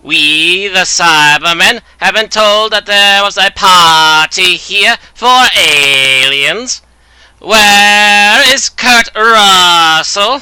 We, the Cybermen, have been told that there was a party here for aliens. Where is Kurt Russell?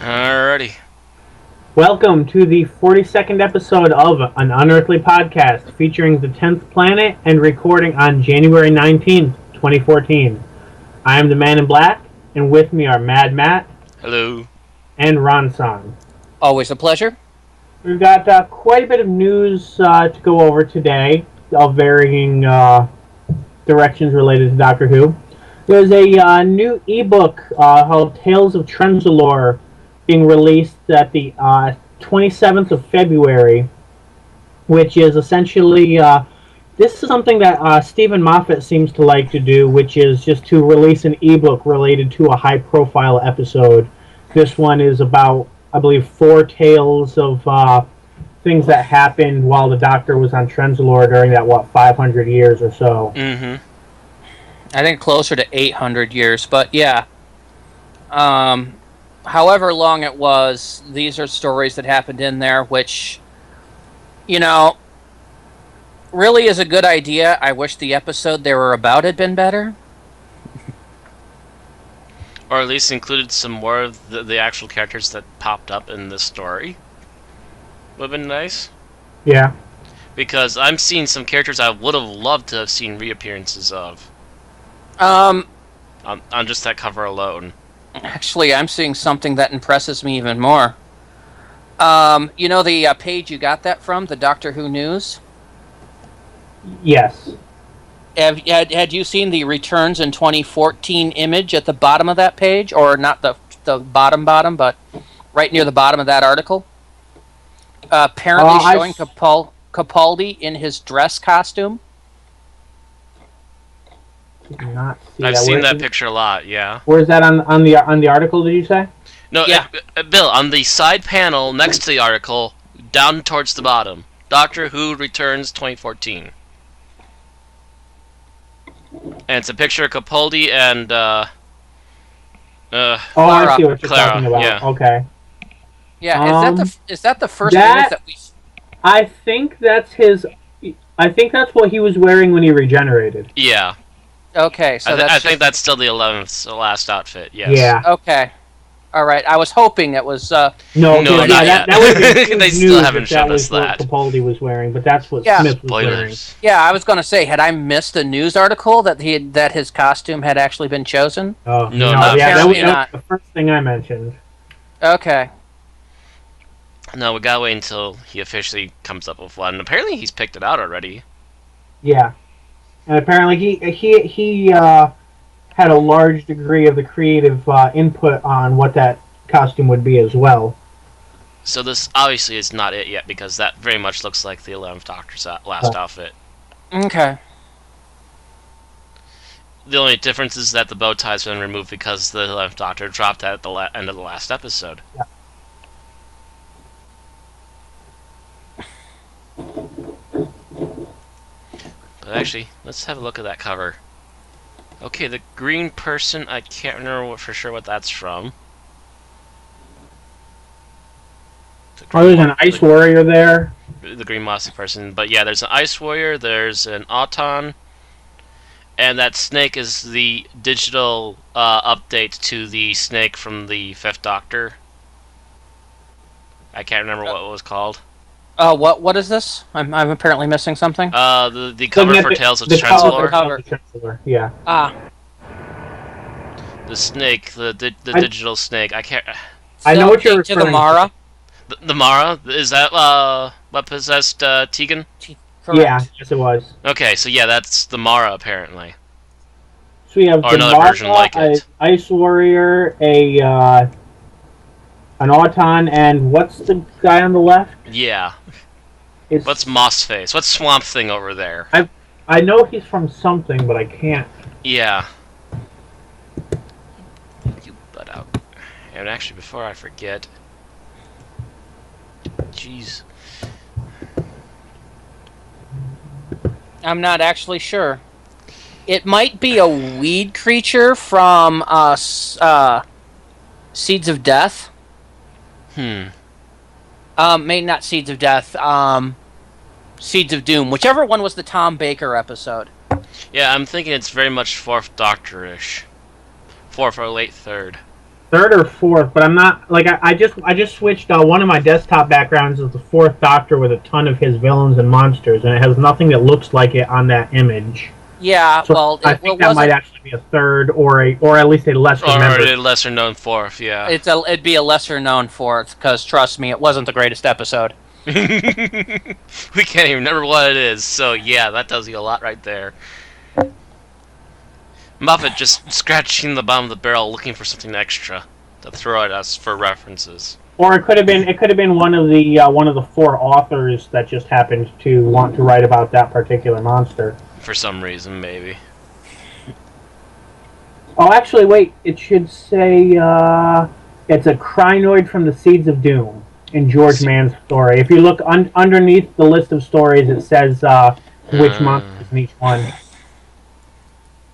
Alrighty. Welcome to the 42nd episode of an Unearthly podcast featuring the 10th planet and recording on January 19th, 2014. I am the Man in Black, and with me are Mad Matt. Hello. And Ron Song. Always a pleasure. We've got quite a bit of news to go over today of varying directions related to Doctor Who. There's a new ebook called Tales of Trenzalore being released at the 27th of February, which is essentially, this is something that Stephen Moffat seems to like to do, which is just to release an ebook related to a high-profile episode. This one is about, I believe, 4 tales of things that happened while the Doctor was on Trenzalore during that, 500 years or so. Mm-hmm. I think closer to 800 years, but yeah. However long it was, these are stories that happened in there, which, really is a good idea. I wish the episode they were about had been better. Or at least included some more of the actual characters that popped up in this story. Would have been nice. Yeah. Because I'm seeing some characters I would have loved to have seen reappearances of. Um, on just that cover alone. Actually, I'm seeing something that impresses me even more. The page you got that from, the Doctor Who News? Yes. Had you seen the Returns in 2014 image at the bottom of that page? Or not the bottom, but right near the bottom of that article? Apparently showing Capaldi in his dress costume. Not see I've that. seen that picture a lot, yeah. Where is that on the article, did you say? No, yeah. Bill, on the side panel next to the article, down towards the bottom. Doctor Who Returns 2014. And it's a picture of Capaldi and, I Clara. see what you're Clara, talking about. yeah. Okay. Yeah, is that the first image that we... I think that's what he was wearing when he regenerated. Yeah. Okay, so I think that's still the 11th last outfit, yes. Yeah. Okay. All right. I was hoping it was... No, not that yet. would be They huge still haven't if shown that us was that. what Capaldi was wearing, but that's what Yeah. Smith was wearing. Spoilers. Yeah, I was going to say, had I missed a news article that his costume had actually been chosen? Oh, No, that was apparently not. the first thing I mentioned. Okay. No, we gotta wait until he officially comes up with one. Apparently he's picked it out already. Yeah. And apparently he had a large degree of the creative input on what that costume would be as well. So this obviously is not it yet, because that very much looks like the 11th Doctor's last outfit. Okay. The only difference is that the bow tie's been removed because the 11th Doctor dropped that at the end of the last episode. Yeah. But actually, let's have a look at that cover. Okay, the green person, I can't remember for sure what that's from. There's an ice warrior there. The green mossy person. But yeah, there's an ice warrior, there's an auton, and that snake is the digital update to the snake from the 5th Doctor. I can't remember what it was called. What is this? I'm apparently missing something. The cover for Tales of the Chancellor. cover. of Chancellor, yeah. The snake, the digital snake. I can't. I know what you're To the referring Mara. The Mara, is that what possessed Tegan? Correct. Yeah, yes it was. Okay, so yeah, that's the Mara apparently. So we have Or the another Mara, version like it. Ice Warrior, an Auton, and what's the guy on the left? Yeah. It's, What's Moss Face? What's Swamp Thing over there? I know he's from something, but I can't. Yeah. You butt out. And actually, before I forget, jeez. I'm not actually sure. It might be a weed creature from Seeds of Death. Maybe not Seeds of Death. Seeds of Doom. Whichever one was the Tom Baker episode. Yeah, I'm thinking it's very much Fourth Doctor-ish. Fourth or late third. Third or fourth, but I'm not like I just switched. One of my desktop backgrounds is the Fourth Doctor with a ton of his villains and monsters, and it has nothing that looks like it on that image. Yeah, So well, I think that might actually be a third, or at least a lesser Or a lesser known fourth. Yeah. It'd be a lesser known fourth, because trust me, it wasn't the greatest episode. We can't even remember what it is, so yeah, that tells you a lot right there. Muppet just scratching the bottom of the barrel, looking for something extra to throw at us for references. Or it could have been one of the four authors that just happened to want to write about that particular monster. For some reason, maybe. Oh, actually, wait. It should say it's a crinoid from the Seeds of Doom in George Mann's story. If you look underneath the list of stories, it says which monsters in each one.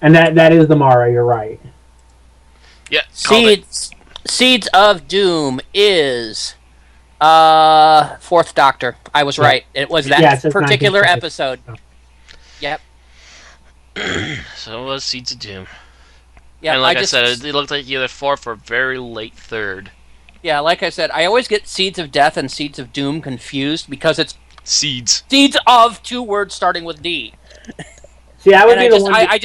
And that is the Mara. You're right. Yeah. Seeds of Doom is Fourth Doctor. I was right. It was that particular episode. Yep. So it was Seeds of Doom. Yeah, and like I said, it looked like either fourth or very late third. Yeah, like I said, I always get Seeds of Death and Seeds of Doom confused because it's Seeds of 2 words starting with D. See, I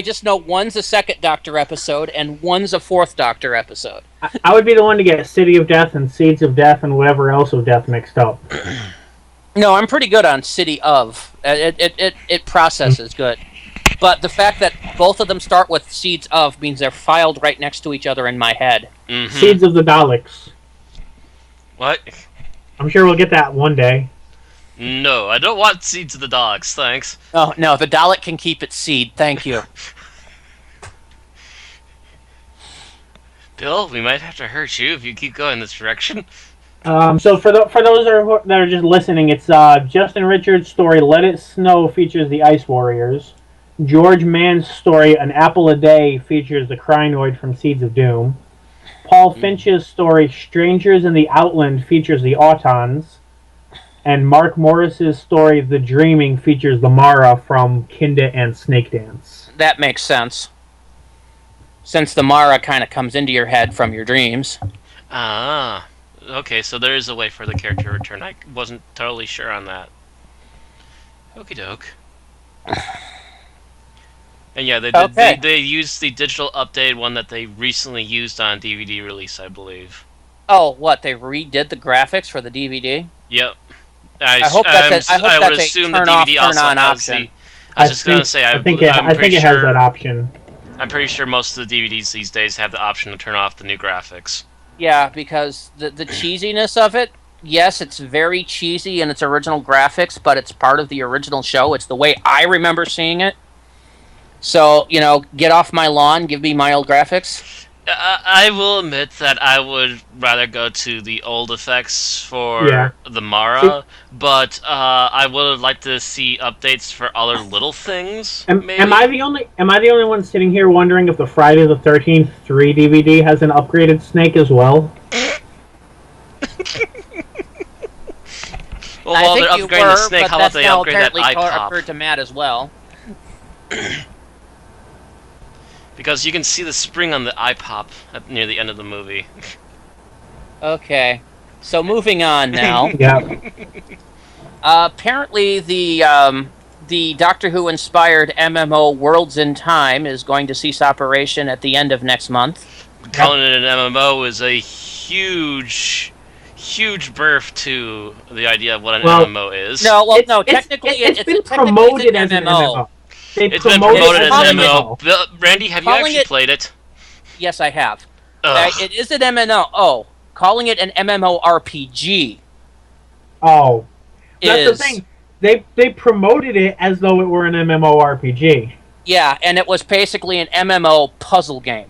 just know one's a Second Doctor episode and one's a Fourth Doctor episode. I would be the one to get City of Death and Seeds of Death and whatever else of Death mixed up. No, I'm pretty good on City of. It processes good. But the fact that both of them start with Seeds of means they're filed right next to each other in my head. Mm-hmm. Seeds of the Daleks. What? I'm sure we'll get that one day. No, I don't want Seeds of the Dogs, thanks. Oh, no, the Dalek can keep its seed, thank you. Bill, we might have to hurt you if you keep going this direction. So for those that are just listening, it's Justin Richards' story "Let It Snow" features the Ice Warriors. George Mann's story "An Apple a Day" features the Crinoid from Seeds of Doom. Paul Finch's story "Strangers in the Outland" features the Autons. And Mark Morris's story "The Dreaming" features the Mara from Kinda and Snake Dance. That makes sense. Since the Mara kind of comes into your head from your dreams. Ah. Okay, so there is a way for the character to return. I wasn't totally sure on that. Okie doke. And yeah, they used the digital updated one that they recently used on DVD release, I believe. Oh, what? They redid the graphics for the DVD? Yep. I hope that's a turn off, turn on option. I was just gonna say, I think it has that option. I'm pretty sure most of the DVDs these days have the option to turn off the new graphics. Yeah, because the cheesiness of it, yes, it's very cheesy in its original graphics, but it's part of the original show. It's the way I remember seeing it. So, get off my lawn, give me my old graphics. I will admit that I would rather go to the old effects for the Mara, but I would like to see updates for other little things. Am I the only one sitting here wondering if the Friday the 13th 3 DVD has an upgraded Snake as well? Well, while they're upgrading the Snake, how about they upgrade that iPop? Occurred to Matt as well. Because you can see the spring on the iPop near the end of the movie. Okay. So moving on now. Yeah. Apparently, the Doctor Who inspired MMO Worlds in Time is going to cease operation at the end of next month. Calling it an MMO is a huge birth to the idea of what an MMO is. No, It's technically been it's promoted an as an MMO. MMO. It's been promoted as an MMO. MMO. Randy, have you actually played it? Yes, I have. Ugh. It is an MMO. Oh, calling it an MMORPG. Oh, that's the thing. They promoted it as though it were an MMORPG. Yeah, and it was basically an MMO puzzle game.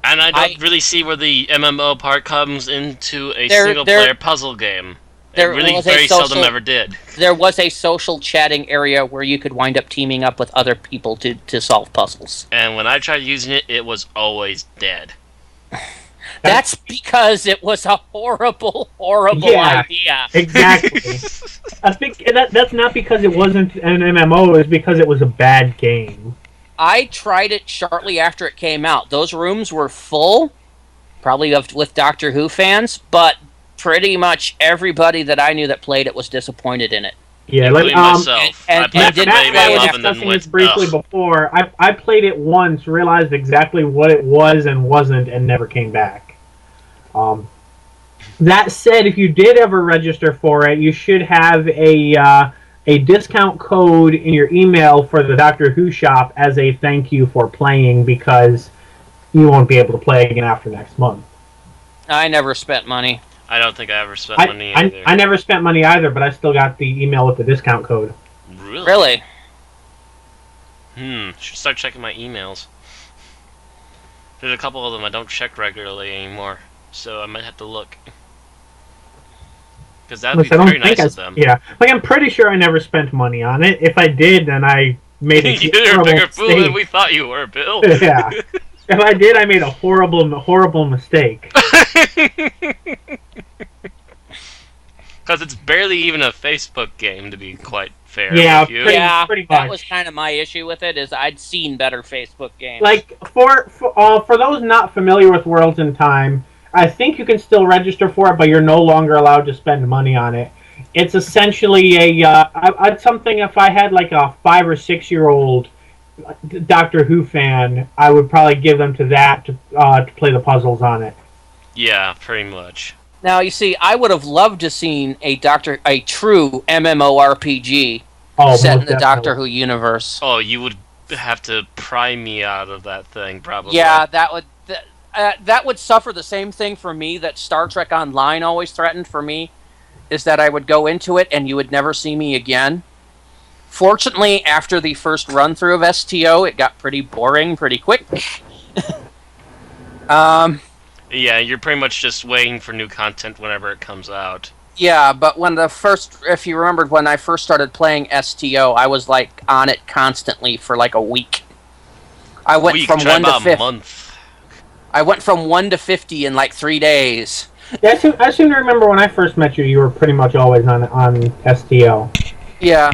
And I don't really see where the MMO part comes into a single-player puzzle game. It really very seldom ever did. There was a social chatting area where you could wind up teaming up with other people to solve puzzles. And when I tried using it, it was always dead. That's because it was a horrible idea. Exactly. I think that's not because it wasn't an MMO, it's because it was a bad game. I tried it shortly after it came out. Those rooms were full, probably with Doctor Who fans, but pretty much everybody that I knew that played it was disappointed in it. Yeah, including myself. I played it discussing this briefly before. I played it once, realized exactly what it was and wasn't, and never came back. That said, if you did ever register for it, you should have a discount code in your email for the Doctor Who shop as a thank you for playing, because you won't be able to play again after next month. I never spent money. I don't think I ever spent money either. I never spent money either, but I still got the email with the discount code. Really? Should start checking my emails. There's a couple of them I don't check regularly anymore, so I might have to look. Because that would be very nice of them. Yeah, I'm pretty sure I never spent money on it. If I did, then I made a You're a bigger fool than we thought you were, Bill. Yeah. If I did, I made a horrible mistake. Because it's barely even a Facebook game, to be quite fair. Yeah, with you. pretty much. That was kind of my issue with it. Is I'd seen better Facebook games. Like for those not familiar with Worlds in Time, I think you can still register for it, but you're no longer allowed to spend money on it. It's essentially something. If I had like a 5 or 6 year old Doctor Who fan, I would probably give them to that to play the puzzles on it. Yeah, pretty much. Now you see, I would have loved to seen a true MMORPG set in the Doctor Who universe. Oh, you would have to pry me out of that thing, probably. Yeah, that would suffer the same thing for me that Star Trek Online always threatened for me, is that I would go into it and you would never see me again. Fortunately, after the first run-through of STO, it got pretty boring pretty quick. Yeah, you're pretty much just waiting for new content whenever it comes out. Yeah, but if you remembered when I first started playing STO, I was like on it constantly for like a week. I went from 1 to 50. I went from 1 to 50 in like 3 days. Yeah, I seem to remember when I first met you, you were pretty much always on STO. Yeah.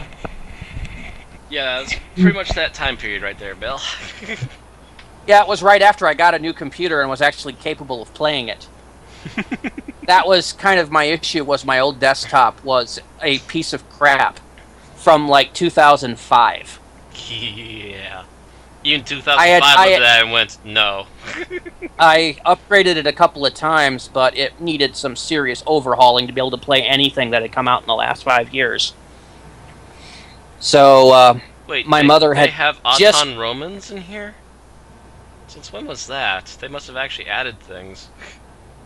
Yeah, it's pretty much that time period right there, Bill. Yeah, it was right after I got a new computer and was actually capable of playing it. That was kind of my issue, was my old desktop was a piece of crap from like 2005. Yeah. Even 2005 looked at that and went, no. I upgraded it a couple of times, but it needed some serious overhauling to be able to play anything that had come out in the last 5 years. So, wait, my mother had they have Auton Romans in here? Since when was that? They must have actually added things.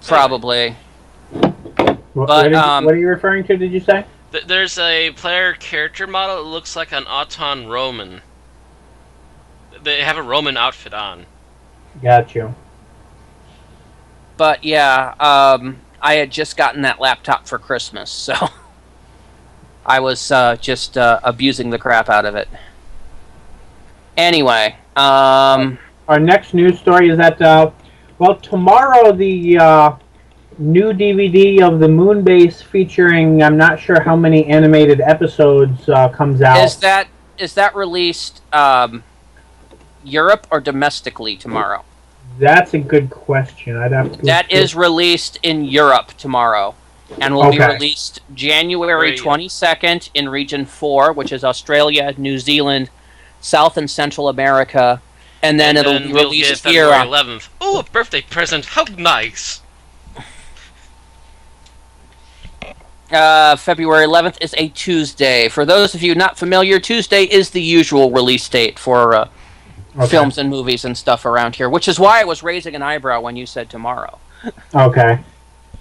Probably. What are you referring to, did you say? There's a player character model that looks like an Auton Roman. They have a Roman outfit on. Got you. But yeah, I had just gotten that laptop for Christmas, so I was just abusing the crap out of it. Anyway, our next news story is that, tomorrow the new DVD of the Moonbase featuring I'm not sure how many animated episodes comes out. Is that released Europe or domestically tomorrow? That's a good question. I'd have to. That is released in Europe tomorrow. and will be Okay. released January Great. 22nd in Region 4, which is Australia, New Zealand, South and Central America, and then it'll be we'll get released February here. 11th. Oh, a birthday present! How nice! February 11th is a Tuesday. For those of you not familiar, Tuesday is the usual release date for films and movies and stuff around here, which is why I was raising an eyebrow when you said tomorrow. Okay.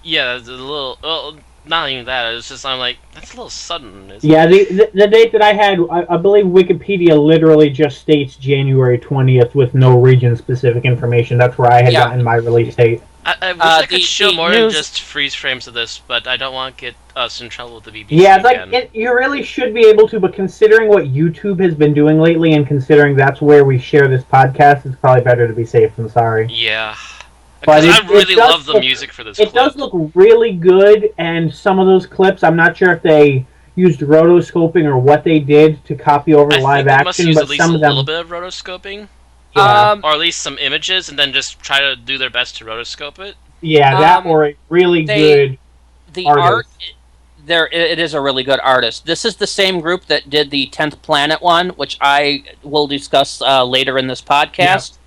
Yeah, it's a little. Well, not even that. It's just I'm like that's a little sudden. Yeah, the date that I had, I believe Wikipedia literally just states January 20th with no region-specific information. That's where I had gotten my release date. I wish I could the show more news- than just freeze frames of this, but I don't want to get us in trouble with the BBC Yeah, it's again. like you really should be able to, but considering what YouTube has been doing lately, and considering that's where we share this podcast, it's probably better to be safe than sorry. Yeah. But Because I it really does love the look- music for this It clip. does look really good, and some of those clips, I'm not sure if they used rotoscoping or what they did to copy over I live think they must action, use but at least some a of them, little bit of rotoscoping, yeah, or at least some images, and then just try to do their best to rotoscope it. yeah, that or a really good The artist. art, it is a really good artist. This is the same group that did the 10th Planet one, which I will discuss later in this podcast.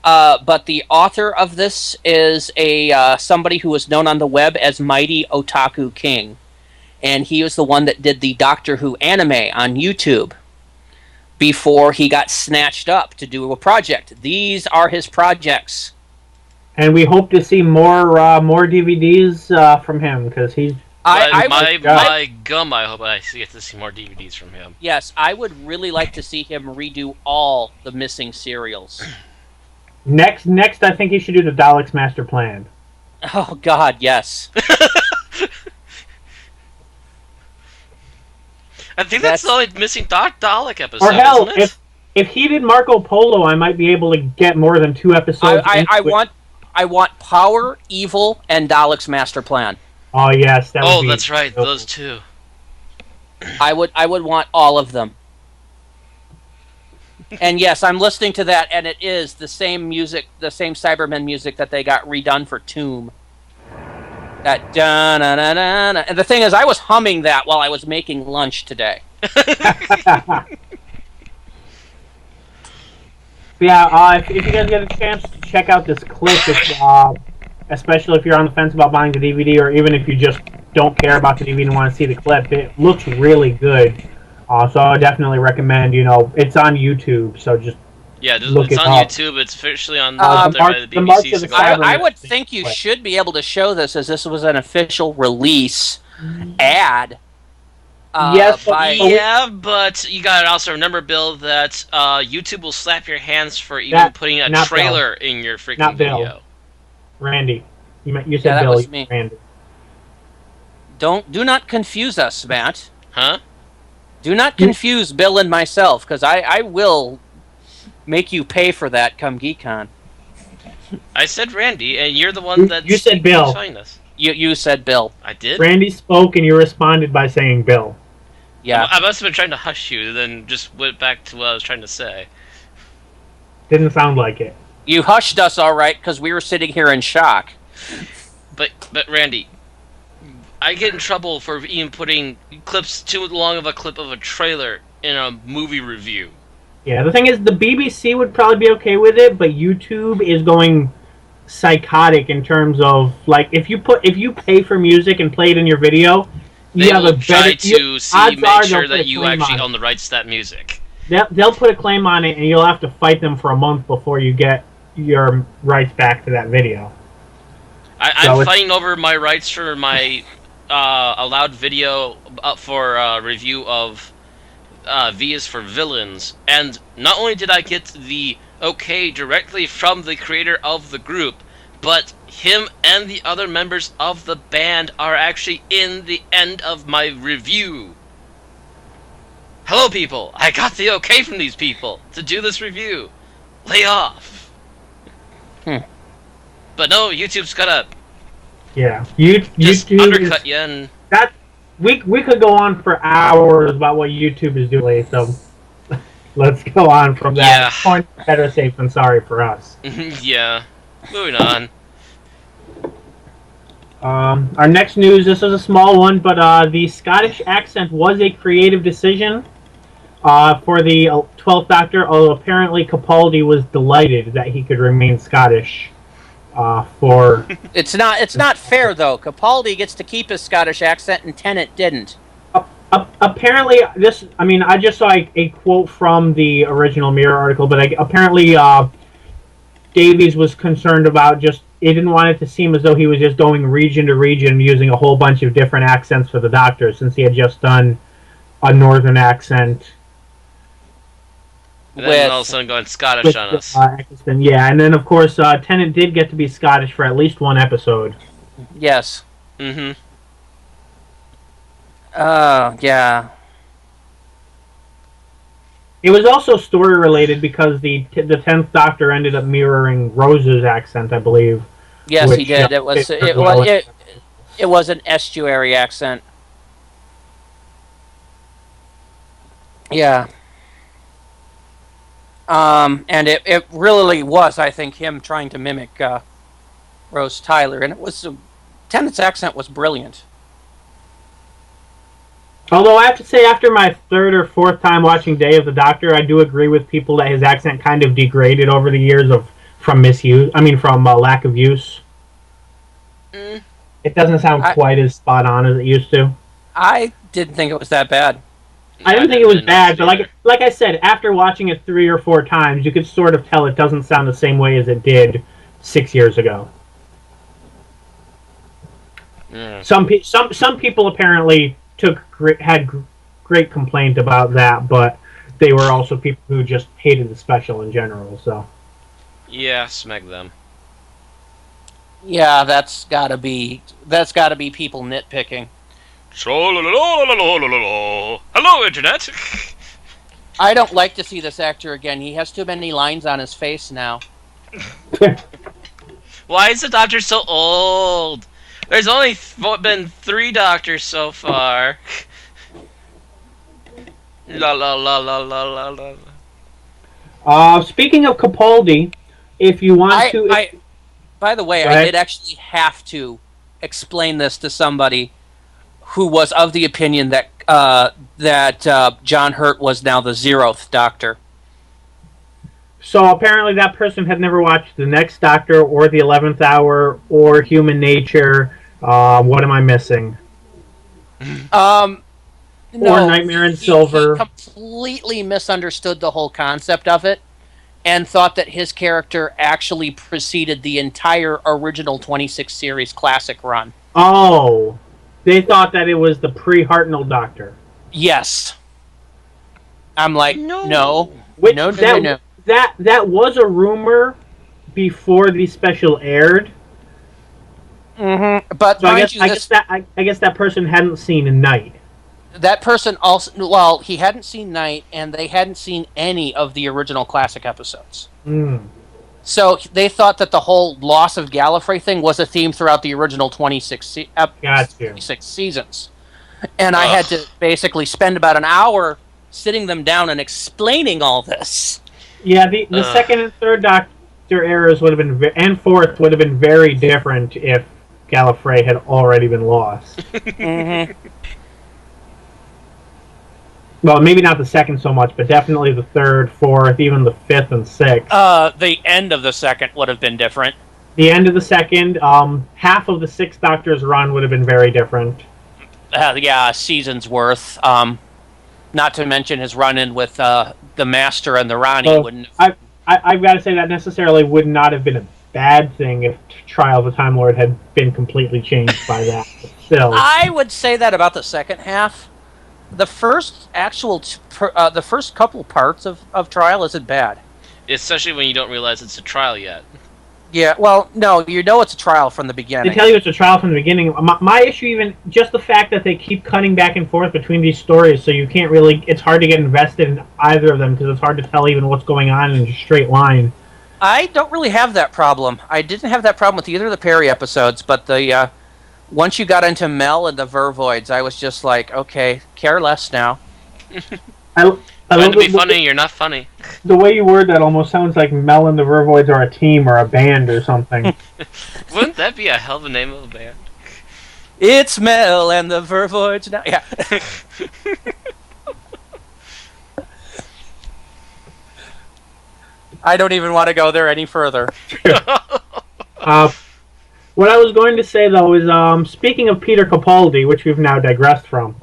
But the author of this is somebody who is known on the web as Mighty Otaku King. And he was the one that did the Doctor Who anime on YouTube before he got snatched up to do a project. These are his projects. And we hope to see more DVDs from him, because he's... My gum, I hope I get to see more DVDs from him. Yes, I would really like to see him redo all the missing serials. Next, I think he should do the Daleks Master Plan. Oh, God, yes. I think that's the only missing Dalek episode, Or hell, isn't it? if he did Marco Polo, I might be able to get more than 2 episodes. I want Power, Evil, and Dalek's Master Plan. Oh yes, that would be that's right, cool. those two. I would want all of them. And yes, I'm listening to that, and it is the same music, the same Cybermen music that they got redone for Tomb. That da na na na na. And the thing is, I was humming that while I was making lunch today. Yeah, if you guys get a chance to check out this clip, especially if you're on the fence about buying the DVD, or even if you just don't care about the DVD and want to see the clip, it looks really good. So I would definitely recommend, it's on YouTube, so just look it's it on up. YouTube. It's officially on The by March the of BBC. the so go Cybermen. ahead. I would think you should be able to show this, as this was an official release ad. Yes, but you gotta also remember, Bill, that YouTube will slap your hands for even putting a not trailer in your freaking Not Bill. video. Randy. You said Yeah, that Bill. was me. Randy. Do not confuse us, Matt. Huh? Do not confuse Bill and myself, because I will make you pay for that come GeekCon. I said Randy, and you're the one that You said Bill. showing this. You said Bill. I did. Randy spoke, and you responded by saying Bill. Yeah. I must have been trying to hush you, and then just went back to what I was trying to say. Didn't sound like it. You hushed us all right, because we were sitting here in shock. But Randy, I get in trouble for even putting clips too long of a clip of a trailer in a movie review. Yeah, the thing is, the BBC would probably be okay with it, but YouTube is going psychotic in terms of, like, if you pay for music and play it in your video, They you have will a try better to odds make are sure they'll put that a you claim actually on it. own the rights to that music. They'll put a claim on it, and you'll have to fight them for a month before you get your rights back to that video. I'm fighting over my rights for my allowed video up for review of V is for Villains, and not only did I get the okay directly from the creator of the group, but him and the other members of the band are actually in the end of my review. Hello, people! I got the okay from these people to do this review. Lay off. But no, YouTube's gotta Yeah, just YouTube undercut you, and that we could go on for hours about what YouTube is doing. So let's go on from that. Yeah. Point better safe than sorry for us. yeah. Moving on. Our next news, this is a small one, but the Scottish accent was a creative decision for the 12th Doctor, although apparently Capaldi was delighted that he could remain Scottish for... It's not fair, though. Capaldi gets to keep his Scottish accent, and Tennant didn't. Apparently, this... I mean, I just saw a quote from the original Mirror article, but apparently Davies was concerned about just... He didn't want it to seem as though he was just going region to region using a whole bunch of different accents for the Doctor, since he had just done a northern accent. And then all of a sudden going Scottish on us. Yeah, and then of course Tennant did get to be Scottish for at least one episode. Yes. Mm-hmm. Yeah. It was also story related because the 10th Doctor ended up mirroring Rose's accent, I believe. Yes, he did. It was an estuary accent. Yeah. And it really was, I think, him trying to mimic Rose Tyler, and it was Tennant's accent was brilliant. Although I have to say, after my third or fourth time watching Day of the Doctor, I do agree with people that his accent kind of degraded over the years from lack of use. Mm. It doesn't sound quite as spot on as it used to. I didn't think it was that bad. I didn't think it was bad, but like I said, after watching it 3 or 4 times, you could sort of tell it doesn't sound the same way as it did 6 years ago. Mm. Some people apparently had great complaint about that, but they were also people who just hated the special in general. So yeah, smack them. Yeah, that's gotta be people nitpicking. Hello, Internet. I don't like to see this actor again. He has too many lines on his face now. Why is the Doctor so old? There's only been 3 Doctors so far. La la la la la la la. Speaking of Capaldi, if you want to... By the way, I did actually have to explain this to somebody who was of the opinion that John Hurt was now the 0th Doctor. So apparently that person had never watched The Next Doctor or The 11th Hour or Human Nature. What am I missing? No, or Nightmare in Silver. He completely misunderstood the whole concept of it and thought that his character actually preceded the entire original 26 series classic run. Oh, they thought that it was the pre-Hartnell Doctor. Yes. I'm like, no. No. That was a rumor before the special aired. Mm-hmm. But so I guess that person hadn't seen Night. That person also, he hadn't seen Night, and they hadn't seen any of the original classic episodes. Mm. So they thought that the whole loss of Gallifrey thing was a theme throughout the original 26 seasons. And I had to basically spend about an hour sitting them down and explaining all this. Yeah, the second and third Doctor eras would have been, and fourth would have been very different if Gallifrey had already been lost. Mm-hmm. Well, maybe not the second so much, but definitely the third, fourth, even the fifth and sixth. The end of the second would have been different. The end of the second, half of the Sixth Doctor's run would have been very different. Yeah, season's worth. Not to mention his run-in with the Master and the Rani wouldn't have... I've got to say that necessarily would not have been a bad thing if Trial of the Time Lord had been completely changed by that. Still, I would say that about the second half. The first the first couple parts of Trial isn't bad. Especially when you don't realize it's a trial yet. Yeah, well, no, you know it's a trial from the beginning. They tell you it's a trial from the beginning. My issue, even just the fact that they keep cutting back and forth between these stories, so you can't really... It's hard to get invested in either of them because it's hard to tell even what's going on in a straight line. I don't really have that problem. I didn't have that problem with either of the Perry episodes, but the once you got into Mel and the Vervoids, I was just like, okay, care less now. Trying to be funny, you're not funny. The way you word that almost sounds like Mel and the Vervoids are a team or a band or something. Wouldn't that be a hell of a name of a band? It's Mel and the Vervoids now. Yeah. I don't even want to go there any further. What I was going to say though is, speaking of Peter Capaldi, which we've now digressed from,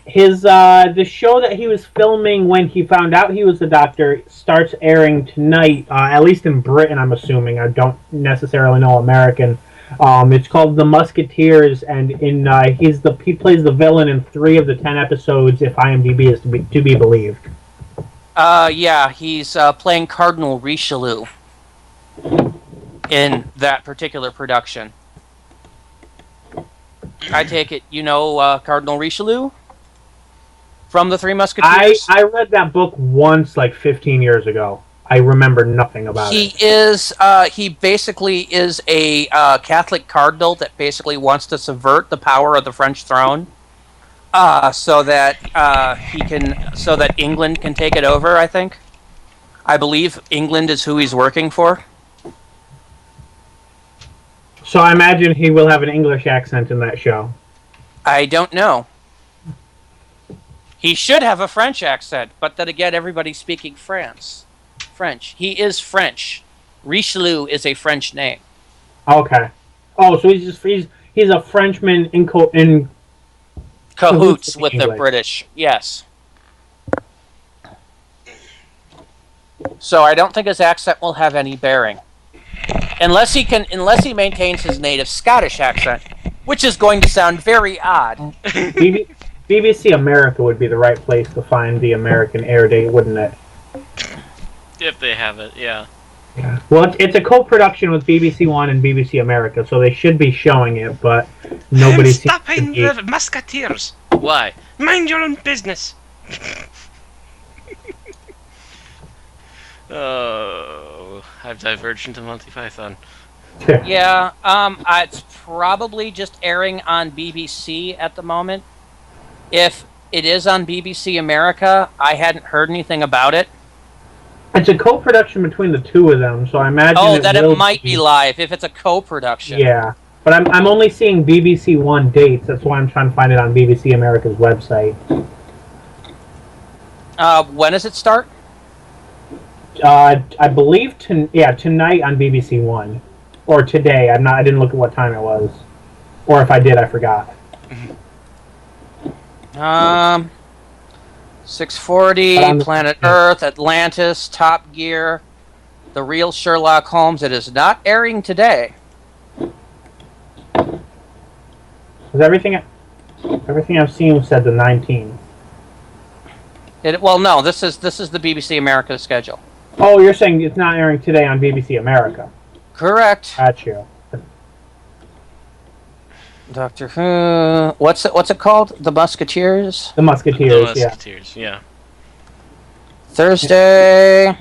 his the show that he was filming when he found out he was the Doctor starts airing tonight. At least in Britain, I'm assuming. I don't necessarily know American. It's called The Musketeers, and he plays the villain in 3 of the 10 episodes, if IMDb is to be believed. Yeah, he's playing Cardinal Richelieu in that particular production. I take it you know Cardinal Richelieu from the Three Musketeers? I read that book once, like 15 years ago. I remember nothing about it. He basically is a Catholic cardinal that basically wants to subvert the power of the French throne, so that England can take it over. I believe England is who he's working for. So I imagine he will have an English accent in that show. I don't know. He should have a French accent, but then again, everybody's speaking French. He is French. Richelieu is a French name. Okay. Oh, so he's a Frenchman in cahoots with English. the British. Yes. So I don't think his accent will have any bearing, unless he maintains his native Scottish accent, which is going to sound very odd. BBC America would be the right place to find the American air date, wouldn't it? If they have it, yeah. Well, it's a co-production with BBC One and BBC America, so they should be showing it, but nobody seems stopping the Musketeers. Why? Mind your own business. Oh, I've diverged into Monty Python. Yeah, it's probably just airing on BBC at the moment. If it is on BBC America, I hadn't heard anything about it. It's a co-production between the 2 of them, so I imagine it might be live if it's a co-production. Yeah, but I'm only seeing BBC One dates. That's why I'm trying to find it on BBC America's website. When does it start? I believe tonight on BBC One, or today. I didn't look at what time it was, or if I did, I forgot. 640, Planet Earth, Atlantis, Top Gear, The Real Sherlock Holmes. It is not airing today. Everything I've seen said the 19th. No, this is the BBC America schedule. Oh, you're saying it's not airing today on BBC America? Correct. Gotcha. Doctor Who. What's it called? The Musketeers? The Musketeers, yeah. Thursday.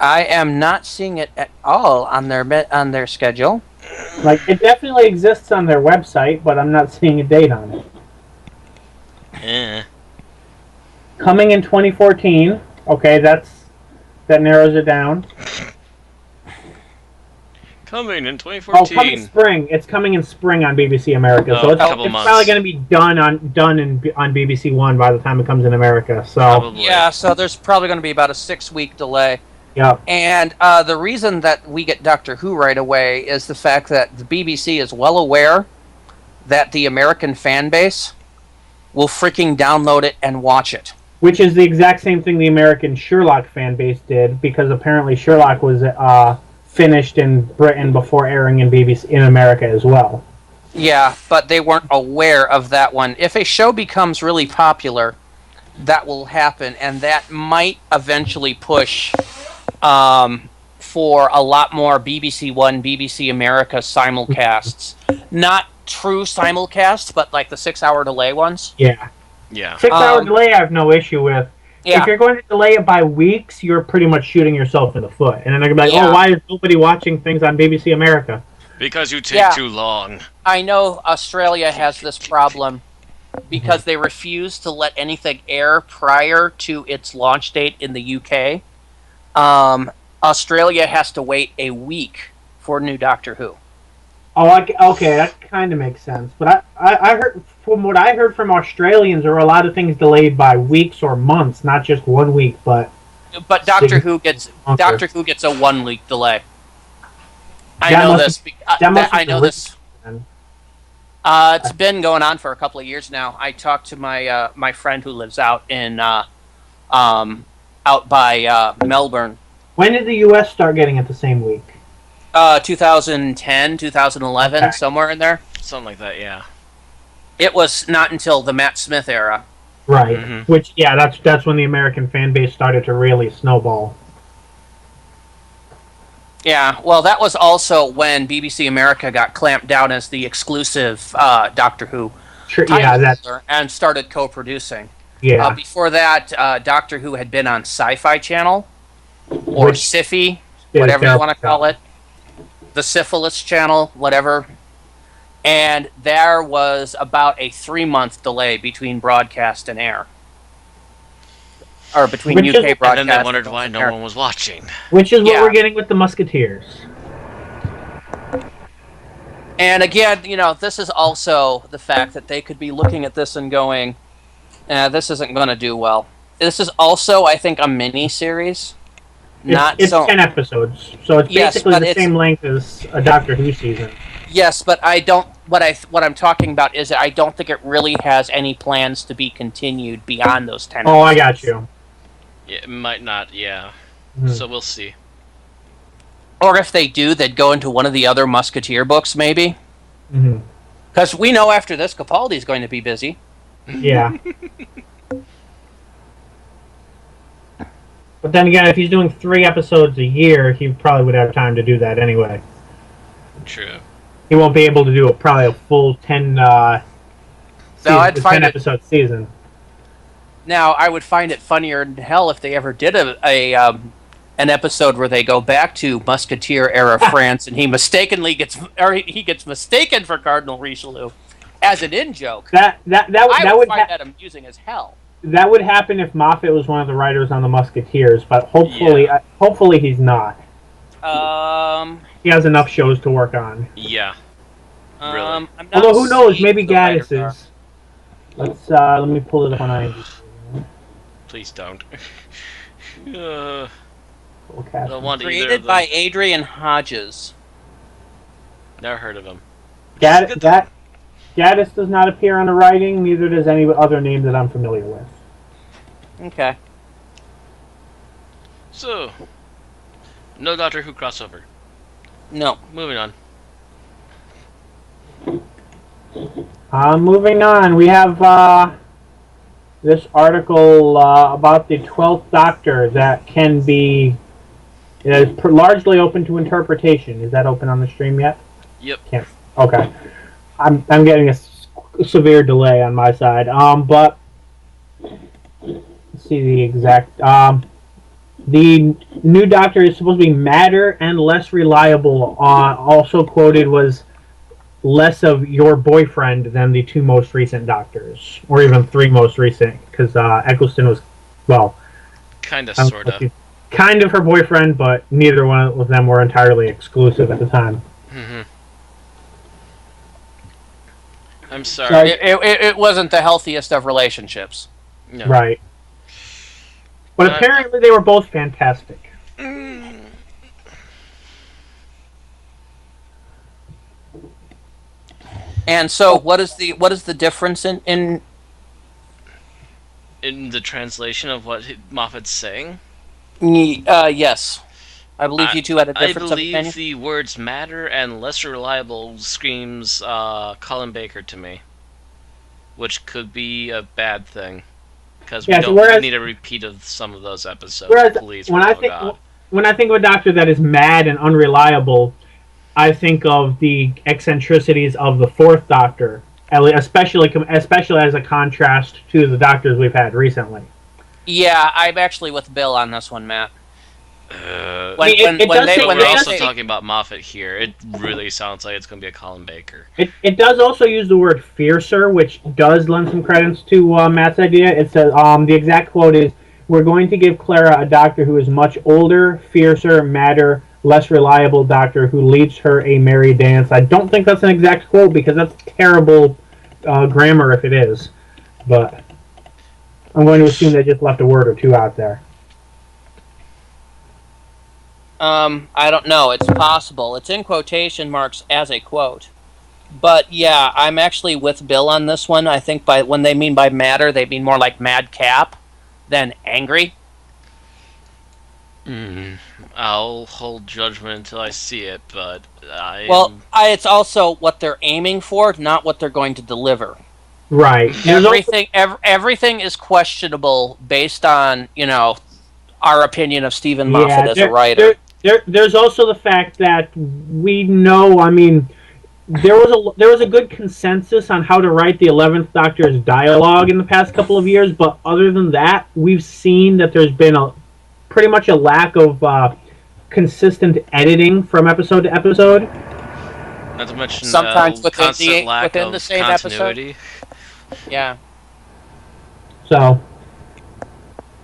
I am not seeing it at all on their schedule. Like, it definitely exists on their website, but I'm not seeing a date on it. Eh. Coming in 2014. Okay, that narrows it down. Coming in 2014. Coming spring. It's coming in spring on BBC America, so it's probably going to be done on BBC One by the time it comes in America. So probably. Yeah, so there's probably going to be about a 6-week delay. Yeah. And the reason that we get Doctor Who right away is the fact that the BBC is well aware that the American fan base will freaking download it and watch it. Which is the exact same thing the American Sherlock fan base did, because apparently Sherlock was finished in Britain before airing in America as well. Yeah, but they weren't aware of that one. If a show becomes really popular, that will happen, and that might eventually push for a lot more BBC One, BBC America simulcasts. Not true simulcasts, but like the 6-hour delay ones. Yeah. 6-hour delay I have no issue with. Yeah. If you're going to delay it by weeks, you're pretty much shooting yourself in the foot. And then they're going to be like, why is nobody watching things on BBC America? Because you take too long. I know Australia has this problem because they refuse to let anything air prior to its launch date in the UK. Australia has to wait a week for new Doctor Who. Okay, that kind of makes sense. But I heard from what I heard from Australians, there were a lot of things delayed by weeks or months, not just 1 week, but But longer. Doctor Who gets a 1 week delay. I That know must this. that must I be know rich, this. then. It's been going on for a couple of years now. I talked to my friend who lives out in out by Melbourne. When did the U.S. start getting it the same week? 2010, 2011, Okay. somewhere in there. Something like that, yeah. It was not until the Matt Smith era. Right. Mm-hmm. Which, yeah, that's when the American fan base started to really snowball. Yeah, well, that was also when BBC America got clamped down as the exclusive Doctor Who Sure, title yeah, that. holder and started co-producing. Yeah. Before that, Doctor Who had been on Sci-Fi Channel, or Which Sci-Fi, did a whatever you terrible want to call job. it, the Syphilis Channel, whatever. And there was about a 3-month delay between broadcast and air, or between Which is- UK And broadcast. then they wondered and why no air. one was watching. Which is what Yeah. we're getting with the Musketeers. And again, this is also the fact that they could be looking at this and going, this isn't going to do well. This is also, I think, a mini-series. It's 10 episodes, so it's Yes, basically but the it's- same length as a Doctor Who season. Yes, but I don't. What I'm talking about is that I don't think it really has any plans to be continued beyond those 10. Oh, I got episodes. you. Yeah, it might not, yeah. Mhm. So we'll see. Or if they do, they'd go into one of the other Musketeer books, maybe. Mhm. Because we know after this, Capaldi's going to be busy. Yeah. But then again, if he's doing 3 episodes a year, he probably would have time to do that anyway. True. He won't be able to do probably a full 10, I'd find 10 it- episode season. Now, I would find it funnier than hell if they ever did an episode where they go back to Musketeer era France and he gets mistaken for Cardinal Richelieu as an in joke. That I would would find that amusing as hell. that would happen if Moffat was one of the writers on the Musketeers, but hopefully, Yeah. hopefully he's not. Um, He has enough shows to work on. Yeah. Really? I'm not Although who knows? seeing Maybe who the writers are. Gaddis is. Let me pull it up on IMDb. Please don't. Full cast. I don't want either Created of them. by Adrian Hodges. Never heard of him. Gaddis does not appear on the writing. Neither does any other name that I'm familiar with. Okay. So, no Doctor Who crossover. No. Moving on. Moving on, we have this article about the 12th Doctor that can be largely open to interpretation. Is that open on the stream yet? Yep. Can't. Okay. I'm getting a severe delay on my side. But let's see the exact. The new Doctor is supposed to be madder and less reliable. Also quoted was less of your boyfriend than the 2 most recent Doctors, or even 3 most recent, because Eccleston was, well, Kinda, sorta. kind of her boyfriend, but neither one of them were entirely exclusive at the time. Mm-hmm. I'm Sorry. sorry. It wasn't the healthiest of relationships. No. Right. But apparently they were both fantastic. And so, what is the difference in In the translation of what Moffat's saying, yes, I believe you two had a I difference of believe opinion. the words "matter" and "less reliable" screams Colin Baker to me, which could be a bad thing because we Yeah, don't whereas- need a repeat of some of those episodes. Whereas Please, when for I the love of think God. when I think of a Doctor that is mad and unreliable, I think of the eccentricities of the 4th Doctor, especially as a contrast to the Doctors we've had recently. Yeah, I'm actually with Bill on this one, Matt. When We're also say- talking about Moffat here. It really sounds like it's going to be a Colin Baker. It does also use the word fiercer, which does lend some credence to Matt's idea. It says the exact quote is, "We're going to give Clara a Doctor who is much older, fiercer, madder, less reliable doctor who leads her a merry dance. I don't think that's an exact quote because that's terrible grammar if it is, but I'm going to assume they just left a word or two out there. I don't know. It's possible. It's in quotation marks as a quote. But yeah, I'm actually with Bill on this one. I think by when they mean by matter, they mean more like madcap than angry. I'll hold judgment until I see it, but it's also what they're aiming for, not what they're going to deliver. Right. Everything is questionable based on our opinion of Stephen Moffat as a writer. There's also the fact that we know. I mean, there was a good consensus on how to write the 11th Doctor's dialogue in the past couple of years, but other than that, we've seen that there's been pretty much a lack of consistent editing from episode to episode. Not to mention sometimes within the same continuity. Episode. Yeah. So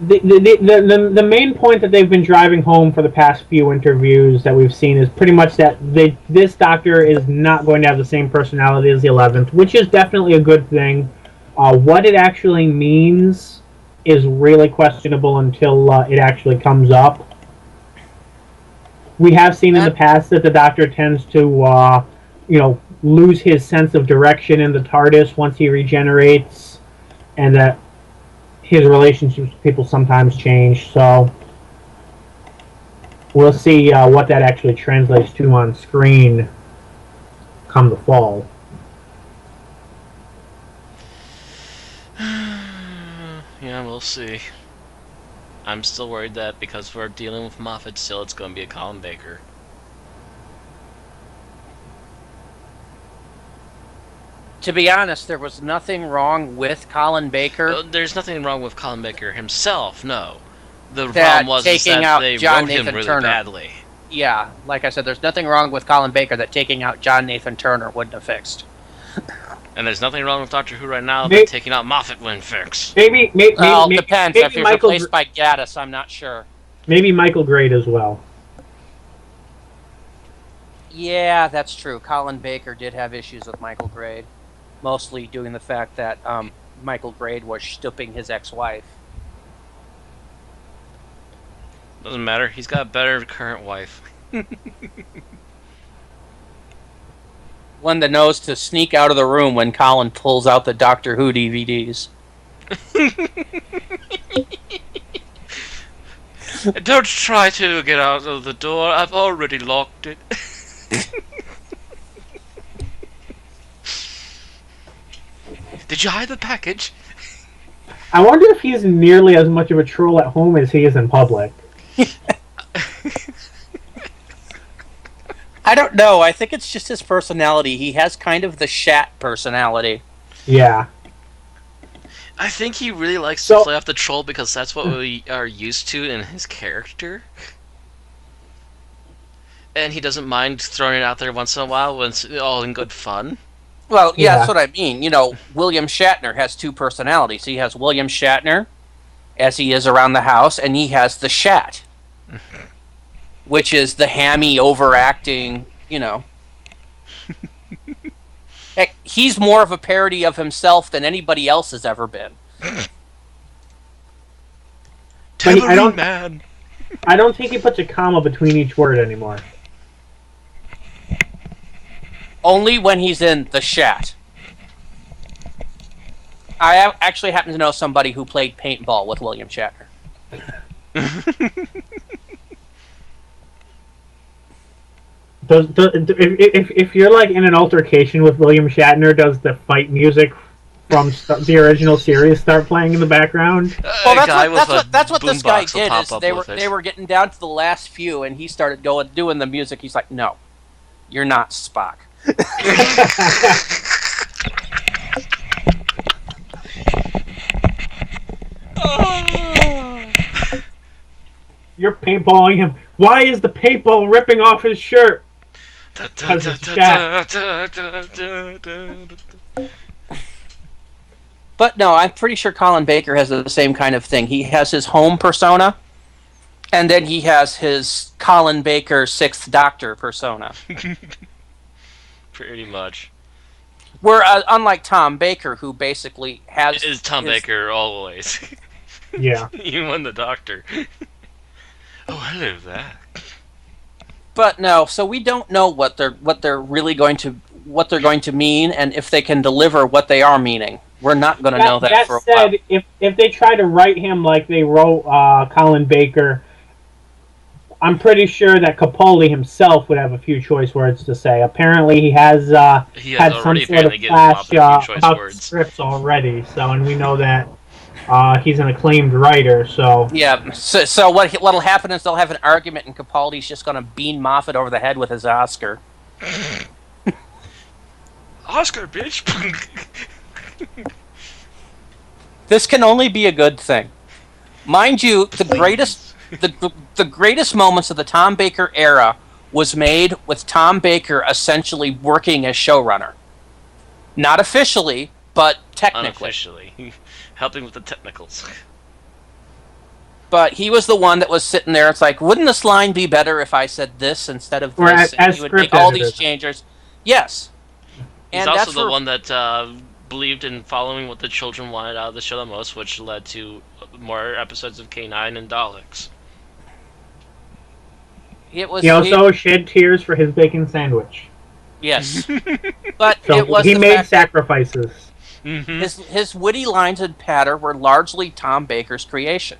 the main point that they've been driving home for the past few interviews that we've seen is pretty much that this Doctor is not going to have the same personality as the 11th, which is definitely a good thing. What it actually means is really questionable until it actually comes up. We have seen in the past that the Doctor tends to, lose his sense of direction in the TARDIS once he regenerates, and that his relationships with people sometimes change. So we'll see what that actually translates to on screen come the fall. Yeah, we'll see. I'm still worried that because we're dealing with Moffat still, it's going to be a Colin Baker. To be honest, there was nothing wrong with Colin Baker. There's nothing wrong with Colin Baker himself, no. The that problem was taking that out they John wrote Nathan him really Turner. badly. Yeah, like I said, there's nothing wrong with Colin Baker that taking out John Nathan Turner wouldn't have fixed. And there's nothing wrong with Doctor Who right now that taking out Moffat wouldn't fix. Maybe depends. If he's replaced by Gaddis, I'm not sure. Maybe Michael Grade as well. Yeah, that's true. Colin Baker did have issues with Michael Grade. Mostly due to the fact that Michael Grade was stooping his ex-wife. Doesn't matter. He's got a better current wife. One that knows to sneak out of the room when Colin pulls out the Doctor Who DVDs. Don't try to get out of the door. I've already locked it. Did you hide the package? I wonder if he's nearly as much of a troll at home as he is in public. I don't know. I think it's just his personality. He has kind of the Shat personality. Yeah. I think he really likes to play off the troll because that's what we are used to in his character. And he doesn't mind throwing it out there once in a while when it's all in good fun. Well, yeah, that's what I mean. William Shatner has two personalities. He has William Shatner, as he is around the house, and he has the Shat, which is the hammy, overacting, Heck, he's more of a parody of himself than anybody else has ever been. I don't think he puts a comma between each word anymore. Only when he's in the Shat. I actually happen to know somebody who played paintball with William Shatner. If you're like in an altercation with William Shatner, does the fight music from the original series start playing in the background? Well, that's what this guy did. Is they were getting down to the last few, and he started doing the music. He's like, "No, you're not Spock." You're paintballing him. Why is the paintball ripping off his shirt? Because it's Shat. But no, I'm pretty sure Colin Baker has the same kind of thing. He has his home persona, And then he has his Colin Baker Sixth Doctor persona. Pretty much. Where, unlike Tom Baker, who basically has... Is Tom Baker always. Yeah. You won the Doctor. Oh, hello there. But no, so we don't know what they're really going to mean, and if they can deliver what they are meaning. We're not going to know that for a while. That said, if they try to write him like they wrote Colin Baker, I'm pretty sure that Capaldi himself would have a few choice words to say. Apparently, he has had some sort of clash about scripts already. So, and we know that he's an acclaimed writer. So yeah. So what'll happen is they'll have an argument, and Capaldi's just going to bean Moffat over the head with his Oscar. Oscar, bitch. This can only be a good thing. Mind you, the greatest moments of the Tom Baker era was made with Tom Baker essentially working as showrunner. Not officially, but technically. Unofficially. Helping with the technicals. But he was the one that was sitting there. It's like, wouldn't this line be better if I said this instead of this? Or as he would make all these changes. Yes. He's also the one that believed in following what the children wanted out of the show the most, which led to more episodes of K9 and Daleks. He also shed tears for his bacon sandwich. Yes. But so it was he made sacrifices. Mm-hmm. His witty lines and patter were largely Tom Baker's creation.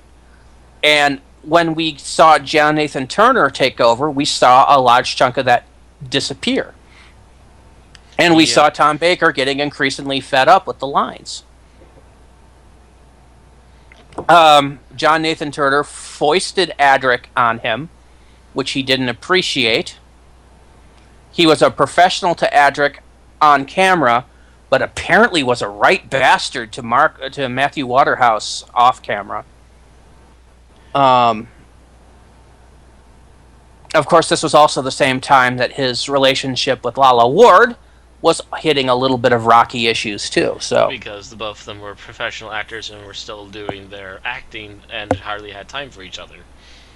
And when we saw John Nathan Turner take over, we saw a large chunk of that disappear. And we saw Tom Baker getting increasingly fed up with the lines. John Nathan Turner foisted Adric on him, which he didn't appreciate. He was a professional to Adric on camera, but apparently was a right bastard to Matthew Waterhouse off camera. Of course, this was also the same time that his relationship with Lalla Ward was hitting a little bit of rocky issues too. So because both of them were professional actors and were still doing their acting and hardly had time for each other.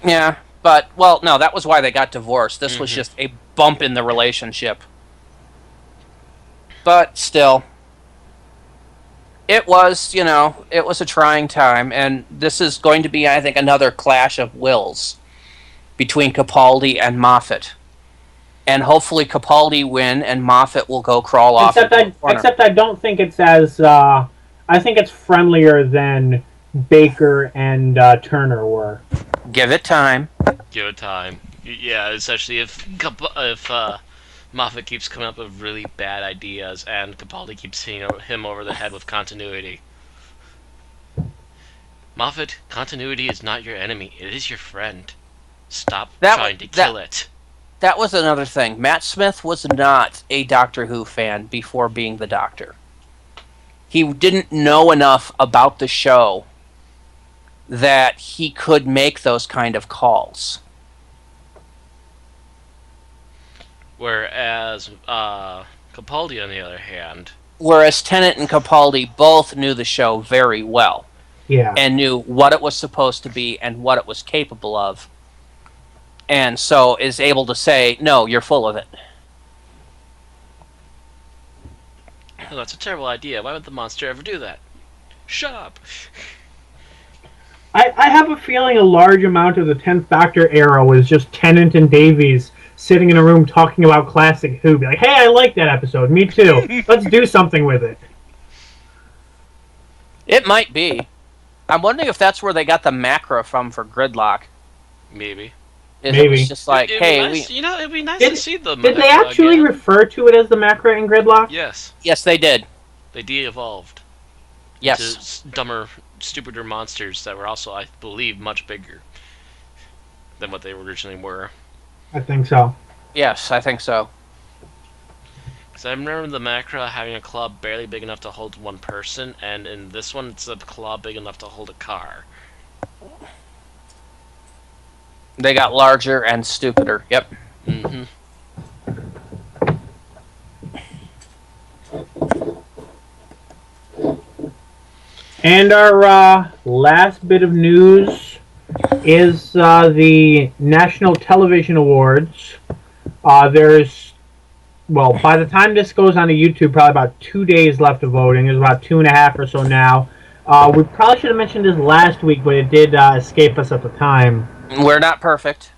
Yeah, but no, that was why they got divorced. This was just a bump in the relationship. But still, it was a trying time, and this is going to be, I think, another clash of wills between Capaldi and Moffat. And hopefully Capaldi win, and Moffat will go crawl off. Except I don't think it's as... I think it's friendlier than Baker and Turner were. Give it time. Give it time. Yeah, especially if Moffat keeps coming up with really bad ideas and Capaldi keeps hitting him over the head with continuity. Moffat, continuity is not your enemy. It is your friend. Stop trying to kill it. That was another thing. Matt Smith was not a Doctor Who fan before being the Doctor. He didn't know enough about the show that he could make those kind of calls. Whereas Capaldi, on the other hand... Whereas Tennant and Capaldi both knew the show very well. Yeah. And knew what it was supposed to be and what it was capable of. And so is able to say, no, you're full of it. Oh, that's a terrible idea. Why would the monster ever do that? Shut up! I have a feeling a large amount of the 10th Doctor era was just Tennant and Davies sitting in a room talking about classic Who. Be like, hey, I like that episode. Me too. Let's do something with it. It might be. I'm wondering if that's where they got the macro from for Gridlock. Maybe. It was just like, hey, nice, it'd be nice to see them. Did they actually refer to it as the Macra in Gridlock? Yes. Yes, they did. They de-evolved. Yes. To dumber, stupider monsters that were also, I believe, much bigger than what they originally were. I think so. Yes, I think so. Because I remember the Macra having a claw barely big enough to hold one person, and in this one, it's a claw big enough to hold a car. They got larger and stupider. Yep. Mm-hmm. And our last bit of news is the National Television Awards. There's, well, by the time this goes on to YouTube, probably about 2 days left of voting. There's about 2.5 or so now. We probably should have mentioned this last week, but it did escape us at the time. We're not perfect.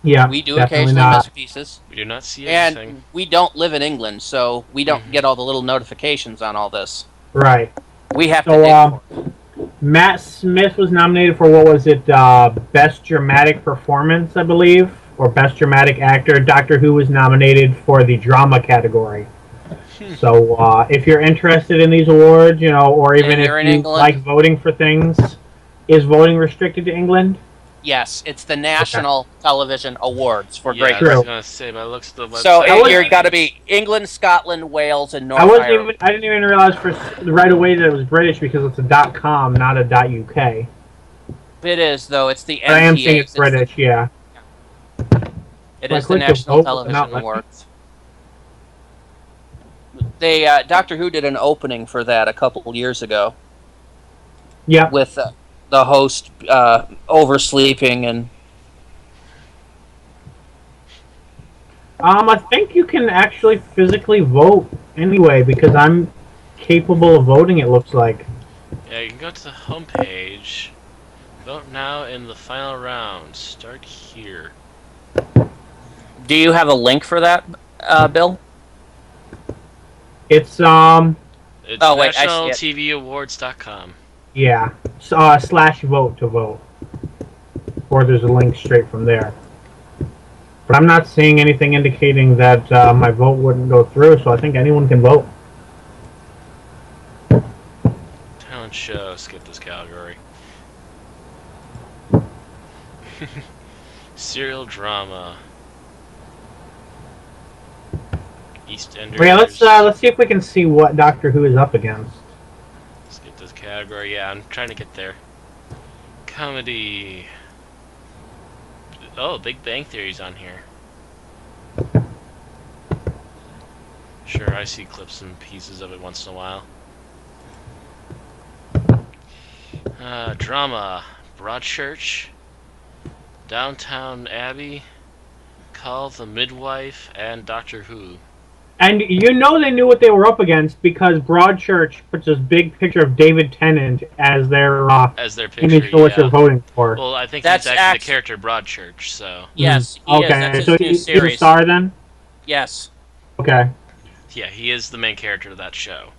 Yeah, We do definitely occasionally not. miss pieces. We do not see everything. And we don't live in England, so we don't get all the little notifications on all this. Right. We have to So, dig for it. Matt Smith was nominated for, what was it, Best Dramatic Performance, I believe, or Best Dramatic Actor. Doctor Who was nominated for the drama category. So if you're interested in these awards, you know, or even if you like voting for things, is voting restricted to England? Yes, it's the National Television Awards for Great Britain. I was True. gonna say, my looks at the website. So you've got to be England, Scotland, Wales, and North Ireland. I didn't even realize right away that it was British because it's a .com, not a .uk. It is, though. It's the NTA. But I am saying it's British, yeah. It is the National Television Awards. They Doctor Who did an opening for that a couple years ago. Yeah. With the host oversleeping and. I think you can actually physically vote anyway because I'm capable of voting. It looks like. Yeah, you can go to the homepage. Vote now in the final round. Start here. Do you have a link for that, Bill? It's It's oh wait, nationaltvawards.com. Yeah, /vote to vote, or there's a link straight from there. But I'm not seeing anything indicating that my vote wouldn't go through, so I think anyone can vote. Talent show. Skip this category. Serial drama. EastEnders. Yeah, let's see if we can see what Doctor Who is up against. Skip this category. Yeah, I'm trying to get there. Comedy. Oh, Big Bang Theory's on here. Sure, I see clips and pieces of it once in a while. Drama. Broadchurch. Downtown Abbey. Call the Midwife, and Doctor Who. And you know they knew what they were up against because Broadchurch puts this big picture of David Tennant as their picture, image for what they're voting for. Well, I think that's actually the character Broadchurch, so... Yes, he is. That's his new series. He's a star then? Yes. Okay. Yeah, he is the main character of that show.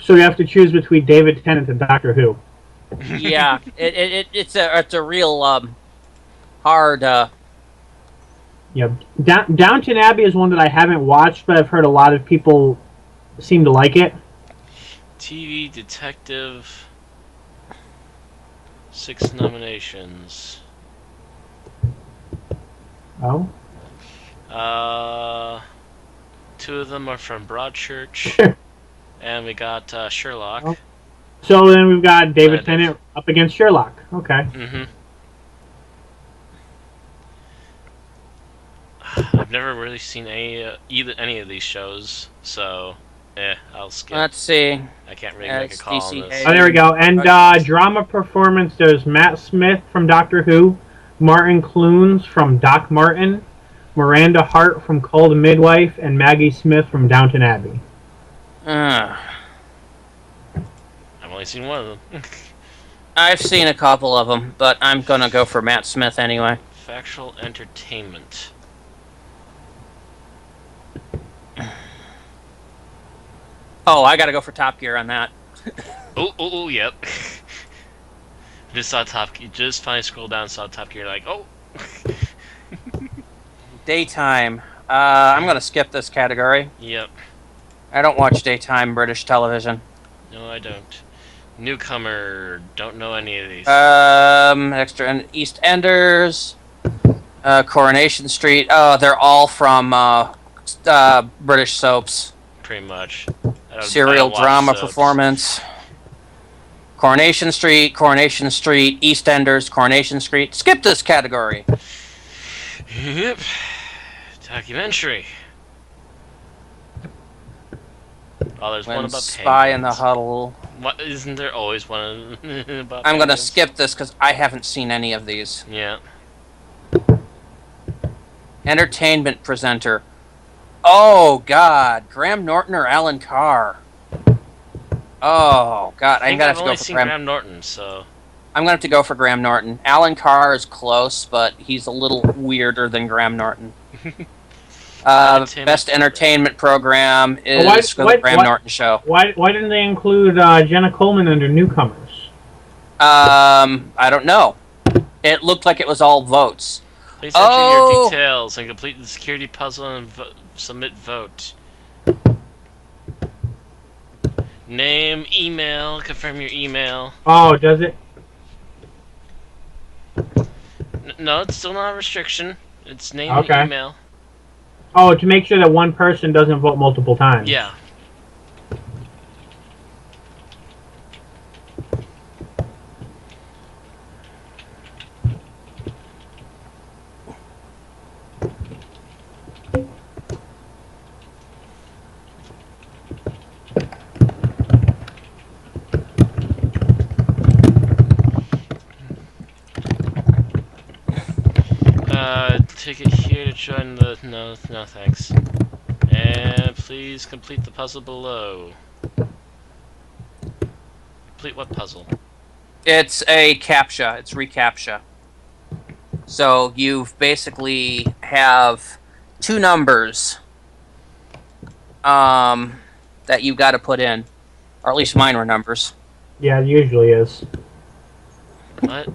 So you have to choose between David Tennant and Doctor Who. Yeah, it's a real hard... Yeah, Downton Abbey is one that I haven't watched, but I've heard a lot of people seem to like it. TV Detective, 6 nominations. Oh? 2 of them are from Broadchurch, and we got Sherlock. Oh. So then we've got David Tennant up against Sherlock. Okay. Mm-hmm. I've never really seen any of these shows, so I'll skip. Let's see. I can't really make a call on this. Oh, there we go. And drama performance, there's Matt Smith from Doctor Who, Martin Clunes from Doc Martin, Miranda Hart from Call the Midwife, and Maggie Smith from Downton Abbey. I've only seen one of them. I've seen a couple of them, but I'm gonna go for Matt Smith anyway. Factual entertainment. Oh, I gotta go for Top Gear on that. Oh, yep. Just finally scrolled down and saw Top Gear, like, oh! Daytime. I'm gonna skip this category. Yep. I don't watch daytime British television. No, I don't. Newcomer, don't know any of these. Extra and EastEnders, Coronation Street. Oh, they're all from British soaps. Pretty much. Serial drama performance. Coronation Street, EastEnders, Coronation Street. Skip this category. Yep. Documentary. Oh, there's one about Spy in the penguins. Huddle. What isn't there always one about I'm gonna fandoms? skip this because I haven't seen any of these. Yeah. Entertainment presenter. Oh God, Graham Norton or Alan Carr? Oh God, I I'm think gonna I've have to only go for seen Graham. Graham Norton, so I'm gonna have to go for Graham Norton. Alan Carr is close, but he's a little weirder than Graham Norton. entertainment Best entertainment program Why, is for the why, Graham why, Norton show. why didn't they include Jenna Coleman under newcomers? I don't know. It looked like it was all votes. Please enter your Oh, details and complete the security puzzle and submit vote. Name, email, confirm your email. Oh, does it? No, it's still not a restriction. It's name and Okay. email. Oh, to make sure that one person doesn't vote multiple times. Yeah. Take it here to join the... No, thanks. And please complete the puzzle below. Complete what puzzle? it's a CAPTCHA. It's reCAPTCHA. So you basically have two numbers that you got to put in, or at least mine were numbers. Yeah, it usually is. What?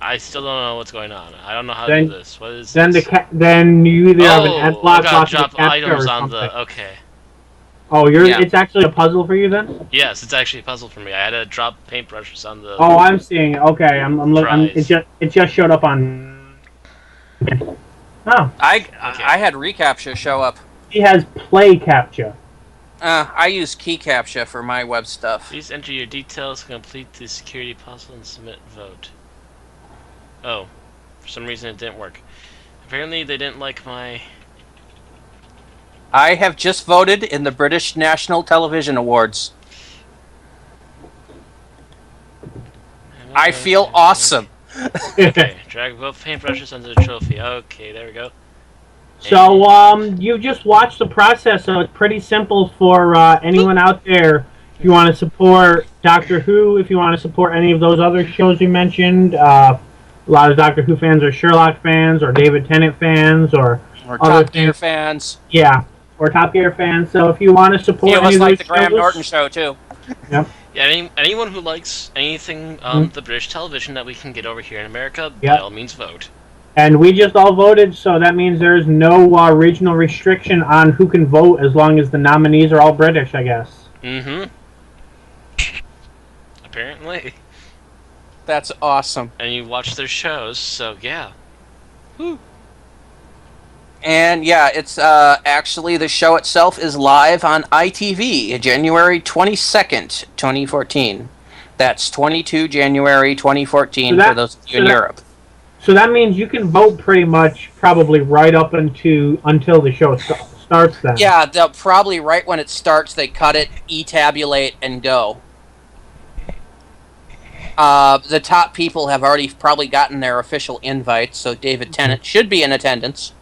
I still don't know what's going on. I don't know how Then- to do this. What is Then this? then you either have an Oh, ad I block gotta lock of drop the captcha items or on something. the... Okay. Oh, Yeah. it's actually a puzzle for you then? Yes, it's actually a puzzle for me. I had to drop paintbrushes on the... Oh, I'm seeing. Okay, I'm looking. Prize. It just showed up on. Oh, I had reCAPTCHA show up. he has play captcha. I use keyCAPTCHA for my web stuff. Please enter your details, complete the security puzzle, and submit vote. Oh, for some reason it didn't work. Apparently they didn't like my... I have just voted in the British National Television Awards. I feel awesome. Okay, drag both paintbrushes under the trophy. Okay, there we go. So, you just watched the process, so it's pretty simple for anyone out there. If you want to support Doctor Who, if you want to support any of those other shows you mentioned, a lot of Doctor Who fans are Sherlock fans, or David Tennant fans, or Or other Top Gear things. fans. Yeah, or Top Gear fans. So if you want to support Few of any us of like those the Graham shows, Norton show too. Yep. Yeah, anyone who likes anything on the British television that we can get over here in America, by Yep. all means vote. And we just all voted, so that means there's no regional restriction on who can vote as long as the nominees are all British, I guess. Mm-hmm. Apparently. That's awesome. And you watch their shows, so yeah. And yeah, it's actually the show itself is live on ITV, January 22nd, 2014. That's 22 January 2014 So for those of you in that- Europe. So that means you can vote pretty much probably right up until the show starts then. Yeah, they'll probably right when it starts they cut it, e-tabulate, and go. The top people have already probably gotten their official invites, so David Tennant should be in attendance.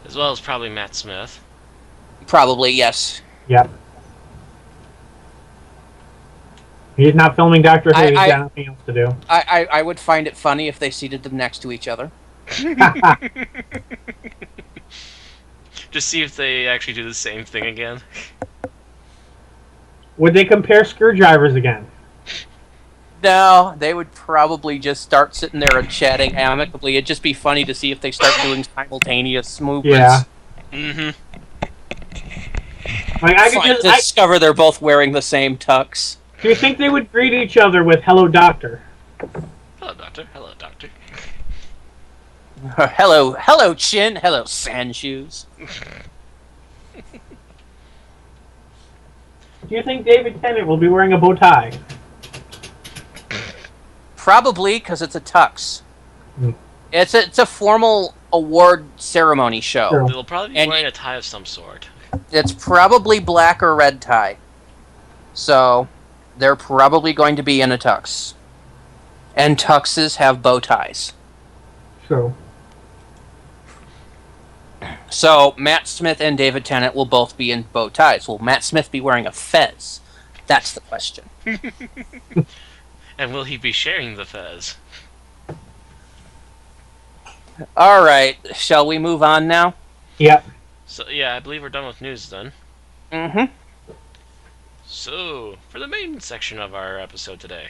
As well as probably Matt Smith. Probably, yes. Yep. He's not filming Doctor Who. He's I- got nothing else to do. I would find it funny if they seated them next to each other. Just see if they actually do the same thing again. Would they compare screwdrivers again? No, they would probably just start sitting there and chatting amicably. It'd just be funny to see if they start doing simultaneous movements. Yeah. Mm-hmm. Like I could Fine just. to discover they're both wearing the same tux. Do you think they would greet each other with "Hello, Doctor"? Hello, Doctor. Hello, Doctor. Hello, Chin. Hello, Sand Shoes. Do you think David Tennant will be wearing a bow tie? Probably because it's a tux. Hmm. It's a formal award ceremony show. Sure. They'll probably be And- wearing a tie of some sort. It's probably black or red tie. So They're probably going to be in a tux. And tuxes have bow ties. True. So Matt Smith and David Tennant will both be in bow ties. Will Matt Smith be wearing a fez? That's the question. And will he be sharing the fez? All right, shall we move on now? Yep. So yeah, I believe we're done with news then. Mm-hmm. So, for the main section of our episode today.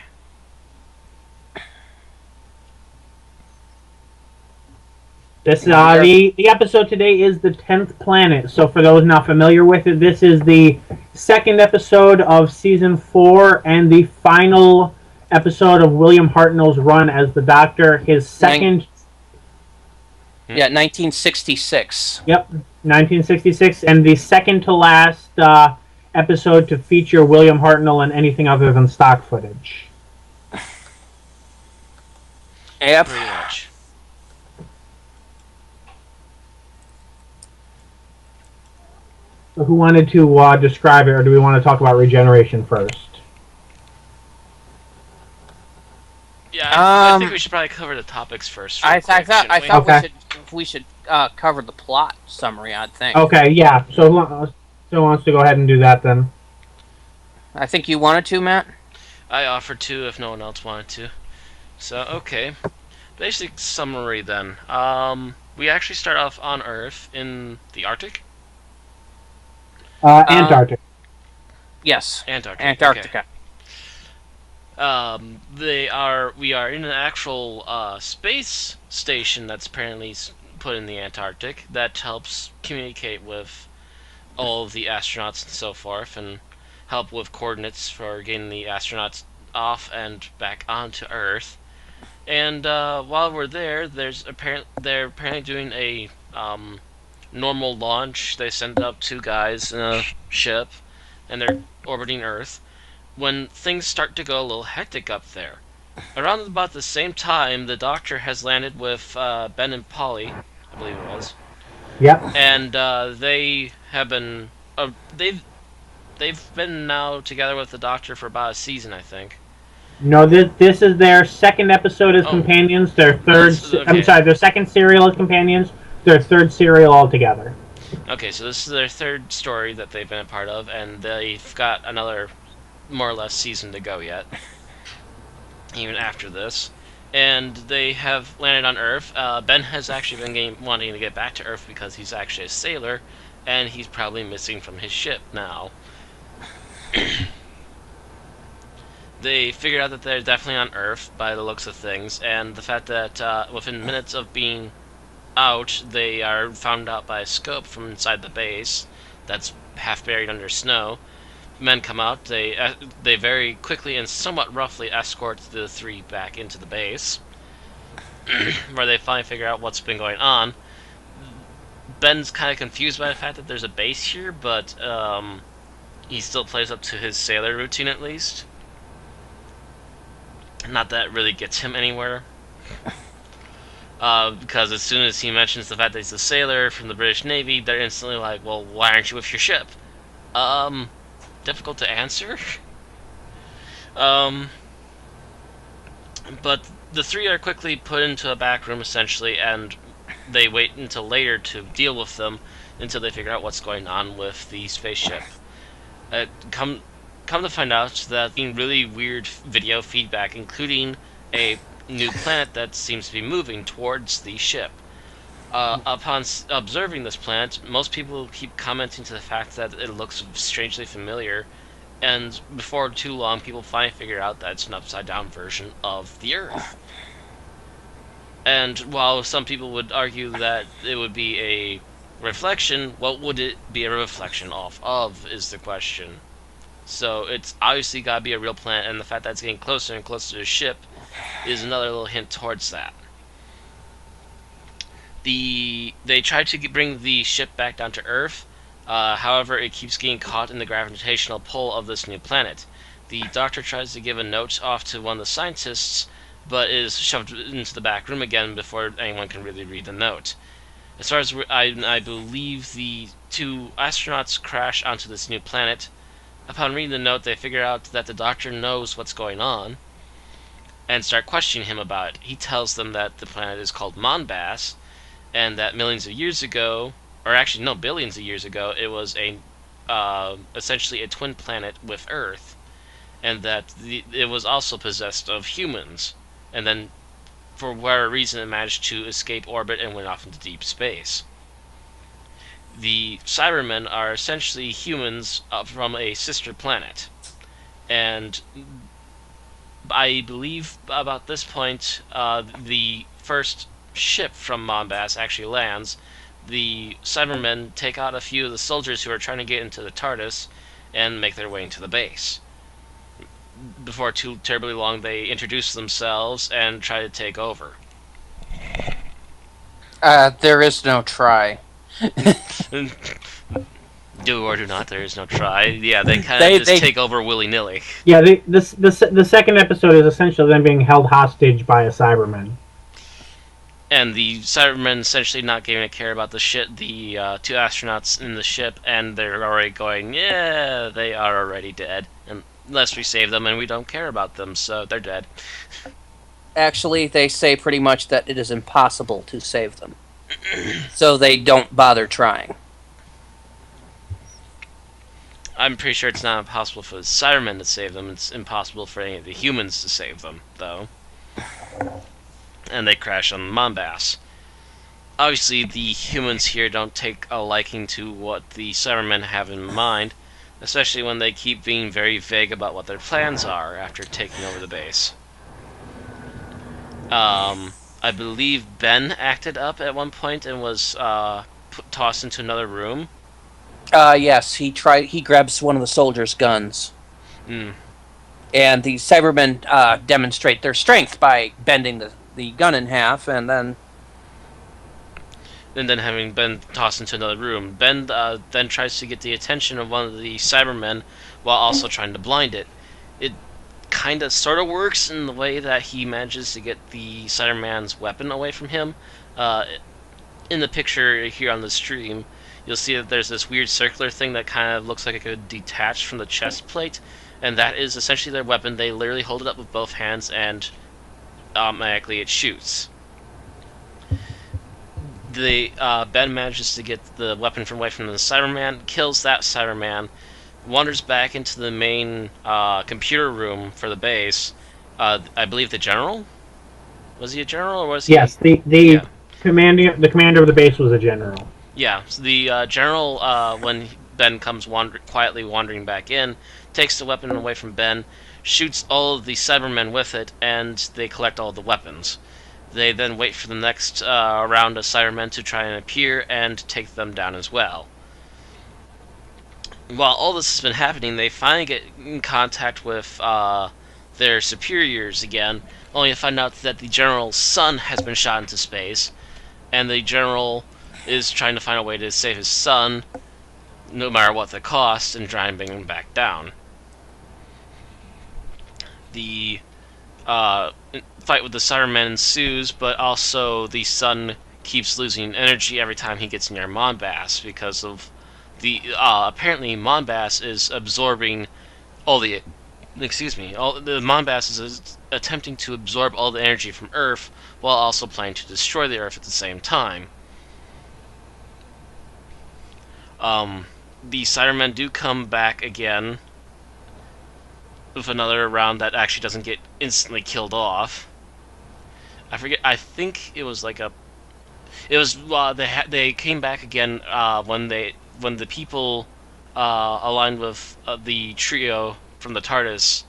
This the episode today is the 10th planet. So for those not familiar with it, this is the second episode of season 4 and the final episode of William Hartnell's run as the Doctor. His second. Yeah, 1966. Yep, 1966, and the second to last episode to feature William Hartnell in anything other than stock footage. Yep. Pretty much. So who wanted to describe it, or do we want to talk about regeneration first? Yeah, I think we should probably cover the topics first. I thought Okay. we should cover the plot summary. I'd think. Okay, yeah. So who wants to go ahead and do that then? I think you wanted to, Matt. I offered to if no one else wanted to. So, okay. Basic summary then. We actually start off on Earth in the Arctic? Antarctic. Yes. Antarctica. We are in an actual space station that's apparently put in the Antarctic that helps communicate with all of the astronauts and so forth, and help with coordinates for getting the astronauts off and back onto Earth. And while we're there, they're apparently doing a normal launch. They send up 2 guys in a ship, and they're orbiting Earth, when things start to go a little hectic up there. Around about the same time, the Doctor has landed with Ben and Polly, I believe it was. Yep. And they have been they've been now together with the Doctor for about a season, I think. No, this is their second episode as companions. Their third. Okay. I'm sorry, their second serial as companions. Their third serial altogether. Okay, so this is their third story that they've been a part of, and they've got another more or less season to go yet, even after this. And they have landed on Earth. Ben has actually been wanting to get back to Earth because he's actually a sailor, and he's probably missing from his ship now. They figured out that they're definitely on Earth by the looks of things, and the fact that within minutes of being out, they are found out by a scope from inside the base that's half buried under snow. Men come out. They very quickly and somewhat roughly escort the 3 back into the base, where they finally figure out what's been going on. Ben's kind of confused by the fact that there's a base here, but he still plays up to his sailor routine at least. Not that it really gets him anywhere. Because as soon as he mentions the fact that he's a sailor from the British Navy, they're instantly like, well, why aren't you with your ship? Difficult to answer. But the 3 are quickly put into a back room, essentially, and they wait until later to deal with them until they figure out what's going on with the spaceship. Come to find out that being really weird video feedback, including a new planet that seems to be moving towards the ship. Upon observing this planet, most people keep commenting to the fact that it looks strangely familiar, and before too long, people finally figure out that it's an upside-down version of the Earth. And while some people would argue that it would be a reflection, what would it be a reflection off of is the question. So it's obviously got to be a real planet, and the fact that it's getting closer and closer to the ship is another little hint towards that. They try to bring the ship back down to Earth, however it keeps getting caught in the gravitational pull of this new planet. The Doctor tries to give a note off to one of the scientists, but is shoved into the back room again before anyone can really read the note. As far as I believe, the 2 astronauts crash onto this new planet, Upon reading the note, they figure out that the Doctor knows what's going on and start questioning him about it. He tells them that the planet is called Monbass, and that millions of years ago, or actually no, billions of years ago, it was essentially a twin planet with Earth, and that it was also possessed of humans, and then for whatever reason it managed to escape orbit and went off into deep space. The Cybermen are essentially humans from a sister planet, and I believe about this point, the first ship from Mombas actually lands. The Cybermen take out a few of the soldiers who are trying to get into the TARDIS and make their way into the base. Before too terribly long, they introduce themselves and try to take over. There is no try. Do or do not, there is no try. Yeah, they kind of just take over willy-nilly. Yeah, the second episode is essentially them being held hostage by a Cyberman. And the Cybermen essentially not giving a care about the shit, the two astronauts in the ship, and they're already going, yeah, they are already dead. Unless we save them, and we don't care about them, so they're dead. Actually, they say pretty much that it is impossible to save them. So they don't bother trying. I'm pretty sure it's not impossible for the Cybermen to save them. It's impossible for any of the humans to save them, though. And they crash on Mombas. Obviously, the humans here don't take a liking to what the Cybermen have in mind, especially when they keep being very vague about what their plans are after taking over the base. I believe Ben acted up at one point and was tossed into another room. Yes, he grabs one of the soldiers' guns. Mm. And the Cybermen demonstrate their strength by bending the gun in half, and then having been tossed into another room. Ben then tries to get the attention of one of the Cybermen while also trying to blind it. It kind of sort of works in the way that he manages to get the Cyberman's weapon away from him. In the picture here on the stream, you'll see that there's this weird circular thing that kind of looks like it could detach from the chest plate, and that is essentially their weapon. They literally hold it up with both hands, and automatically it shoots. Ben manages to get the weapon away from the Cyberman, kills that Cyberman, wanders back into the main computer room for the base. I believe the general? Was he a general, or was he? Yes, the commander of the base was a general. Yeah, so the general, when Ben comes quietly wandering back in, takes the weapon away from Ben, shoots all of the Cybermen with it, and they collect all the weapons. They then wait for the next round of Cybermen to try and appear and take them down as well. While all this has been happening, they finally get in contact with their superiors again, only to find out that the general's son has been shot into space, and the general is trying to find a way to save his son, no matter what the cost, and try and bring him back down. The fight with the Cybermen ensues, but also the son keeps losing energy every time he gets near Monbass because of the apparently Monbass is absorbing all the Monbass is attempting to absorb all the energy from Earth while also planning to destroy the Earth at the same time. The Cybermen do come back again with another round that actually doesn't get instantly killed off. I forget. I think it was like a. It was they came back again when the people aligned with the trio from the TARDIS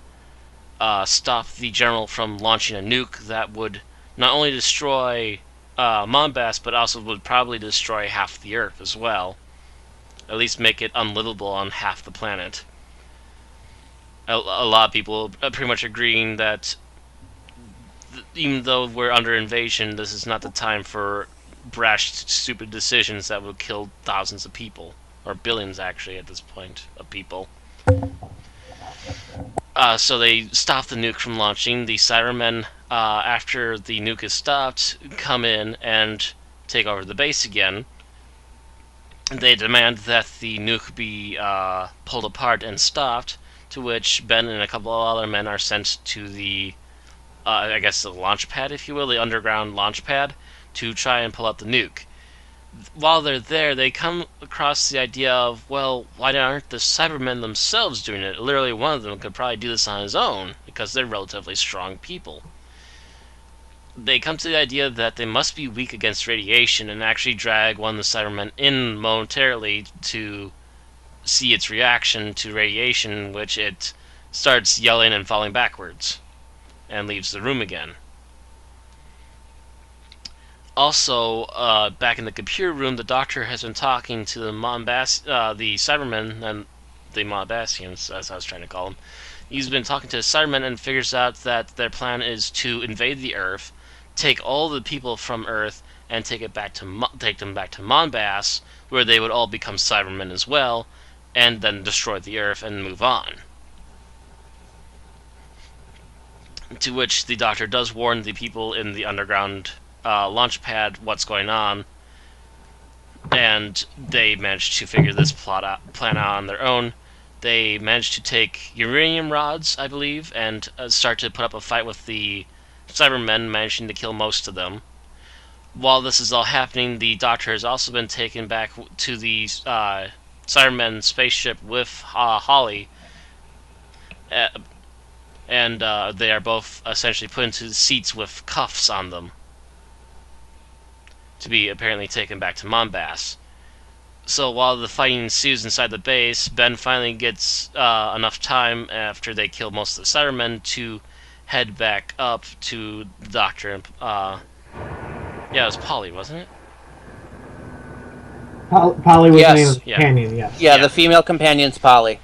stopped the general from launching a nuke that would not only destroy Mombas, but also would probably destroy half the Earth as well. At least make it unlivable on half the planet. A lot of people pretty much agreeing that even though we're under invasion, this is not the time for brash, stupid decisions that would kill thousands of people. Or billions, actually, at this point, of people. So they stop the nuke from launching. The Cybermen, after the nuke is stopped, come in and take over the base again. They demand that the nuke be pulled apart and stopped, to which Ben and a couple of other men are sent to the, I guess, the launch pad, if you will, the underground launch pad, to try and pull out the nuke. While they're there, they come across the idea of, well, why aren't the Cybermen themselves doing it? Literally, one of them could probably do this on his own, because they're relatively strong people. They come to the idea that they must be weak against radiation and actually drag one of the Cybermen in momentarily to see its reaction to radiation, which it starts yelling and falling backwards and leaves the room again. Also, back in the computer room, the Doctor has been talking to the the Cybermen and the Montbassians, as I was trying to call them. He's been talking to the Cybermen and figures out that their plan is to invade the Earth, take all the people from Earth, and take them back to Monbass, where they would all become Cybermen as well, and then destroy the Earth and move on. To which the Doctor does warn the people in the underground launch pad what's going on, and they manage to figure this plan out on their own. They manage to take uranium rods, I believe, and start to put up a fight with the Cybermen, managing to kill most of them. While this is all happening, the Doctor has also been taken back to the Cybermen spaceship with Holly, and they are both essentially put into seats with cuffs on them to be apparently taken back to Monbass. So while the fighting ensues inside the base, Ben finally gets enough time after they kill most of the Cybermen to head back up to the Doctor and yeah, it was Polly, wasn't it? Polly was the name of the companion, yes. Yeah, the female companion's Polly.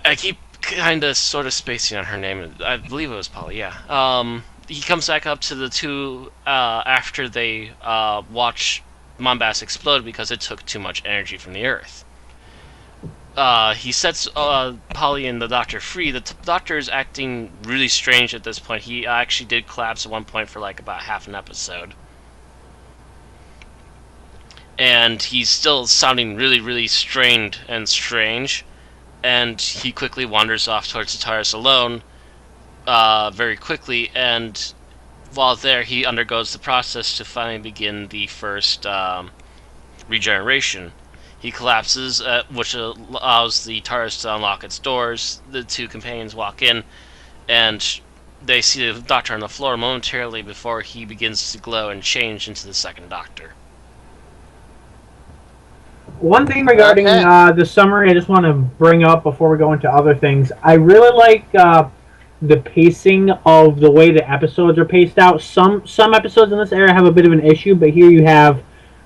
I keep kind of sort of spacing on her name. I believe it was Polly, yeah. He comes back up to the two after they watch Monbass explode because it took too much energy from the Earth. He sets Polly and the Doctor free. The Doctor is acting really strange at this point. He actually did collapse at one point for like about half an episode. And he's still sounding really, really strained and strange. And he quickly wanders off towards the TARDIS alone, very quickly, and while there he undergoes the process to finally begin the first regeneration. He collapses, which allows the TARDIS to unlock its doors. The two companions walk in, and they see the Doctor on the floor momentarily before he begins to glow and change into the second Doctor. One thing regarding the summary I just want to bring up before we go into other things. I really like the pacing of the way the episodes are paced out. Some episodes in this era have a bit of an issue, but here you have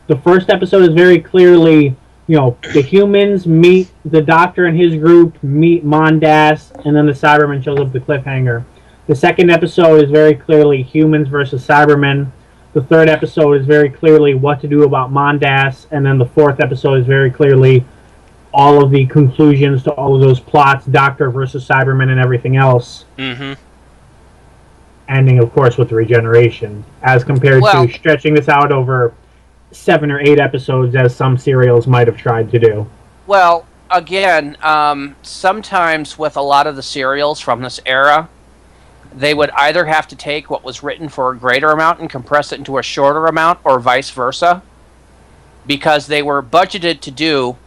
the first episode is very clearly, the humans meet the Doctor and his group, meet Mondas, and then the Cyberman shows up the cliffhanger. The second episode is very clearly humans versus Cybermen. The third episode is very clearly what to do about Mondas, and then the fourth episode is very clearly all of the conclusions to all of those plots, Doctor versus Cybermen and everything else. Mm-hmm. Ending, of course, with the regeneration, as compared to stretching this out over 7 or 8 episodes, as some serials might have tried to do. Well, again, sometimes with a lot of the serials from this era, they would either have to take what was written for a greater amount and compress it into a shorter amount, or vice versa, because they were budgeted to do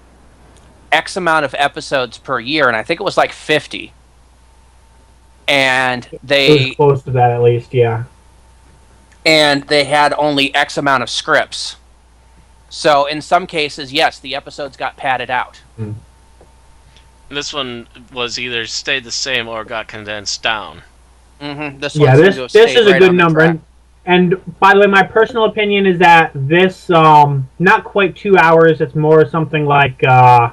X amount of episodes per year, and I think it was like 50. And it was close to that, at least, yeah. And they had only X amount of scripts. So in some cases, yes, the episodes got padded out. Mm. This one was either stayed the same or got condensed down. Mm-hmm. This is a good number. And by the way, my personal opinion is that this, not quite 2 hours, it's more something like, I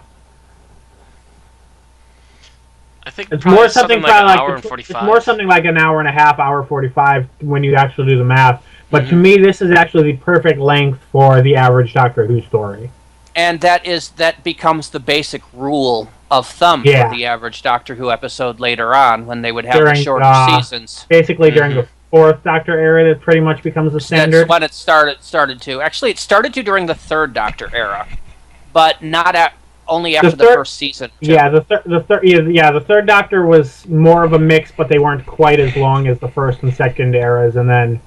think it's more something like an hour and 45. It's more something like an hour and a half, hour 45 when you actually do the math. But to me, this is actually the perfect length for the average Doctor Who story. And that becomes the basic rule of thumb for the average Doctor Who episode later on, when they would have the shorter seasons. Basically, during the 4th Doctor era, that pretty much becomes the standard. That's when it started to. Actually, it started to during the 3rd Doctor era. but not only after the first season. Yeah, the third Doctor was more of a mix, but they weren't quite as long as the first and second eras, and then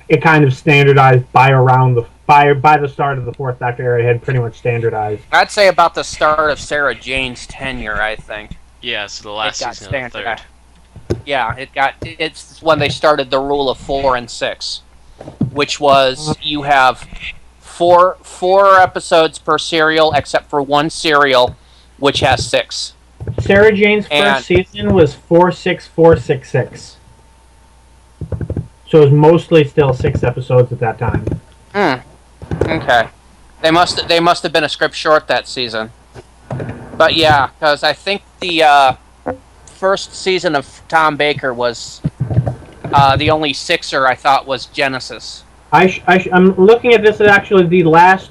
it kind of standardized by the start of the fourth Doctor era. It had pretty much standardized. I'd say about the start of Sarah Jane's tenure, I think. Yeah, so the last season of the third. Yeah, it's when they started the rule of 4 and 6, which was you have four episodes per serial, except for one serial, which has 6. Sarah Jane's first season was 46466. So it was mostly still 6 episodes at that time. Okay. They must have been a script short that season. But yeah, because I think the first season of Tom Baker was the only 6er I thought was Genesis. I'm looking at this, and actually the last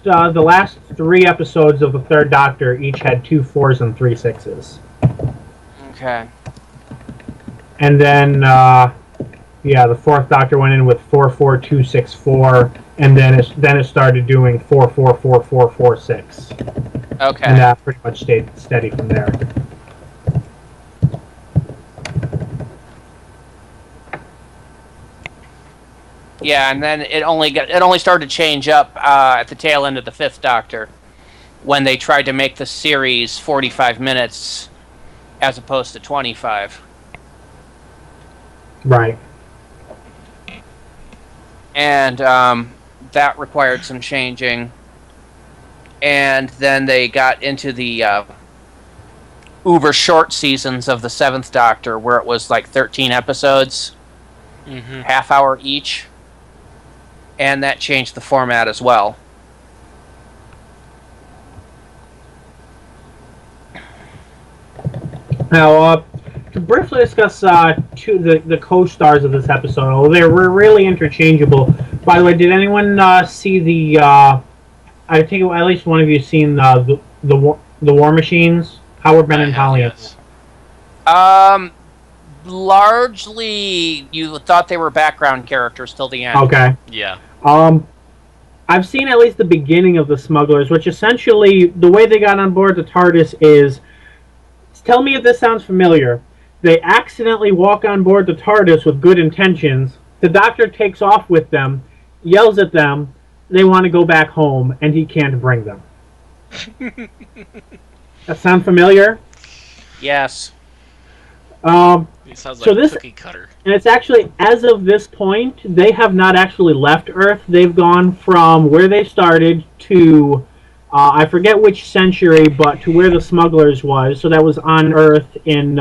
3 episodes of the third Doctor each had 2 4s and 3 6s. Okay. And then the fourth Doctor went in with 44264, and then it started doing 444446. Okay. And that pretty much stayed steady from there. Yeah, and then it only started to change up at the tail end of the fifth Doctor, when they tried to make the series 45 minutes as opposed to 25. Right. And that required some changing. And then they got into the uber short seasons of the seventh Doctor, where it was like 13 episodes, half hour each. And that changed the format as well. Now, to briefly discuss the co-stars of this episode, although they were really interchangeable. By the way, did anyone see the? I think at least one of you seen the War Machines? Howard Ben and Holly. Yes. Largely, you thought they were background characters till the end. Okay. Yeah. I've seen at least the beginning of the Smugglers, which essentially the way they got on board the TARDIS is. Tell me if this sounds familiar. They accidentally walk on board the TARDIS with good intentions. The Doctor takes off with them, yells at them. They want to go back home, and he can't bring them. That sound familiar? Yes. It sounds like Cookie Cutter. And it's actually, as of this point, they have not actually left Earth. They've gone from where they started to... I forget which century, but to where the Smugglers was. So that was on Earth in,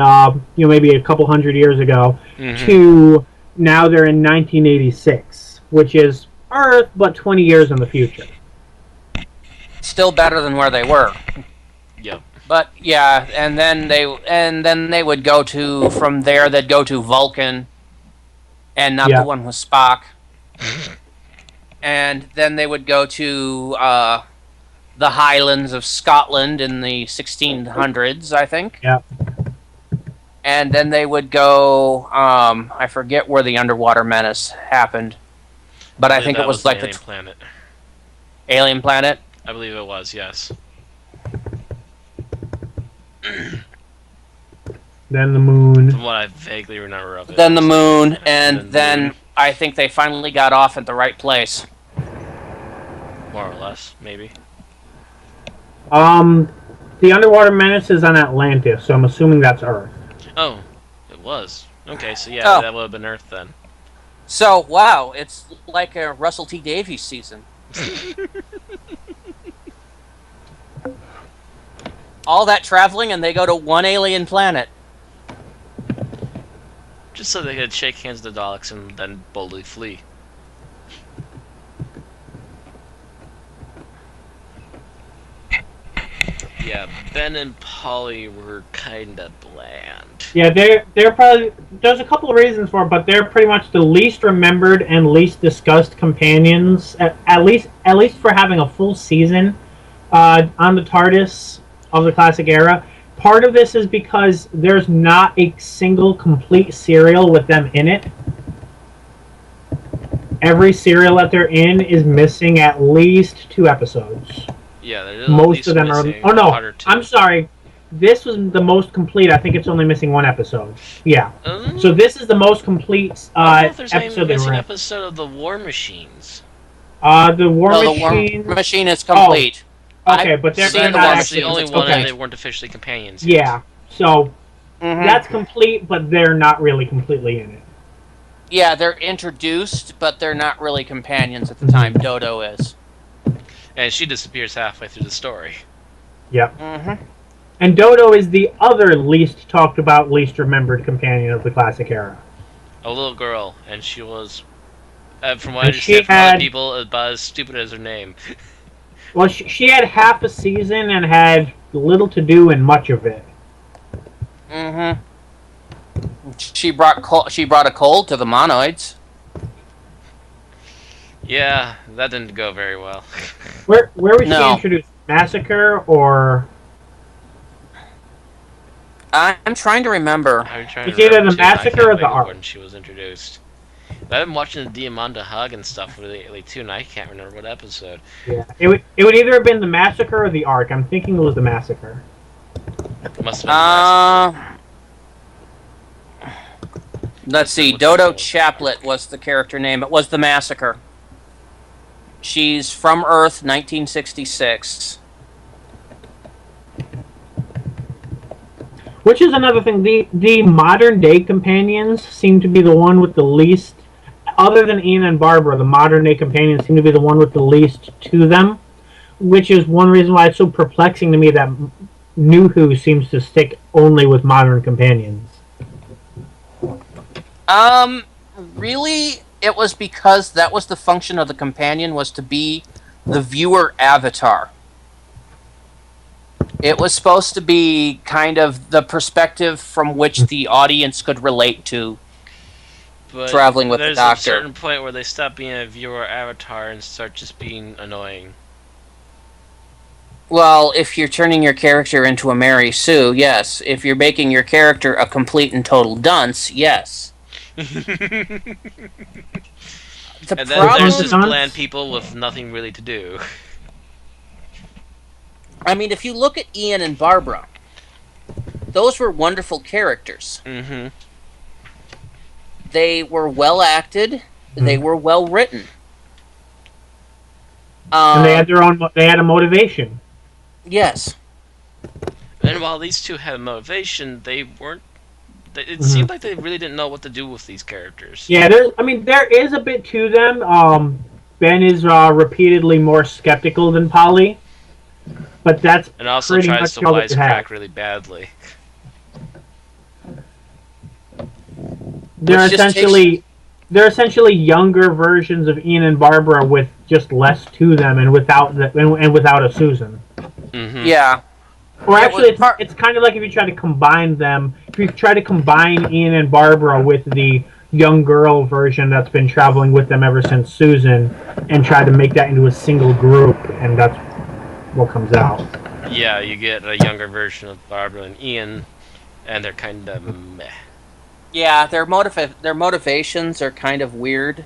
maybe a couple hundred years ago. To now they're in 1986, which is Earth, but 20 years in the future. Still better than where they were. Yep. But yeah, and then they would go to from there. They'd go to Vulcan, and not the one with Spock. And then they would go to the Highlands of Scotland in the 1600s, I think. Yeah. And then they would go. I forget where the Underwater Menace happened, but I think it was like the Alien Planet. Alien Planet. I believe it was, yes. Then the Moon. From what I vaguely remember of it. Then the Moon, and then I think they finally got off at the right place. More or less, maybe. The Underwater Menace is on Atlantis, so I'm assuming that's Earth. Oh, it was. Okay, so yeah, that would have been Earth then. So, wow, it's like a Russell T. Davies season. All that traveling, and they go to one alien planet. Just so they could shake hands with the Daleks and then boldly flee. Yeah, Ben and Polly were kinda bland. Yeah, they're probably... There's a couple of reasons for it, but they're pretty much the least remembered and least discussed companions, at least for having a full season on the TARDIS of the classic era. Part of this is because there's not a single complete serial with them in it. Every serial that they're in is missing at least 2 episodes. Yeah, there's at Most least of them are. missing Oh a no, part or two. I'm sorry. This was the most complete. I think it's only missing one episode. Yeah. So this is the most complete I don't know if there's any episode they were missing in. episode of the War Machines. The War No, the Machine. War Machine is Oh, complete. okay, I've but they're seen the not War That's the actually. Machines. only It's one, and complete. they weren't officially companions yet. Yeah. So Mhm. that's complete, but they're not really completely in it. Yeah, they're introduced, but they're not really companions at the time. Dodo is. And she disappears halfway through the story. Yep. Mm-hmm. And Dodo is the other least talked about, least remembered companion of the classic era. A little girl, and she was, from what I And she understand from had- other people, about as stupid as her name. Well, she had half a season and had little to do in much of it. Mm-hmm. She brought a cold to the monoids. Yeah, that didn't go very well. Where was No. she introduced? Massacre or I'm trying to remember. I'm trying It's to either remember the too, and I Massacre can't or the think of Ark. when she was introduced. But I've been watching the Diamanda Hug and stuff lately too, and I can't remember what episode. yeah? It would either have been the Massacre or the Ark. I'm thinking it was the Massacre. It must have been Let's see. What's Dodo her name? Chaplet was the character name. It was the Massacre. She's from Earth, 1966. Which is another thing. The modern day companions seem to be the one with the least, other than Ian and Barbara. The modern day companions seem to be the one with the least to them, which is one reason why it's so perplexing to me that New Who seems to stick only with modern companions. Really, it was because that was the function of the companion, was to be the viewer avatar. It was supposed to be kind of the perspective from which the audience could relate to But traveling with the there's Doctor. a certain point where they stop being a viewer avatar and start just being annoying. Well, if you're turning your character into a Mary Sue, yes. If you're making your character a complete and total dunce, yes. The And then problem, there's just Dunce? bland people with nothing really to do. I mean, if you look at Ian and Barbara, those were wonderful characters. Mm-hmm. They were well acted. They were well written. And they had they had a motivation. Yes. And while these two had motivation, they weren't. It seemed like they really didn't know what to do with these characters. Yeah, there is a bit to them. Ben is repeatedly more skeptical than Polly, but that's And also pretty tries much to all that you have. wisecrack really badly. They're Which just essentially younger versions of Ian and Barbara with just less to them and without a Susan. Mm-hmm. Yeah. Or Yeah, actually, well, it's kind of like if you try to combine them. If you try to combine Ian and Barbara with the young girl version that's been traveling with them ever since Susan, and try to make that into a single group, and that's what comes out. Yeah, you get a younger version of Barbara and Ian, and they're kind of meh. Yeah, their motivations are kind of weird.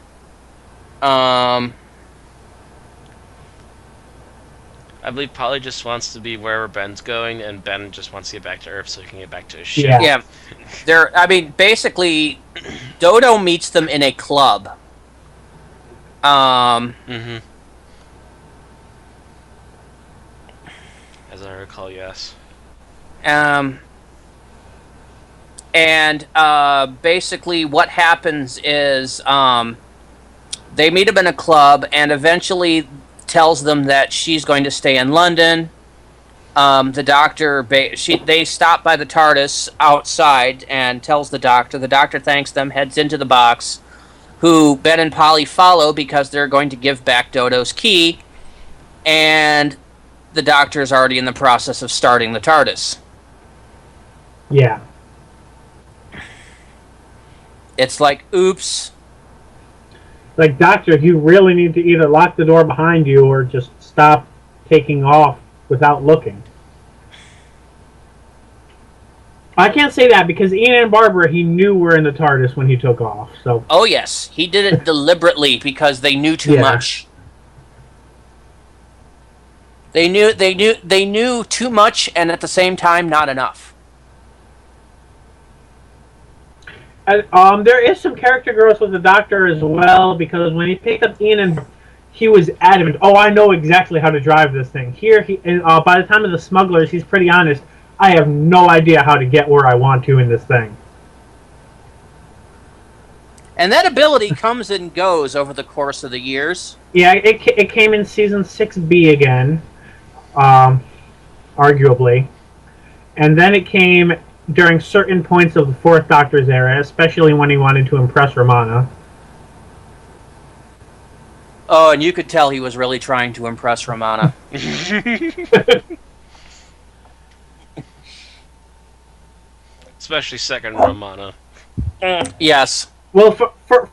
I believe Polly just wants to be wherever Ben's going, and Ben just wants to get back to Earth so he can get back to his ship. Yeah. Yeah. Basically, Dodo meets them in a club. Mm-hmm. As I recall, yes. Basically what happens is they meet him in a club and eventually tells them that she's going to stay in London. The Doctor, they stop by the TARDIS outside and tells the Doctor thanks them, heads into the box, who Ben and Polly follow because they're going to give back Dodo's key, and the Doctor is already in the process of starting the TARDIS. Yeah. It's like, oops. Like, Doctor, you really need to either lock the door behind you or just stop taking off without looking. I can't say that because Ian and Barbara, he knew were in the TARDIS when he took off. So. Oh yes, he did it deliberately because they knew too Yeah. much. They knew too much, and at the same time, not enough. And, there is some character growth with the Doctor as well, because when he picked up Ian, and he was adamant, "Oh, I know exactly how to drive this thing." Here, by the time of the Smugglers, he's pretty honest. I have no idea how to get where I want to in this thing. And that ability comes and goes over the course of the years. Yeah, it came in season 6B again, arguably, and then it came during certain points of the Fourth Doctor's era, especially when he wanted to impress Romana. Oh, and you could tell he was really trying to impress Romana. Especially second Romana. Yes. Well,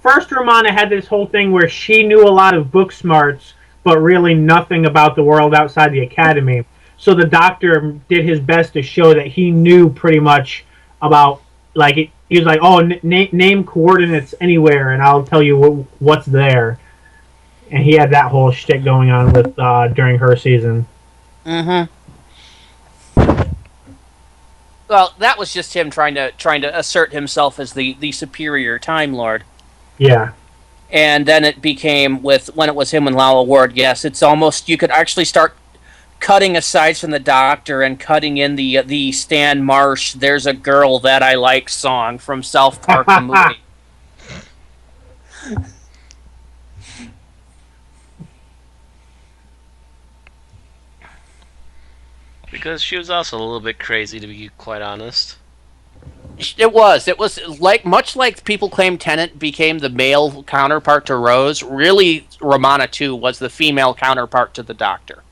first Romana had this whole thing where she knew a lot of book smarts, but really nothing about the world outside the Academy. So the Doctor did his best to show that he knew pretty much about, he was like, "Oh, name coordinates anywhere, and I'll tell you what's there." And he had that whole shtick going on with during her season. Mm-hmm. Well, that was just him trying to assert himself as the superior Time Lord. Yeah. And then it became when it was him and Lalla Ward. Yes, it's almost you could actually start cutting aside from the Doctor and cutting in the Stan Marsh "There's a Girl That I Like" song from South Park the movie. Because she was also a little bit crazy, to be quite honest. It was much like people claim Tennant became the male counterpart to Rose. Really, Romana too was the female counterpart to the Doctor.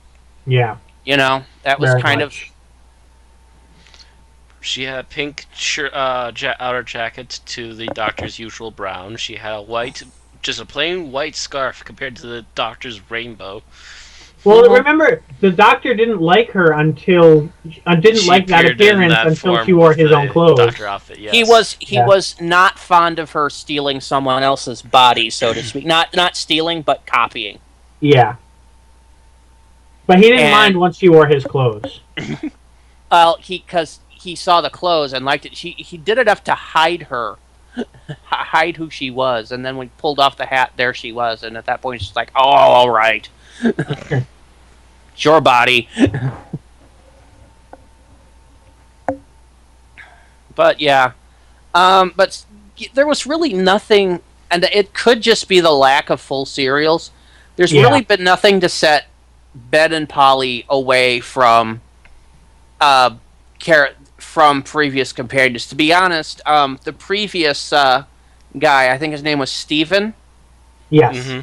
Yeah. That was kind of. She had a pink outer jacket to the Doctor's usual brown. She had just a plain white scarf compared to the Doctor's rainbow. Well, remember, the Doctor didn't like her until didn't like that appearance until she wore his own clothes. Doctor outfit, yes. He was not fond of her stealing someone else's body, so to speak. Not stealing, but copying. Yeah. But he didn't mind once she wore his clothes. Well, because he saw the clothes and liked it. He did enough to hide her, hide who she was, and then when he pulled off the hat, there she was. And at that point, she's like, "Oh, all right." It's your body. But yeah. But there was really nothing, and it could just be the lack of full serials. There's really been nothing to set Ben and Polly away from previous companions. To be honest, the previous guy, I think his name was Steven. Yes. Mm-hmm.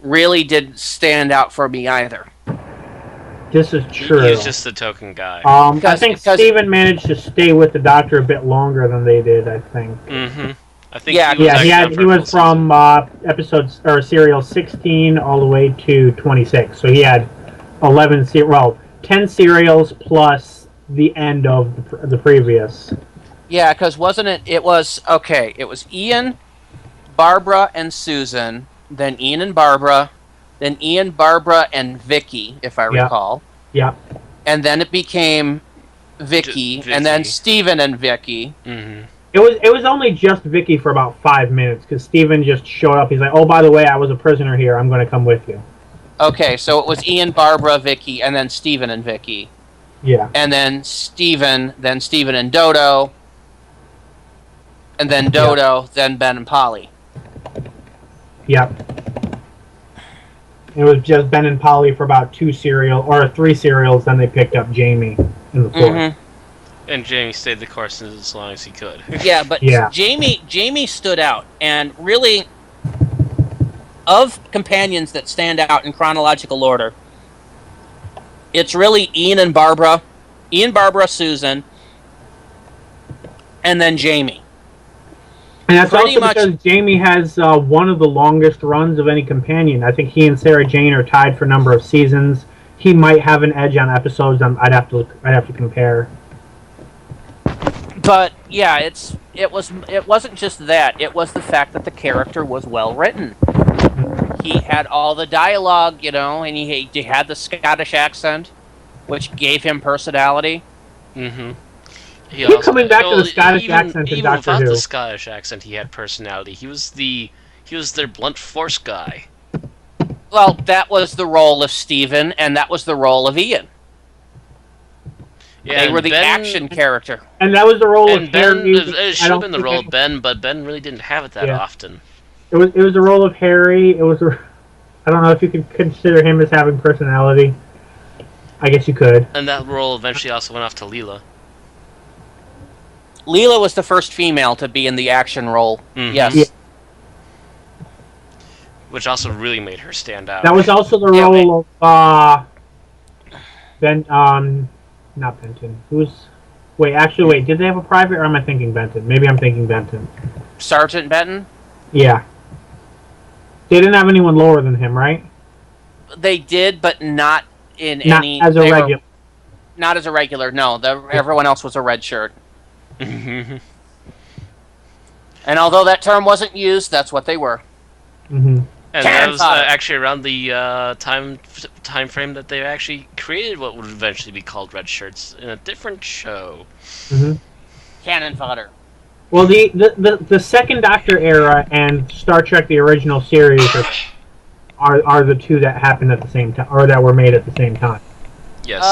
Really didn't stand out for me either. This is true. He was just the token guy. I think Steven managed to stay with the Doctor a bit longer than they did, I think. Mm-hmm. I think he was from episodes or serial 16 all the way to 26. So he had 10 serials plus the end of the previous. Yeah, because wasn't it? It was Ian, Barbara, and Susan. Then Ian and Barbara, then Ian, Barbara, and Vicky, if I recall. Yeah. And then it became Vicky, and then Steven and Vicky. Mm-hmm. It was only just Vicky for about 5 minutes because Steven just showed up. He's like, "Oh, by the way, I was a prisoner here. I'm going to come with you." Okay, so it was Ian, Barbara, Vicky, and then Steven and Vicky. Yeah. And then Steven and Dodo, and then Dodo, then Ben and Polly. Yep. It was just Ben and Polly for about 3 serials, then they picked up Jamie in the 4th. Mm-hmm. And Jamie stayed the course as long as he could. Yeah, but Jamie stood out, and really, of companions that stand out in chronological order, it's really Ian, Barbara, Susan, and then Jamie. And that's also because Jamie has one of the longest runs of any companion. I think he and Sarah Jane are tied for number of seasons. He might have an edge on episodes. I'd have to compare. But yeah, it wasn't just that. It was the fact that the character was well written. He had all the dialogue, and he had the Scottish accent, which gave him personality. Mm-hmm. He Keep also, coming back to well, the Scottish accent in even Doctor without the Who. Scottish accent, he had personality. He was their blunt force guy. Well, that was the role of Stephen, and that was the role of Ian. Yeah, They were and the action character. And that was the role of and Ben. Harry. It I should have don't been the think role of Ben, but Ben really didn't have it that Yeah. often. it was the role of Harry. It was. I don't know if you could consider him as having personality. I guess you could. And that role eventually also went off to Leela. Leela was the first female to be in the action role. Mm-hmm. Yes. Yeah. Which also really made her stand out. That was also the role of Ben. Not Benton. Wait. Did they have a private, or am I thinking Benton? Maybe I'm thinking Benton. Sergeant Benton? Yeah. They didn't have anyone lower than him, right? They did, but not in Not any... as a regular. Not as a regular, no. Everyone else was a red shirt. Mm-hmm. And although that term wasn't used, that's what they were. Mm-hmm. And that was actually around the time frame that they actually created what would eventually be called red shirts in a different show. Mm-hmm. Cannon fodder. Well, the Second Doctor era and Star Trek the original series are the two that happened at the same time, or that were made at the same time. Yes.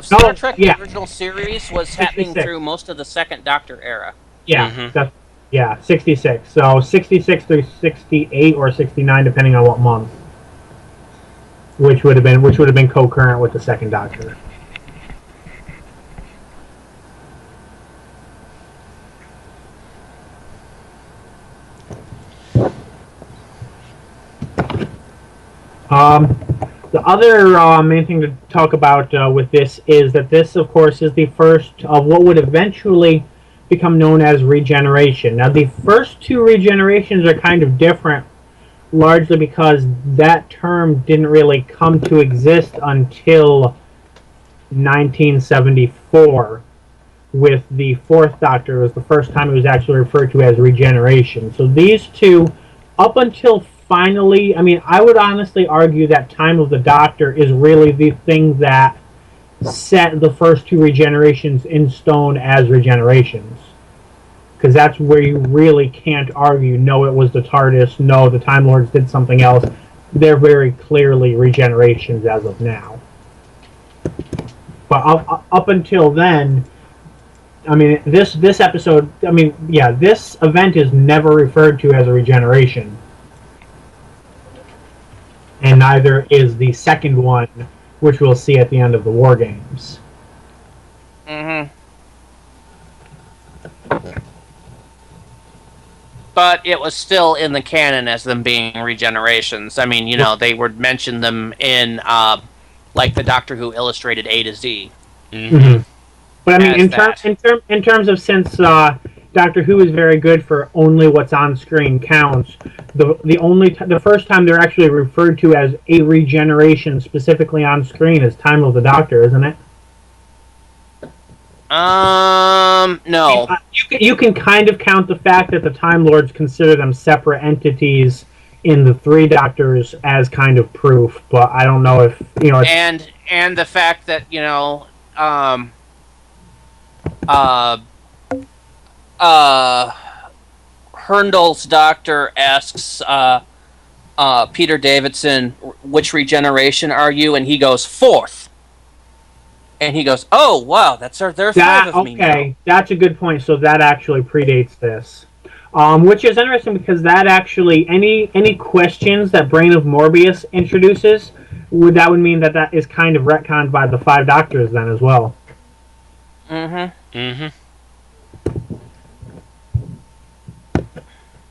Star Trek the original series was happening through most of the Second Doctor era. Yeah, Mm-hmm. Yeah, 66. So 66 through 68 or 69, depending on what month. Which would have been concurrent with the Second Doctor. The other main thing to talk about with this is that this, of course, is the first of what would eventually become known as regeneration. Now, the first two regenerations are kind of different, largely because that term didn't really come to exist until 1974 with the Fourth Doctor. It was the first time it was actually referred to as regeneration. So these two, up until finally, I would honestly argue that Time of the Doctor is really the thing that set the first two regenerations in stone as regenerations. Because that's where you really can't argue, no, it was the TARDIS, no, the Time Lords did something else. They're very clearly regenerations as of now. But up until then, this episode, this event is never referred to as a regeneration. And neither is the second one, which we'll see at the end of the War Games. Mm-hmm. But it was still in the canon as them being regenerations. They would mention them in, like the Doctor Who illustrated A to Z. Mm-hmm. But in terms of, since Doctor Who is very good for only what's on screen counts, the first time they're actually referred to as a regeneration specifically on screen is Time of the Doctor, isn't it? No. You can kind of count the fact that the Time Lords consider them separate entities in the Three Doctors as kind of proof, but I don't know if and the fact that Herndl's doctor asks Peter Davidson, which regeneration are you? And he goes, fourth. And he goes, oh, wow, there's five of me now. Okay, that's a good point. So that actually predates this. Which is interesting because that actually, any questions that Brain of Morbius introduces, that would mean that is kind of retconned by the Five Doctors then as well. Mm-hmm. Mm-hmm.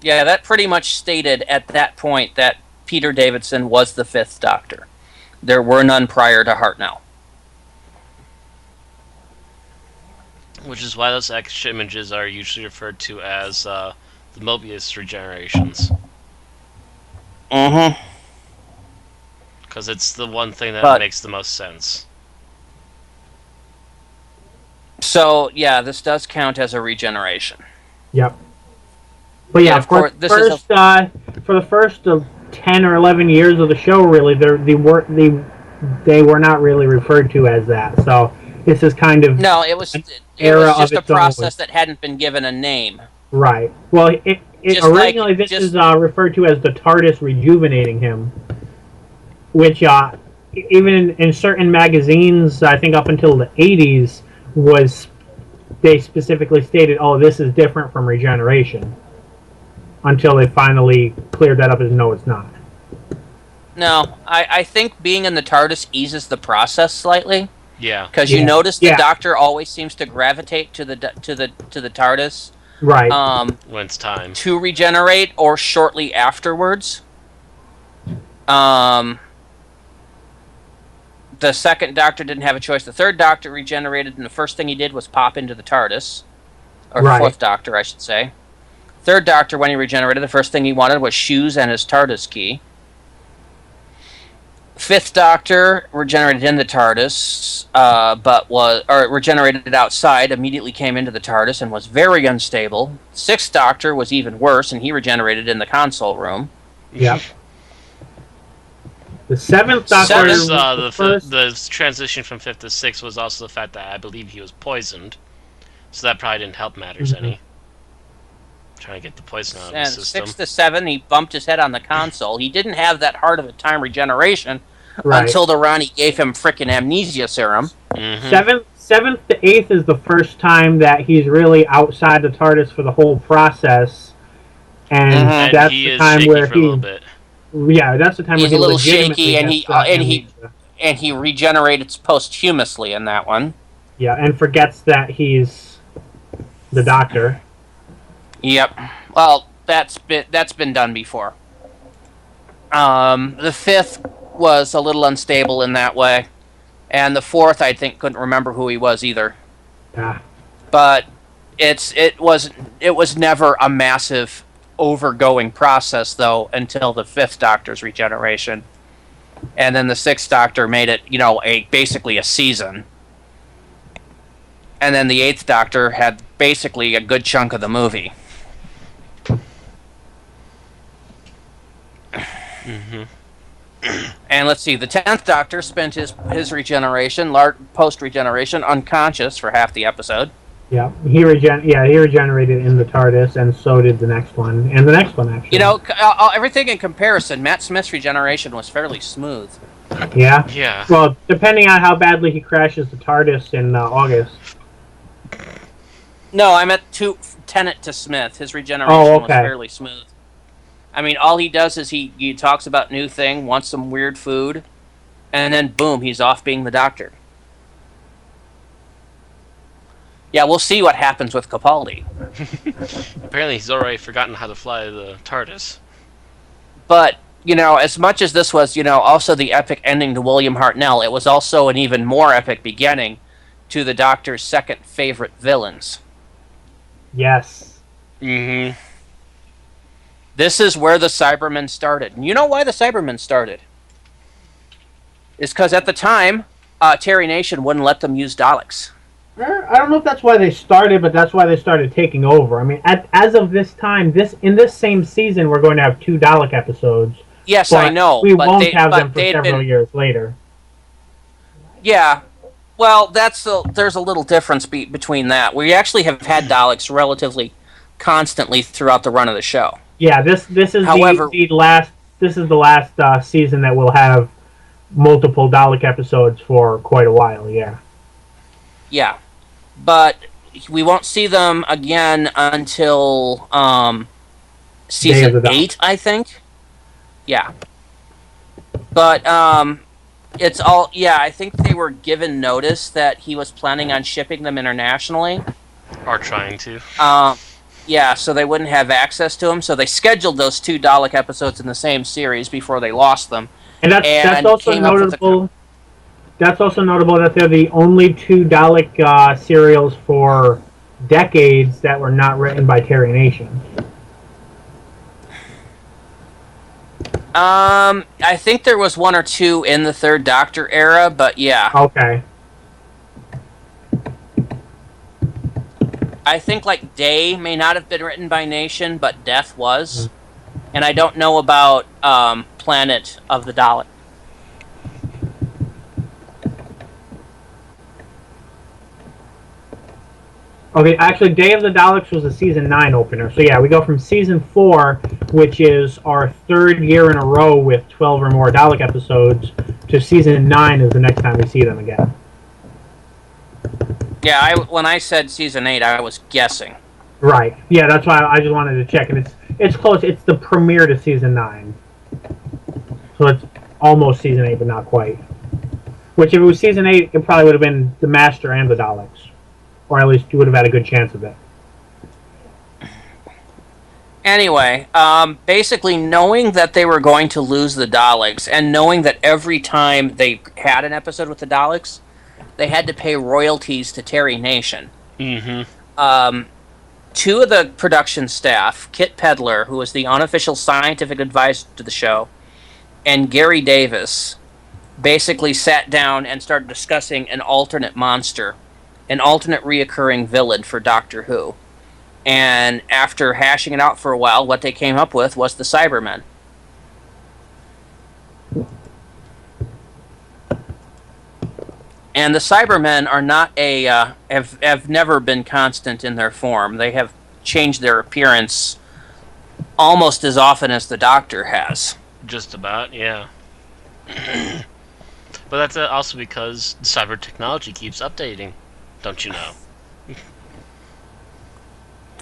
Yeah, that pretty much stated at that point that Peter Davidson was the Fifth Doctor. There were none prior to Hartnell. Which is why those extra images are usually referred to as the Mobius regenerations. Mm-hmm. Because it's the one thing that makes the most sense. So, yeah, this does count as a regeneration. Yep. But yeah, of course, for the first 10 or 11 years of the show, really, they were not really referred to as that. So this is kind of No, an it era was of just a its own. process that hadn't been given a name. Right. Well, Just originally like this just is referred to as the TARDIS rejuvenating him, which even in certain magazines, I think up until the 80s, was they specifically stated, "Oh, this is different from regeneration," until they finally cleared that up as no, it's not. no. I think being in the TARDIS eases the process slightly Yeah. because you Yeah. notice the Yeah. Doctor always seems to gravitate to the TARDIS. Right. When it's time. To regenerate or shortly afterwards. The second Doctor didn't have a choice. The third Doctor regenerated, and the first thing he did was pop into the TARDIS. Or Right. fourth Doctor, I should say. Third Doctor, when he regenerated, the first thing he wanted was shoes and his TARDIS key. Fifth Doctor regenerated in the TARDIS, regenerated outside, immediately came into the TARDIS and was very unstable. Sixth Doctor was even worse, and he regenerated in the console room. Yep. The seventh Doctor. The transition from fifth to sixth was also the fact that I believe he was poisoned, so that probably didn't help matters any. Trying to get the poison out of the And system. 6 to 7, he bumped his head on the console. He didn't have that hard of a time regeneration Right. until the run he gave him frickin' amnesia serum. Mm-hmm. Seventh to eighth is the first time that he's really outside the TARDIS for the whole process, and And that's he the is time shaky where for a little bit. Yeah, that's the time He's where he a little legitimately shaky, and gets, and he regenerates posthumously in that one. Yeah, and forgets that he's the Doctor. Yep. Well, that's been done before. The fifth was a little unstable in that way, and the fourth, I think, couldn't remember who he was either. Ah. But it was never a massive overgoing process though until the fifth Doctor's regeneration, and then the sixth Doctor made it, basically a season, and then the eighth Doctor had basically a good chunk of the movie. Mm-hmm. And let's see, the 10th Doctor spent his regeneration, post-regeneration, unconscious for half the episode. Yeah, he regenerated in the TARDIS, and so did the next one, and the next one actually. Everything in comparison, Matt Smith's regeneration was fairly smooth. Yeah. Yeah. Well, depending on how badly he crashes the TARDIS in August. No, I meant Tennant to Smith. His regeneration was fairly smooth. I mean, all he does is he talks about new thing, wants some weird food, and then boom, he's off being the Doctor. Yeah, we'll see what happens with Capaldi. Apparently he's already forgotten how to fly the TARDIS. But, as much as this was, also the epic ending to William Hartnell, it was also an even more epic beginning to the Doctor's second favorite villains. Yes. Mm-hmm. This is where the Cybermen started. And you know why the Cybermen started? It's because at the time, Terry Nation wouldn't let them use Daleks. I don't know if that's why they started, but that's why they started taking over. I mean, as of this time, in this same season, we're going to have 2 Dalek episodes. Yes, I know. We won't have them for several years later. Yeah. Well, there's a little difference between that. We actually have had Daleks relatively constantly throughout the run of the show. Yeah, this is However, the last. This is the last season that we'll have multiple Dalek episodes for quite a while. Yeah. Yeah, but we won't see them again until season 8, I think. Yeah. But it's all. Yeah, I think they were given notice that he was planning on shipping them internationally. Or trying to. Yeah, so they wouldn't have access to them. So they scheduled those 2 Dalek episodes in the same series before they lost them. And that's also notable. That's also notable that they're the only 2 Dalek serials for decades that were not written by Terry Nation. I think there was 1 or 2 in the Third Doctor era, but yeah. Okay. I think Day may not have been written by Nation, but Death was. And I don't know about Planet of the Daleks. Okay, actually, Day of the Daleks was a season 9 opener. So yeah, we go from season 4, which is our third year in a row with 12 or more Dalek episodes, to season 9 is the next time we see them again. Yeah, when I said season 8, I was guessing. Right. Yeah, that's why I just wanted to check, and it's close. It's the premiere to season 9, so it's almost season 8, but not quite. Which, if it was season 8, it probably would have been the Master and the Daleks, or at least you would have had a good chance of it. Anyway, basically knowing that they were going to lose the Daleks, and knowing that every time they had an episode with the Daleks, they had to pay royalties to Terry Nation. Mm-hmm. Two of the production staff, Kit Pedler, who was the unofficial scientific advisor to the show, and Gary Davis, basically sat down and started discussing an alternate monster, an alternate reoccurring villain for Doctor Who. And after hashing it out for a while, what they came up with was the Cybermen. And the Cybermen are not have never been constant in their form. They have changed their appearance almost as often as the Doctor has. Just about, yeah. But that's also because cyber technology keeps updating, don't you know?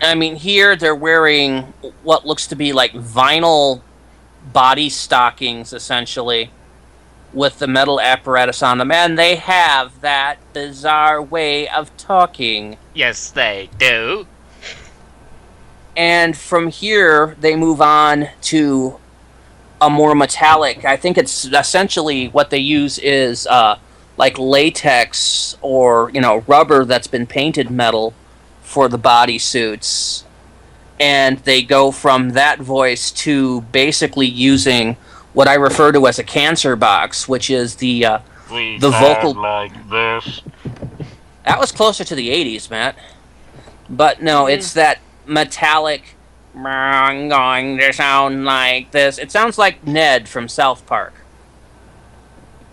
I mean, here they're wearing what looks to be like vinyl body stockings, essentially, with the metal apparatus on them, and they have that bizarre way of talking. Yes, they do. And from here, they move on to a more metallic. I think it's essentially what they use is like latex or rubber that's been painted metal for the bodysuits, and they go from that voice to basically using what I refer to as a cancer box, which is the vocal like this. That was closer to the 80s, Matt. But no, it's that metallic. I'm going to sound like this. It sounds like Ned from South Park.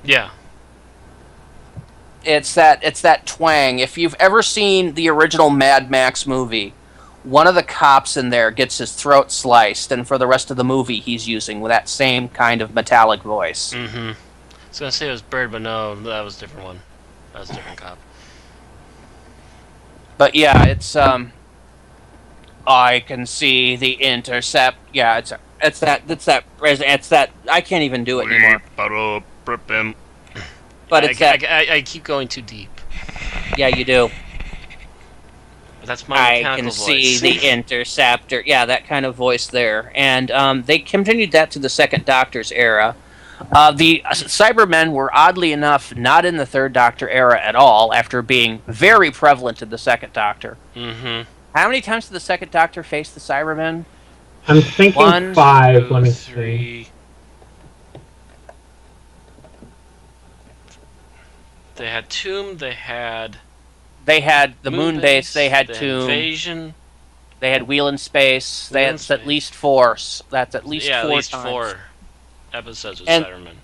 Yeah. It's that twang. If you've ever seen the original Mad Max movie, one of the cops in there gets his throat sliced, and for the rest of the movie, he's using that same kind of metallic voice. Mm-hmm. I was gonna say it was Bird, but no, that was a different one. That was a different cop. But yeah, it's I can see the intercept. Yeah, it's that. I can't even do it anymore. But it's I keep going too deep. Yeah, you do. But that's my mechanical I can voice. see the interceptor. Yeah, that kind of voice there. And they continued that to the Second Doctor's era. The Cybermen were oddly enough not in the Third Doctor era at all, after being very prevalent in the Second Doctor. Mm-hmm. How many times did the Second Doctor face the Cybermen? I'm thinking 1, 5. 2, Let me 3. see. They had Tomb. They had the moon base. They had Tomb. Invasion. They had Wheel in Space. That's at least 4. That's at least 4 at least times. 4 episodes with And Cybermen.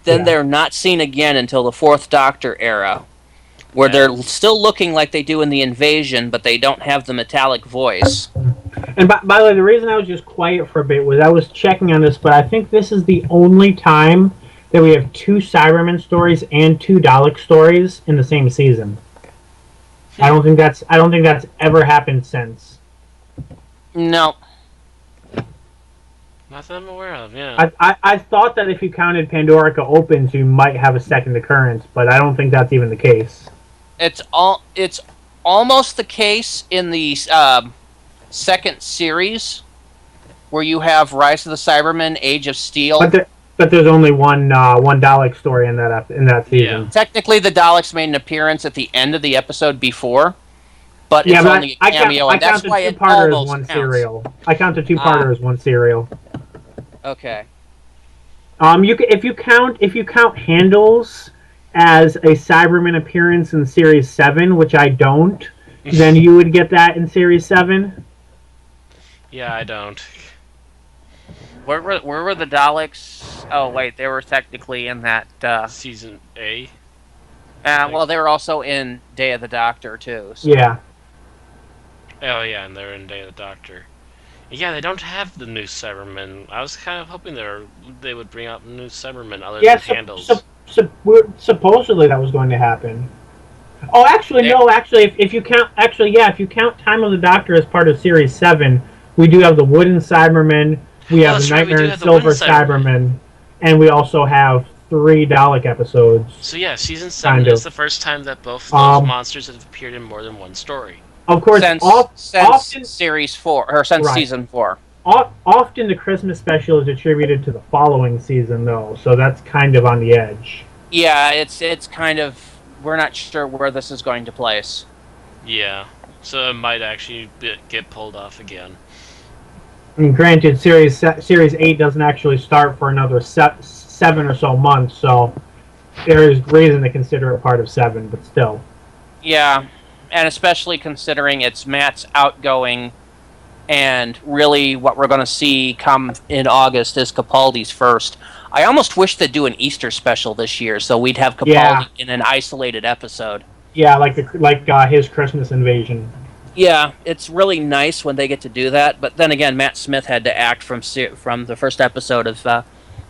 Then they're not seen again until the Fourth Doctor era, where they're still looking like they do in the Invasion, but they don't have the metallic voice. And by the way, the reason I was just quiet for a bit was I was checking on this, but I think this is the only time that we have 2 Cybermen stories and 2 Dalek stories in the same season. I don't think that's ever happened since. No. Not that I'm aware of, yeah. I thought that if you counted Pandorica Opens, you might have a second occurrence, but I don't think that's even the case. It's almost the case in the second series, where you have Rise of the Cybermen, Age of Steel. But there's only one Dalek story in that season. Yeah. Technically, the Daleks made an appearance at the end of the episode before, but it's only a cameo, and that's why it almost counts. I count the two-parter as one serial. Okay. If you count Handles as a Cyberman appearance in Series 7, which I don't, then you would get that in Series 7. Yeah, I don't. Where were the Daleks? Oh wait, they were technically in that. Season A. Well, they were also in Day of the Doctor too. So. Yeah. Oh yeah, and they're in Day of the Doctor. Yeah, they don't have the new Cybermen. I was kind of hoping they would bring out new Cybermen other Yeah, than Handles. supposedly that was going to happen. Oh, actually, They- no. Actually, if you count, if you count Time of the Doctor as part of Series 7, we do have the Wooden Cybermen, we have the That's right, we Nightmare do and have the Wooden Silver Cybermen, and we also have 3 Dalek episodes. So yeah, season 7 Kind is of. the first time that both those Um, monsters have appeared in more than one story. Of course, since often Series 4 or since Right. Season 4. often the Christmas special is attributed to the following season, though, so that's kind of on the edge. Yeah, it's kind of we're not sure where this is going to place. Yeah, so it might actually get pulled off again. And granted, Series 8 doesn't actually start for another 7 or so months, so there is reason to consider it part of 7, but still. Yeah, and especially considering it's Matt's outgoing, and really what we're going to see come in August is Capaldi's first. I almost wish they'd do an Easter special this year, so we'd have Capaldi in an isolated episode. Yeah, like his Christmas invasion. Yeah, it's really nice when they get to do that. But then again, Matt Smith had to act from the first episode of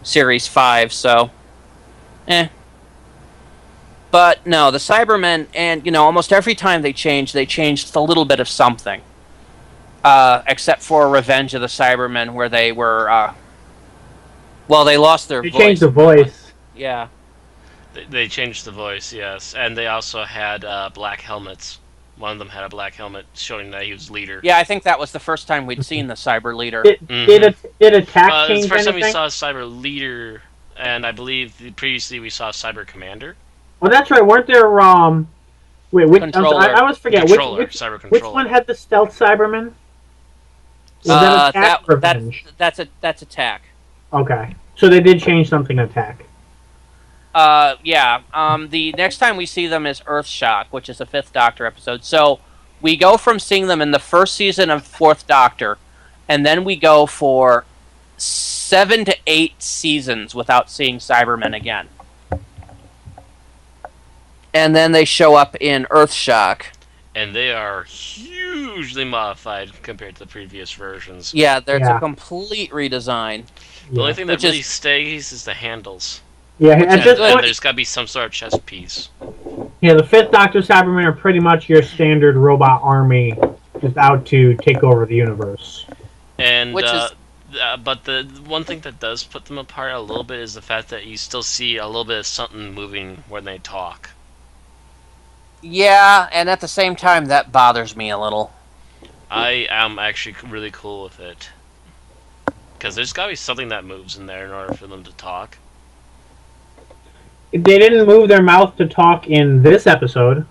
Series 5, so But no, the Cybermen, and almost every time they changed a little bit of something. Except for Revenge of the Cybermen, where they were, they lost their They voice. changed the voice. Yeah. They changed the voice, yes, and they also had black helmets. One of them had a black helmet showing that he was leader. Yeah, I think that was the first time we'd seen the Cyber Leader. Did attack It was change the first time we anything? saw Cyber Leader, and I believe previously we saw Cyber Commander. Well, that's right. Weren't there wait, which Controller. I always forget Controller, which Cyber which Controller. one had the stealth Cyberman? Was that attack or revenge? That's attack. Okay, so they did change something to attack. Yeah. The next time we see them is Earthshock, which is a 5th Doctor episode. So we go from seeing them in the first season of 4th Doctor, and then we go for 7 to 8 seasons without seeing Cybermen again. And then they show up in Earthshock. And they are hugely modified compared to the previous versions. Yeah, there's a complete redesign. The only thing that Which really is- stays is the handles. Yeah, Which at is this good. point, There's got to be some sort of chest piece. yeah, the 5th Doctor Cybermen are pretty much your standard robot army, just out to take over the universe. And Which is- but the one thing that does put them apart a little bit is the fact that you still see a little bit of something moving when they talk. Yeah, and at the same time, that bothers me a little. I am actually really cool with it. Because there's got to be something that moves in there in order for them to talk. They didn't move their mouth to talk in this episode.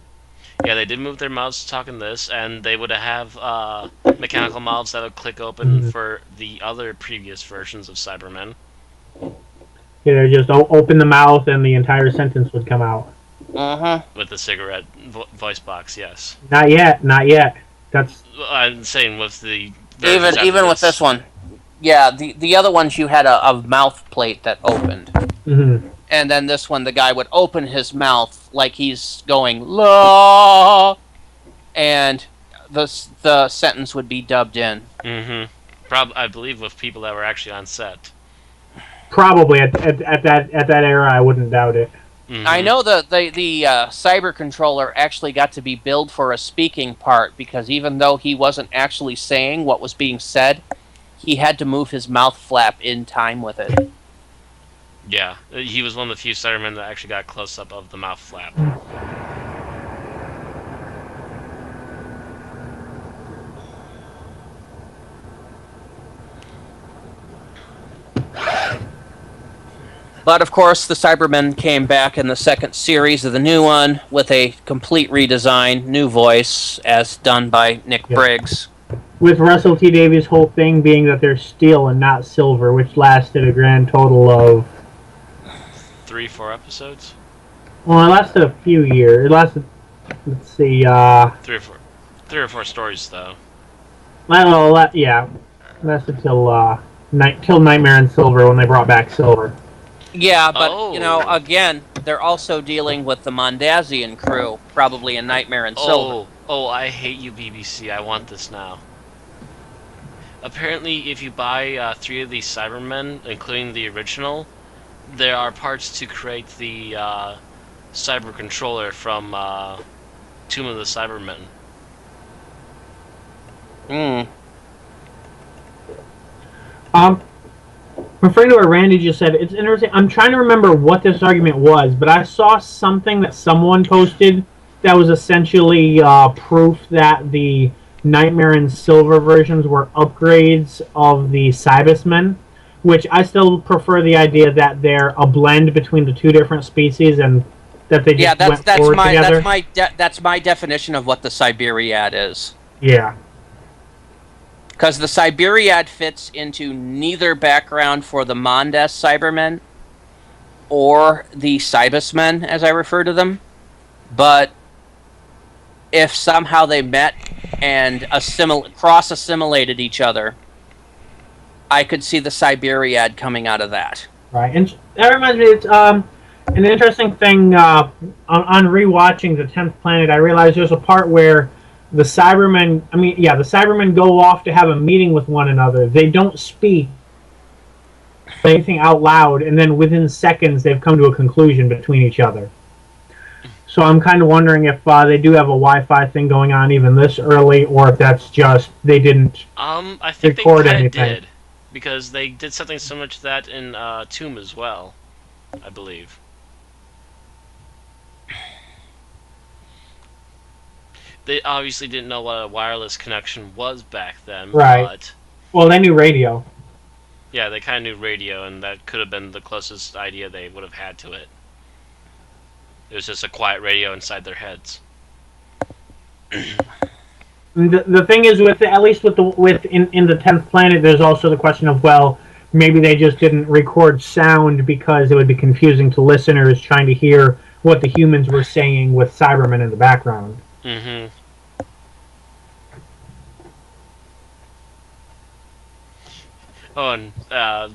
Yeah, they did move their mouths to talk in this, and they would have mechanical mouths that would click open for the other previous versions of Cybermen. Yeah, they just open the mouth and the entire sentence would come out. With the cigarette voice box, yes. Not yet, not yet. That's I'm saying with the versions after Even with this one. Yeah, the other ones you had a mouth plate that opened. mhm. And then this one, the guy would open his mouth like he's going, la, and the sentence would be dubbed in. I believe with people that were actually on set. Probably at that era, I wouldn't doubt it. I know the cyber controller actually got to be billed for a speaking part because even though he wasn't actually saying what was being said, he had to move his mouth flap in time with it. Yeah, he was one of the few Cybermen that actually got close up of the mouth flap. But of course, the Cybermen came back in the second series of the new one with a complete redesign, new voice, as done by Nick Briggs. With Russell T Davies' whole thing being that they're steel and not silver, which lasted a grand total of 3-4 episodes? well, it lasted a few years. It lasted, let's see, 3 or 4 stories though. well, yeah, lasted till killed Nightmare and Silver when they brought back Silver. Yeah, but Oh. again, they're also dealing with the Mondazian crew, probably in Nightmare and Silver. Oh, I hate you, BBC. I want this now. Apparently, if you buy 3 of these Cybermen, including the original, there are parts to create the cyber controller from Tomb of the Cybermen. Hmm. Referring to what Randy just said, it's interesting. I'm trying to remember what this argument was, but I saw something that someone posted that was essentially proof that the Nightmare and Silver versions were upgrades of the Cybermen, which I still prefer the idea that they're a blend between the two different species and that they Yeah, just went forward together. that's my definition of what the Siberiad is. Yeah. Because the Siberiad fits into neither background for the Mondes Cybermen or the Cybusmen, as I refer to them. But if somehow they met and cross-assimilated each other, I could see the Siberiad coming out of that. Right, and that reminds me, it's an interesting thing on rewatching the 10th Planet. I realized there's a part where the Cybermen go off to have a meeting with one another. They don't speak anything out loud, and then within seconds they've come to a conclusion between each other. So I'm kind of wondering if they do have a Wi-Fi thing going on even this early, or if that's just they didn't I think they record kind of anything. did, because they did something similar to that in Tomb as well, I believe. They obviously didn't know what a wireless connection was back then, Right. but Well, they knew radio. yeah, they kind of knew radio, and that could have been the closest idea they would have had to it. It was just a quiet radio inside their heads. The thing is, with at least in the 10th Planet, there's also the question of, well, maybe they just didn't record sound because it would be confusing to listeners trying to hear what the humans were saying with Cybermen in the background. Mm-hmm. Oh, and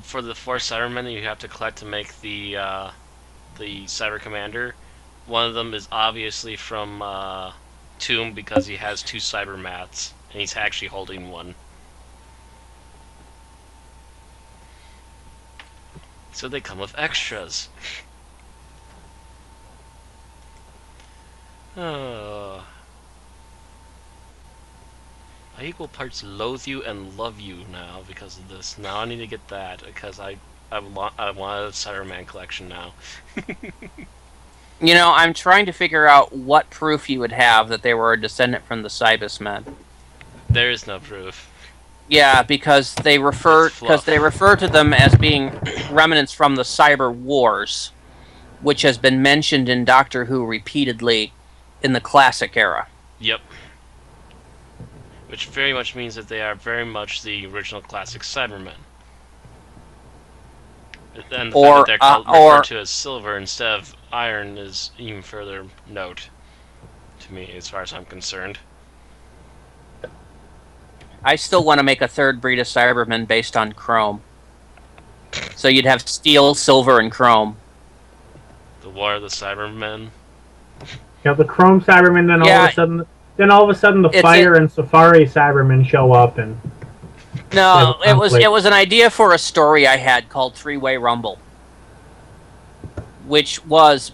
for the 4 Cybermen you have to collect to make the Cyber Commander, one of them is obviously from Tomb because he has 2 Cyber Mats, and he's actually holding one. So they come with extras. Oh. I equal parts loathe you and love you now because of this. Now I need to get that because I want a Cyberman collection now. I'm trying to figure out what proof you would have that they were a descendant from the Cybusmen. There is no proof. Yeah, because they refer to them as being remnants from the Cyber Wars, which has been mentioned in Doctor Who repeatedly in the classic era. Yep. Which very much means that they are very much the original classic Cybermen. And the fact that they're referred to as silver instead of iron is even further note to me, as far as I'm concerned. I still want to make a third breed of Cybermen based on chrome. So you'd have steel, silver, and chrome. The War of the Cybermen. Yeah, the Chrome Cybermen. Then all of a sudden, the Fire and Safari Cybermen show up and. No, it was an idea for a story I had called Three-Way Rumble, which was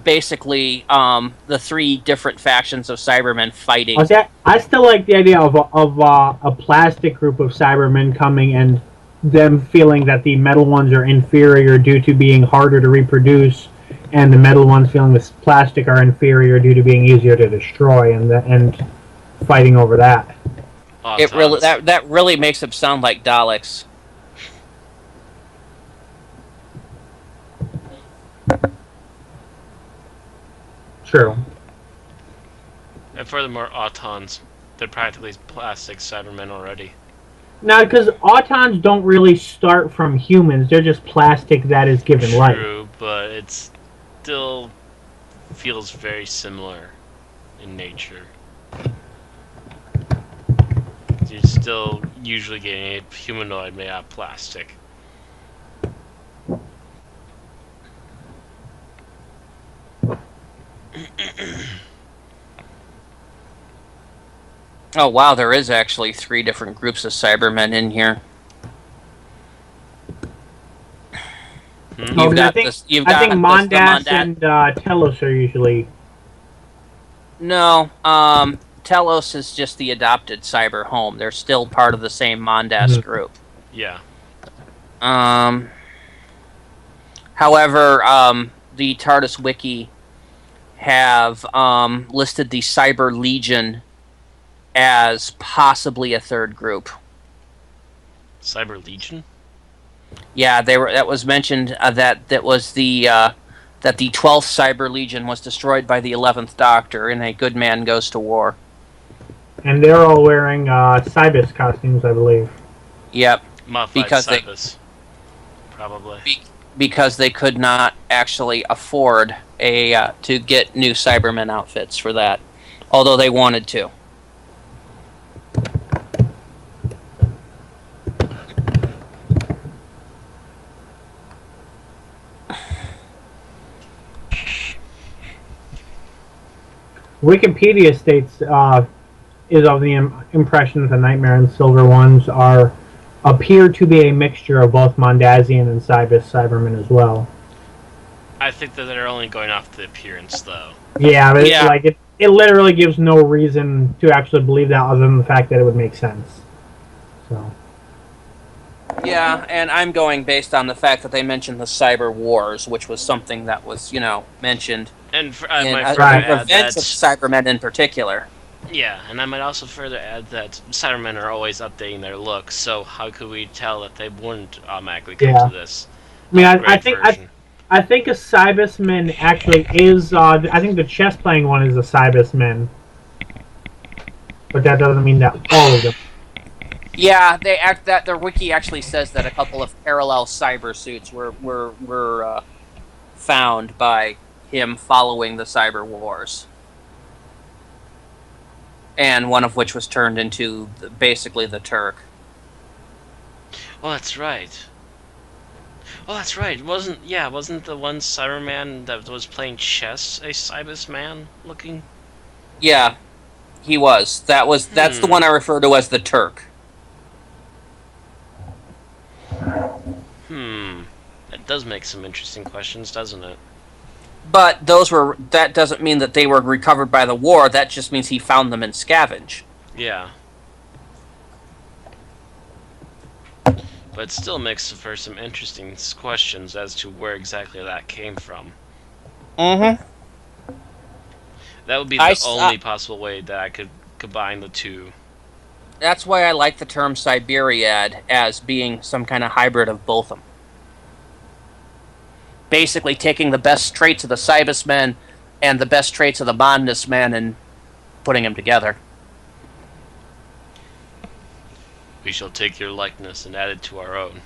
basically the 3 different factions of Cybermen fighting. I still like the idea of a plastic group of Cybermen coming and them feeling that the metal ones are inferior due to being harder to reproduce, and the metal ones feeling the plastic are inferior due to being easier to destroy, and fighting over that. It really that really makes them sound like Daleks. True. And furthermore, Autons, they're practically plastic Cybermen already. Now, because Autons don't really start from humans, they're just plastic that is given life. True, but it still feels very similar in nature. you're still usually getting a humanoid made out of plastic. Oh wow, there is actually 3 different groups of Cybermen in here. Hmm? Oh, You've 'cause got this. You've I think got this, the Mondas Mondat. and Telos are usually. No, Telos is just the adopted cyber home. They're still part of the same Mondas Mhm. group. Yeah. Um, however, the TARDIS wiki have listed the Cyber Legion as possibly a 3rd group. Cyber Legion? Yeah, they were. That was mentioned that was that the 12th Cyber Legion was destroyed by the 11th Doctor in a Good Man Goes to War. And they're all wearing Cybus costumes, I believe. Yep, Modified because they Cybus. Probably. be, because they could not actually afford a to get new Cybermen outfits for that, although they wanted to. Wikipedia states is of the impression that the Nightmare and Silver ones appear to be a mixture of both Mondasian and Cybus Cybermen as well. I think that they're only going off the appearance, though. Yeah, but Yeah. it literally gives no reason to actually believe that other than the fact that it would make sense. So. Yeah, and I'm going based on the fact that they mentioned the Cyber Wars, which was something that was, mentioned And for, in I might further add events of that. Cybermen in particular. Yeah, and I might also further add that Cybermen are always updating their look, so how could we tell that they wouldn't automatically come Yeah. to this I mean, upgrade version? I think a Cybusman actually is. I think the chess playing one is a Cybusman, but that doesn't mean that all of them. Yeah, they act that their wiki actually says that a couple of parallel cyber suits were found by him following the Cyber Wars, and one of which was turned into basically the Turk. Oh, that's right. Oh, that's right. Wasn't the one Cyberman that was playing chess a Cybus man looking? Yeah, he was. That's the one I refer to as the Turk. That does make some interesting questions, doesn't it? But that doesn't mean that they were recovered by the war. That just means he found them in scavenge. Yeah. But it still makes for some interesting questions as to where exactly that came from. Mm-hmm. That would be the only possible way that I could combine the two. That's why I like the term Siberiad as being some kind of hybrid of both of them. Basically taking the best traits of the Cybus men and the best traits of the Mondus men and putting them together. We shall take your likeness and add it to our own.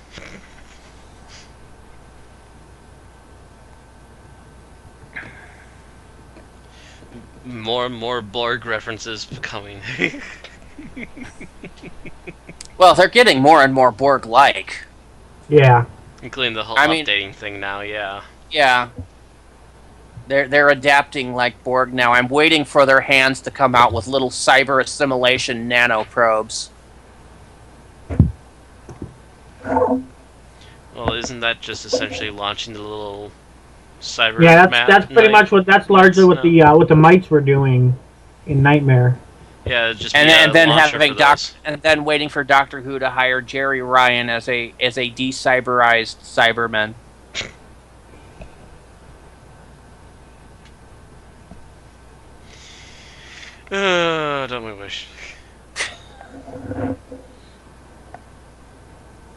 More and more Borg references coming. Well, they're getting more and more Borg-like. Yeah. Including the whole updating thing now, yeah. Yeah. They're adapting like Borg now. I'm waiting for their hands to come out with little cyber assimilation nanoprobes. Well, isn't that just essentially launching the little cyber? Yeah, that's pretty much that's largely what the mites were doing in Nightmare. Yeah, just and then having and then waiting for Doctor Who to hire Jerry Ryan as a de-cyberized Cyberman. Don't we wish?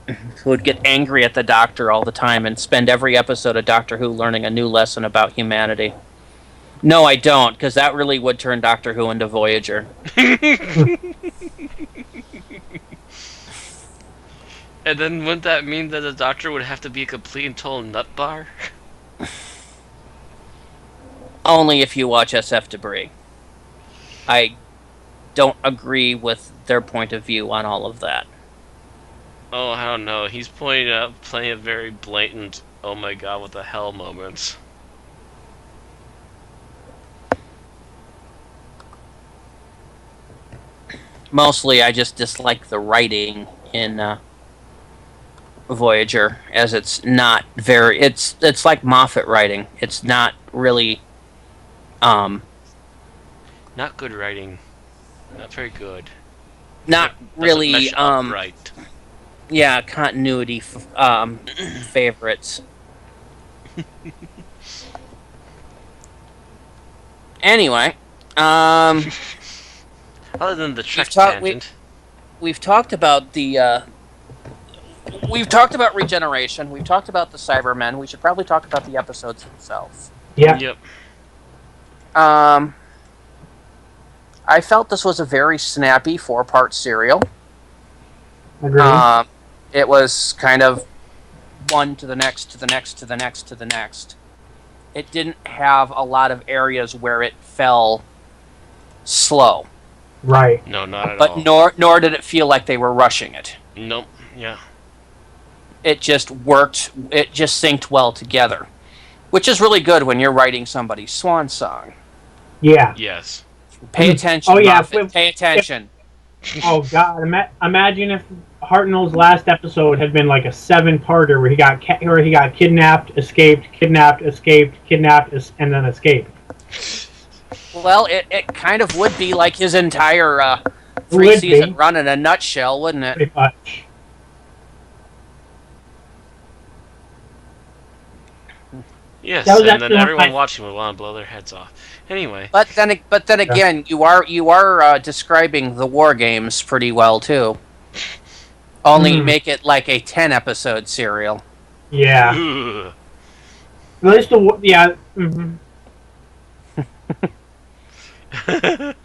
Who would get angry at the Doctor all the time and spend every episode of Doctor Who learning a new lesson about humanity. No, I don't, because that really would turn Doctor Who into Voyager. And then wouldn't that mean that the Doctor would have to be a complete and total nut bar? Only if you watch SF Debris. don't agree with their point of view on all of that. Oh, I don't know. He's playing a very blatant, oh my god, what the hell moments. Mostly, I just dislike the writing in Voyager, as it's not very. It's like Moffat writing. It's not really. Um, Not good writing. Not very good. not really. Mesh up right. Yeah, continuity favorites. Anyway, Other than the Trek tangent. we've talked about we've talked about regeneration. We've talked about the Cybermen. We should probably talk about the episodes themselves. Yeah. Yep. I felt this was a very snappy 4-part serial. Agreed. It was kind of one to the next, to the next, to the next, to the next. It didn't have a lot of areas where it fell slow. Right. No, not at all. But nor did it feel like they were rushing it. Nope. Yeah. It just worked. It just synced well together, which is really good when you're writing somebody's swan song. Yeah. Yes. Pay attention. Oh yeah. Moffat, pay attention. Oh god. Imagine if Hartnell's last episode had been like a 7-parter where he got kidnapped, escaped, kidnapped, escaped, kidnapped, and then escaped. Well, it kind of would be like his entire 3-season run in a nutshell, wouldn't it? Pretty much. Yes, That was and then actually everyone my- watching would want to blow their heads off. Anyway. But then again, you are describing the War Games pretty well too. Only make it like a 10-episode serial. Yeah. Ugh. At least yeah. Mm-hmm.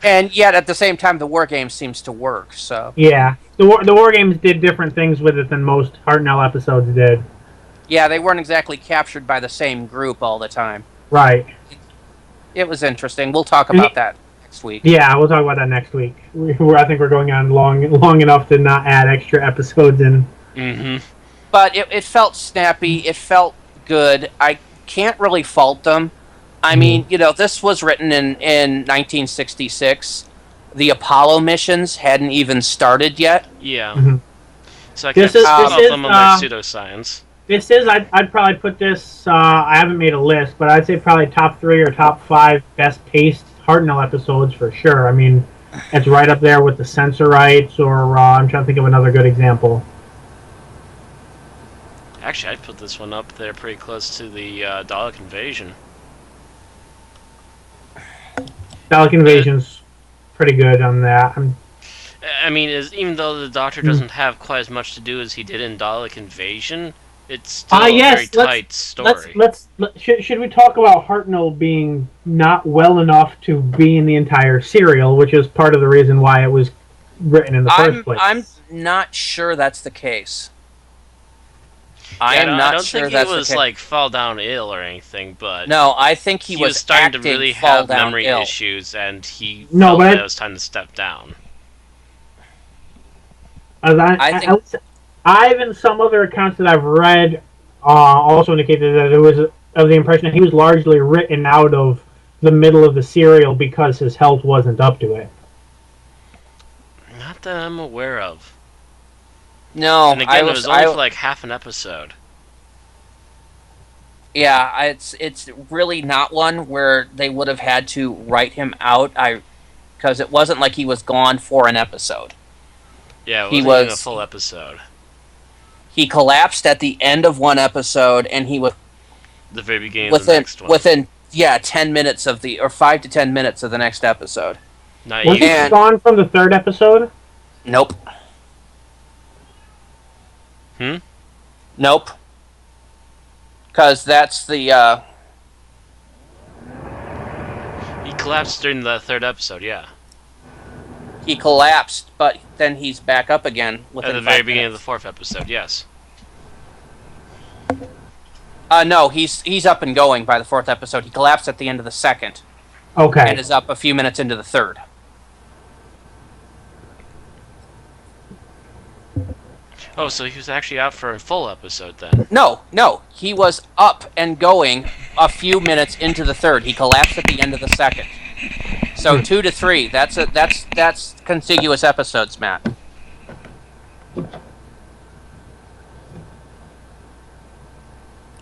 And yet, at the same time, the War Games seems to work. So Yeah. The War Games did different things with it than most Hartnell episodes did. yeah, they weren't exactly captured by the same group all the time. Right. It was interesting. We'll talk about that next week. Yeah, we'll talk about that next week. I think we're going on long enough to not add extra episodes in. Mm-hmm. But it felt snappy. It felt good. I can't really fault them. I mean, this was written in 1966. The Apollo missions hadn't even started yet. Yeah. Mm-hmm. So I can't stop them on their pseudoscience. This is, I'd probably put this, I haven't made a list, but I'd say probably top 3 or top 5 best paced Hartnell episodes for sure. I mean, it's right up there with the Sensorites, or I'm trying to think of another good example. Actually, I'd put this one up there pretty close to the Dalek Invasion. Dalek Invasion's pretty good on that. I mean, even though the Doctor doesn't have quite as much to do as he did in Dalek Invasion, it's still a very tight story. Should we talk about Hartnell being not well enough to be in the entire serial, which is part of the reason why it was written in the first place? I'm not sure that's the case. I don't think he was like fall down ill or anything, but no, I think he was starting to really have memory ill. issues, and he felt that it was time to step down. I think I've and some other accounts that I've read also indicated that it was of the impression that he was largely written out of the middle of the serial because his health wasn't up to it. Not that I'm aware of. No, and again, it was only for like half an episode. Yeah, it's really not one where they would have had to write him out. Because it wasn't like he was gone for an episode. Yeah, it wasn't even a full episode. He collapsed at the end of one episode, and he was the very beginning of the next one. Within 10 minutes of 5 to 10 minutes of the next episode. Was he gone from the 3rd episode? Nope. Nope. Because that's the he collapsed during the 3rd episode, yeah. He collapsed, but then he's back up again within at the very beginning of the 4th episode, yes. No, he's up and going by the 4th episode. He collapsed at the end of the 2nd. Okay. And is up a few minutes into the 3rd. Oh, so he was actually out for a full episode then. No, he was up and going a few minutes into the third. He collapsed at the end of the second. So 2 to 3. That's contiguous episodes, Matt.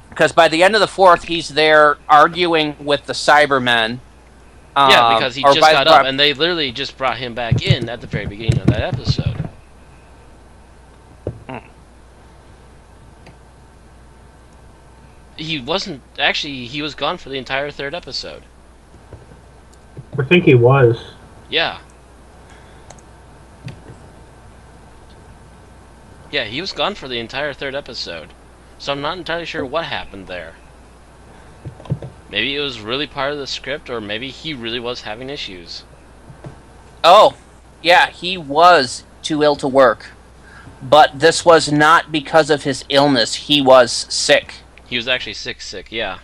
Because by the end of the fourth, he's there arguing with the Cybermen. Yeah, because he just got up, and they literally just brought him back in at the very beginning of that episode. He wasn't... Actually, he was gone for the entire third episode. I think he was. Yeah. Yeah, he was gone for the entire third episode. So I'm not entirely sure what happened there. Maybe it was really part of the script, or maybe he really was having issues. Oh, yeah, he was too ill to work. But this was not because of his illness. He was sick. He was actually sick, yeah.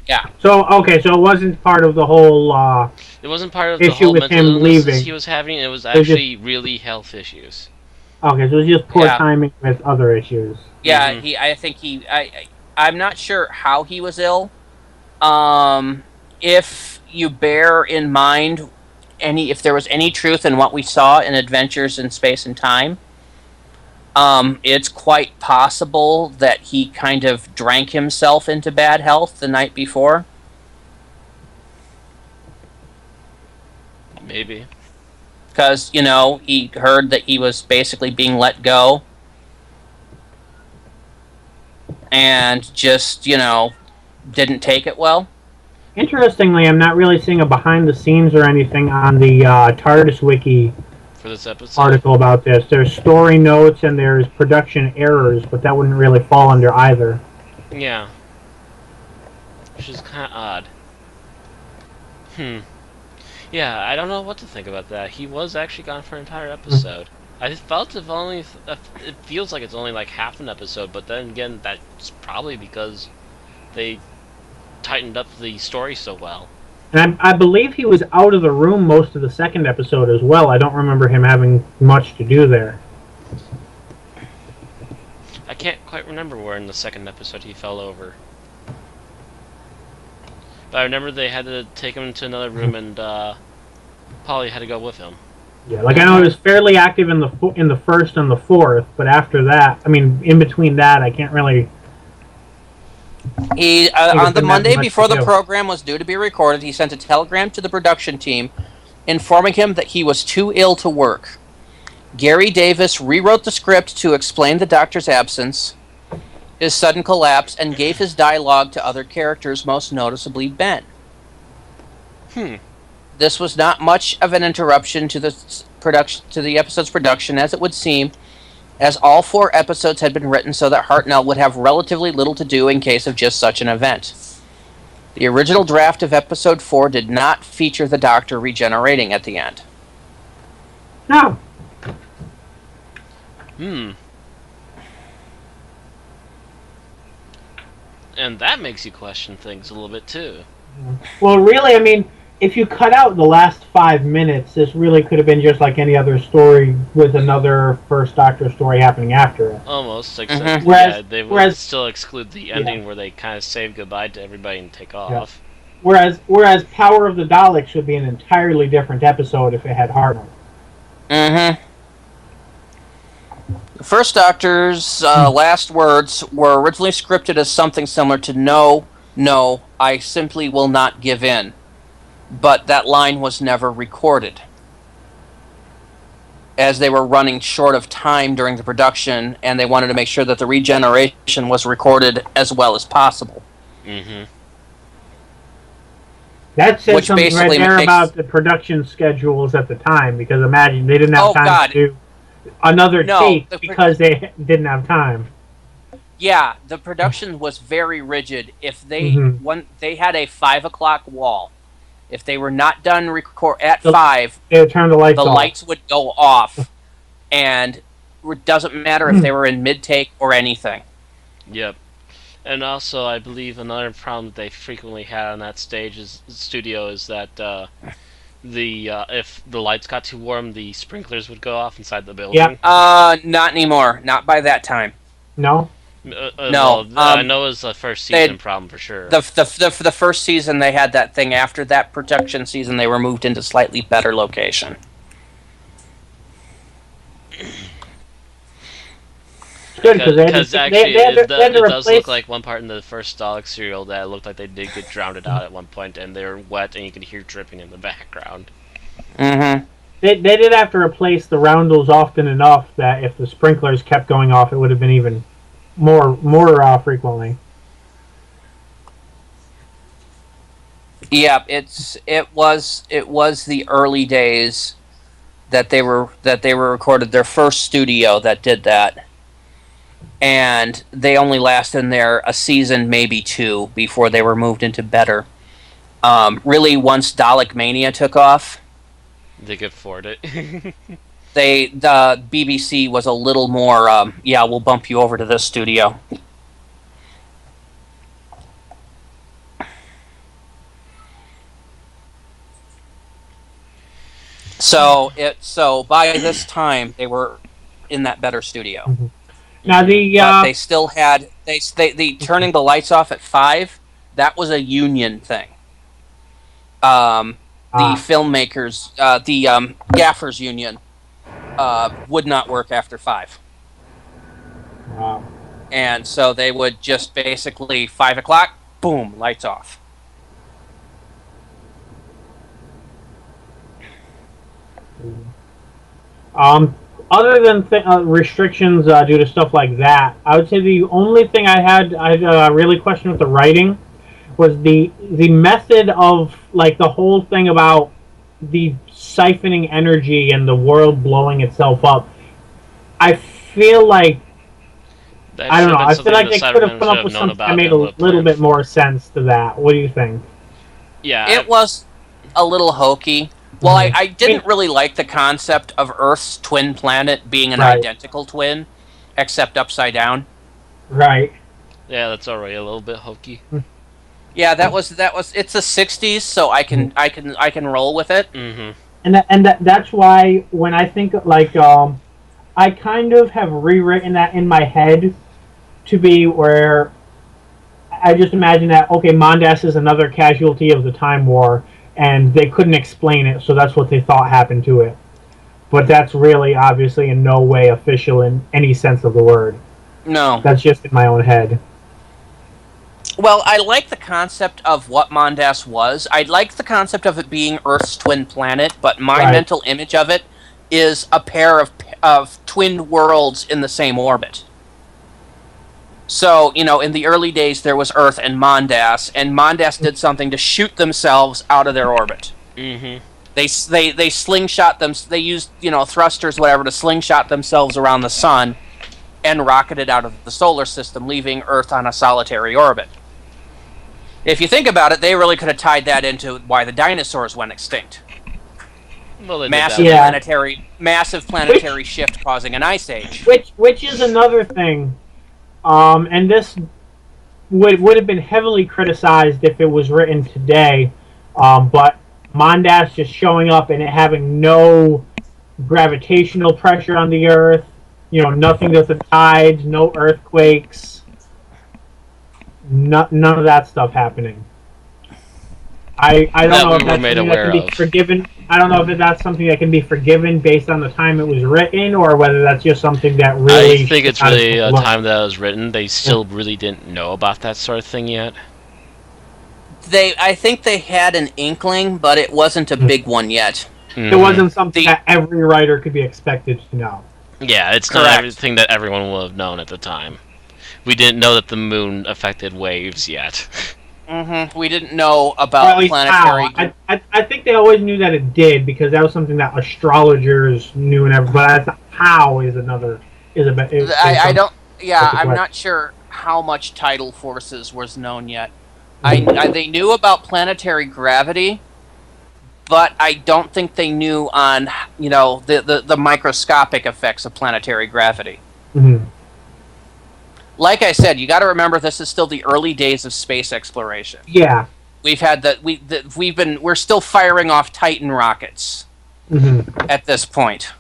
Yeah. So, okay, so it wasn't part of the whole, It wasn't part of the issue whole with mental him illnesses leaving. he was having, it was actually really health issues. Okay, so it was just poor Yeah. timing with other issues. Yeah, Mhm. I'm not sure how he was ill. If you bear in mind if there was any truth in what we saw in Adventures in Space and Time, it's quite possible that he kind of drank himself into bad health the night before. Maybe. Because, he heard that he was basically being let go. And just, didn't take it well. Interestingly, I'm not really seeing a behind the scenes or anything on the TARDIS Wiki For this episode? article about this. There's story notes and there's production errors, but that wouldn't really fall under either. Yeah. Which is kind of odd. Yeah, I don't know what to think about that. He was actually gone for an entire episode. I felt it feels like it's only like half an episode, but then again, that's probably because they tightened up the story so well. And I believe he was out of the room most of the second episode as well. I don't remember him having much to do there. I can't quite remember where in the second episode he fell over. But I remember they had to take him to another room, and Polly had to go with him. Yeah, like I know he was fairly active in the first and the fourth, but after that, I mean, in between that, I can't really. He on the Monday before the program was due to be recorded, he sent a telegram to the production team informing him that he was too ill to work. Gary Davis rewrote the script to explain the doctor's absence, his sudden collapse, and gave his dialogue to other characters, most noticeably Ben. This was not much of an interruption to the episode's production, as it would seem, as all 4 episodes had been written so that Hartnell would have relatively little to do in case of just such an event. The original draft of episode 4 did not feature the Doctor regenerating at the end. No. And that makes you question things a little bit too. Well, really, I mean, if you cut out the last 5 minutes, this really could have been just like any other story with another First Doctor story happening after it. Almost, except they would still exclude the ending where they kind of say goodbye to everybody and take off. Whereas Power of the Daleks should be an entirely different episode if it had Hartnell. The First Doctor's last words were originally scripted as something similar to "No, I simply will not give in." But that line was never recorded, as they were running short of time during the production, and they wanted to make sure that the regeneration was recorded as well as possible. That says something right there about the production schedules at the time, because imagine they didn't have time to do another take because they didn't have time. Yeah, the production was very rigid. If they they had a 5 o'clock wall. If they were not done at 5, they would turn the lights off. Lights would go off, and it doesn't matter if they were in mid-take or anything. Yep. And also, I believe another problem that they frequently had on that studio is that if the lights got too warm, the sprinklers would go off inside the Yeah. building? Not anymore. Not by that time. No. No. I know it was a first season They problem for sure. the first season they had that thing. After that protection season, they were moved into slightly better location. Good because Actually, they had to it does replace. look like one part in the first Dalek serial that it looked like they did get drowned out at one point, and they were wet, and you could hear dripping in the background. Mm-hmm. They did have to replace the roundels often enough that if the sprinklers kept going off, it would have been even more frequently. Yeah, it was the early days that they were recorded. Their first studio that did that, and they only lasted in there a season, maybe two, before they were moved into better. Really, once Dalek Mania took off, They could afford it. the BBC was a little more. Yeah, we'll bump you over to this studio. So by this time they were in that better studio. Mm-hmm. Now but they still had they turning the lights off at 5. That was a union thing. The filmmakers, the gaffers union, would not work after 5. Wow. And so they would just basically 5 o'clock, boom, lights off. Other than restrictions due to stuff like that, I would say the only thing I really questioned with the writing was the method of like the whole thing about the siphoning energy and the world blowing itself up. I feel like I don't know. I feel like they could have come up with something that made a little bit more sense to that. What do you think? Yeah, it was a little hokey. Well, I didn't really like the concept of Earth's twin planet being an identical twin, except upside down. Right. Yeah, that's already a little bit hokey. Yeah, that was. It's the '60s, so I can roll with it. Mm-hmm. And that's why when I think like I kind of have rewritten that in my head to be where I just imagine that okay, Mondas is another casualty of the Time War. And they couldn't explain it, so that's what they thought happened to it. But that's really, obviously, in no way official in any sense of the word. No. That's just in my own head. Well, I like the concept of what Mondas was. I like the concept of it being Earth's twin planet, but my mental image of it is a pair of twin worlds in the same orbit. So, in the early days, there was Earth and Mondas did something to shoot themselves out of their orbit. Mm-hmm. They slingshot them. They used, thrusters, whatever, to slingshot themselves around the sun and rocketed out of the solar system, leaving Earth on a solitary orbit. If you think about it, they really could have tied that into why the dinosaurs went extinct. Well, massive planetary shift causing an ice age. Which is another thing. And this would have been heavily criticized if it was written today, but Mondas just showing up and it having no gravitational pressure on the Earth, nothing with the tides, no earthquakes, none of that stuff happening. I don't know if that's something that can be forgiven. I don't know if that's something that can be forgiven based on the time it was written, or whether that's just something that really. I think it's really a time that it was written. They still really didn't know about that sort of thing yet. I think they had an inkling, but it wasn't a big one yet. Mm-hmm. It wasn't something that every writer could be expected to know. Yeah, it's not everything that everyone would have known at the time. We didn't know that the moon affected waves yet. Mm-hmm. We didn't know about planetary. I think they always knew that it did because that was something that astrologers knew and everything. But how is another I don't. Yeah, I'm not sure how much tidal forces was known yet. They knew about planetary gravity, but I don't think they knew on the microscopic effects of planetary gravity. Mm-hmm. Like I said, you got to remember this is still the early days of space exploration. Yeah. we're still firing off Titan rockets at this point.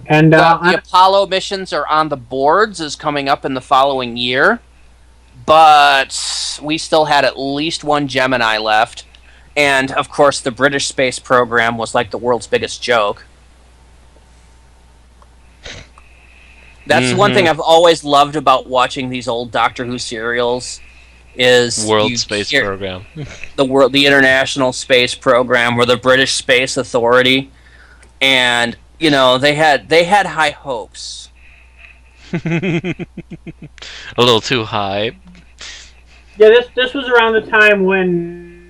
And the Apollo missions are on the boards, is coming up in the following year, but we still had at least one Gemini left, and of course the British space program was like the world's biggest joke. That's one thing I've always loved about watching these old Doctor Who serials. Is World Space Program, the International Space Program, or the British Space Authority, and they had high hopes. A little too high. Yeah, this was around the time when.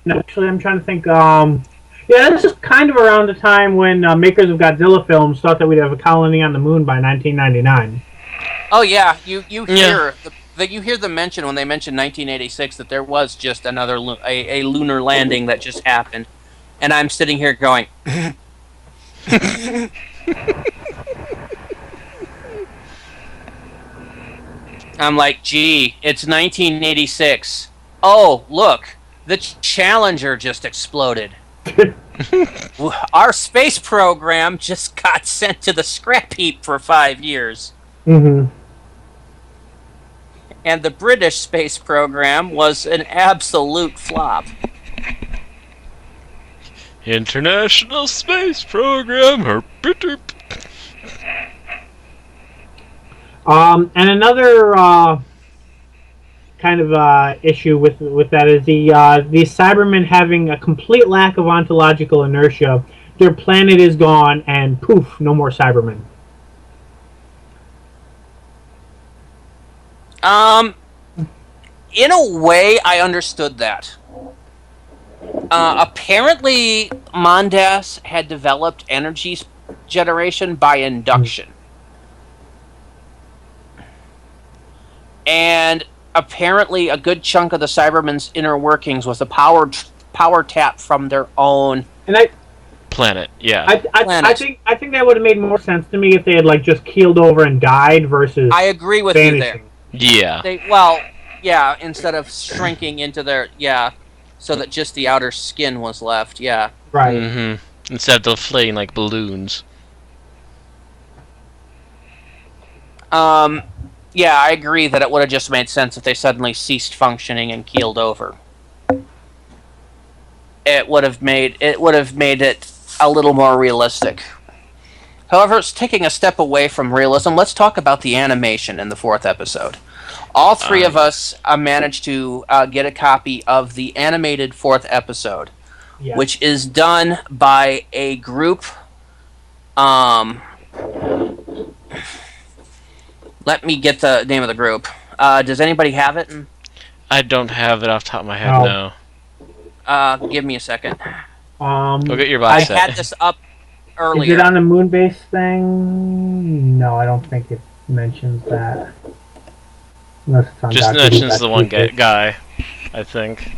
No, actually, I'm trying to think. Yeah, this is kind of around the time when makers of Godzilla films thought that we'd have a colony on the moon by 1999. Oh yeah, you hear. You hear them mention when they mention 1986 that there was just another a lunar landing that just happened, and I'm sitting here going, I'm like, gee, it's 1986. Oh, look, the Challenger just exploded. Our space program just got sent to the scrap heap for 5 years. Mm-hmm. And the British space program was an absolute flop. International Space Program. And another kind of issue with that is the Cybermen having a complete lack of ontological inertia. Their planet is gone, and poof, no more Cybermen. In a way, I understood that. Apparently, Mondas had developed energy generation by induction. And apparently, a good chunk of the Cybermen's inner workings was a power tap from their own planet. Yeah, I think that would have made more sense to me if they had just keeled over and died versus. I agree with vanishing. You there. Yeah. Instead of shrinking into their so that just the outer skin was left. Yeah. Right. Mm-hmm. Instead of deflating like balloons. Yeah, I agree that it would have just made sense if they suddenly ceased functioning and keeled over. It would have made it a little more realistic. However, it's taking a step away from realism. Let's talk about the animation in the 4th episode. All three of us managed to get a copy of the animated 4th episode, which is done by a group. Let me get the name of the group. Does anybody have it? I don't have it off the top of my head, no. Give me a second. Go get your box set. I had this up earlier. Is it on the Moonbase thing? No, I don't think it mentions that. Unless it's on just mentions the one guy, I think.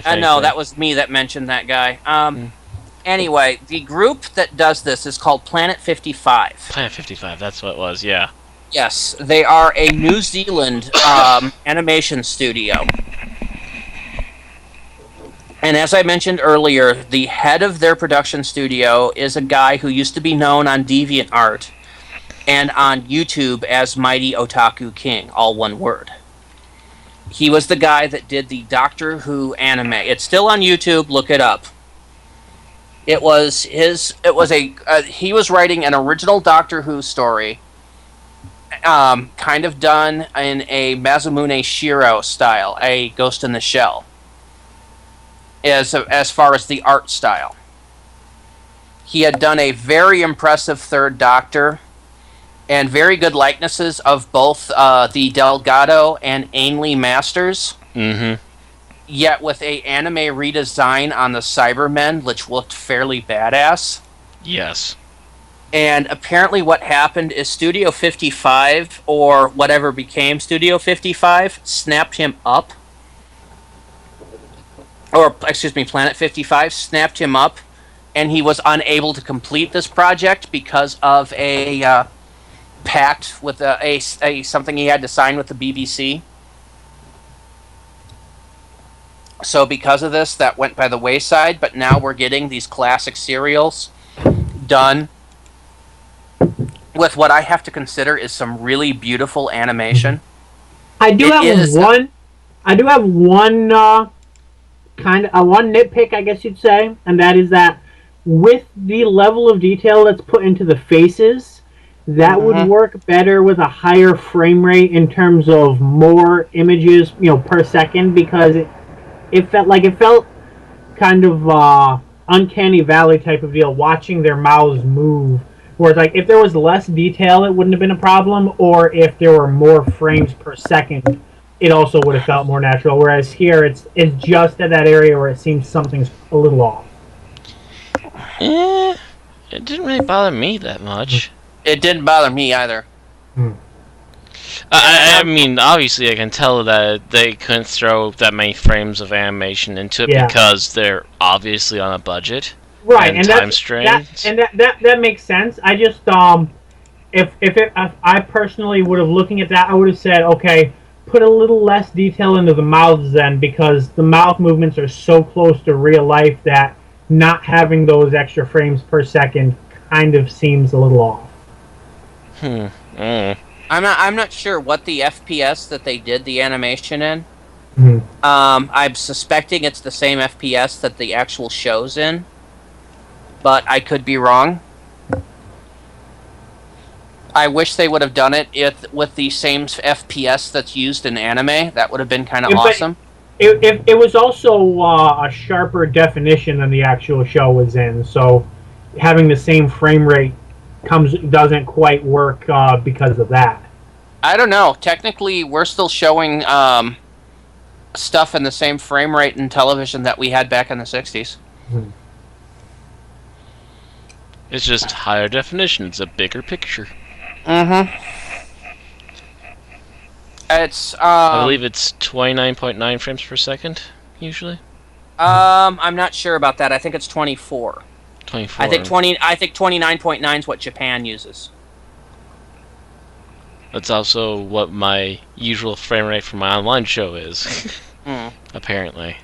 No, that was me that mentioned that guy. Anyway, the group that does this is called Planet 55. Planet 55, that's what it was, yeah. Yes, they are a New Zealand animation studio. And as I mentioned earlier, the head of their production studio is a guy who used to be known on DeviantArt and on YouTube as Mighty Otaku King, all one word. He was the guy that did the Doctor Who anime. It's still on YouTube, look it up. He was writing an original Doctor Who story, kind of done in a Masamune Shiro style, a Ghost in the Shell, as far as the art style. He had done a very impressive Third Doctor, and very good likenesses of both the Delgado and Ainley Masters. Mm-hmm. Yet with a anime redesign on the Cybermen, which looked fairly badass. Yes. And apparently what happened is Studio 55, or whatever became Studio 55, snapped him up. Or, excuse me, Planet 55 snapped him up, and he was unable to complete this project because of a pact with something he had to sign with the BBC. So because of this, that went by the wayside. But now we're getting these classic serials done with what I have to consider is some really beautiful animation. I do It have is one. I do have one kind of one nitpick, I guess you'd say, and that is that with the level of detail that's put into the faces, that would work better with a higher frame rate in terms of more images, per second, because it felt kind of uncanny valley type of deal watching their mouths move. Whereas, like, if there was less detail, it wouldn't have been a problem, or if there were more frames per second, it also would have felt more natural. Whereas here, it's just at that area where it seems something's a little off. Eh, it didn't really bother me that much. It didn't bother me either. I mean, obviously, I can tell that they couldn't throw that many frames of animation into it because they're obviously on a budget, right? And time strained. That makes sense. I just if I personally would have looking at that, I would have said, okay, put a little less detail into the mouths then, because the mouth movements are so close to real life that not having those extra frames per second kind of seems a little off. I'm not sure what the FPS that they did the animation in. I'm suspecting it's the same FPS that the actual show's in, but I could be wrong. I wish they would have done it with the same FPS that's used in anime. That would have been kind of awesome. It was also a sharper definition than the actual show was in, so having the same frame rate doesn't quite work because of that. I don't know. Technically, we're still showing stuff in the same frame rate in television that we had back in the 60s. It's just higher definition. It's a bigger picture. It's I believe it's 29.9 frames per second usually. I'm not sure about that. I think it's 24. 24. I think 29.9 is what Japan uses. That's also what my usual frame rate for my online show is. Apparently.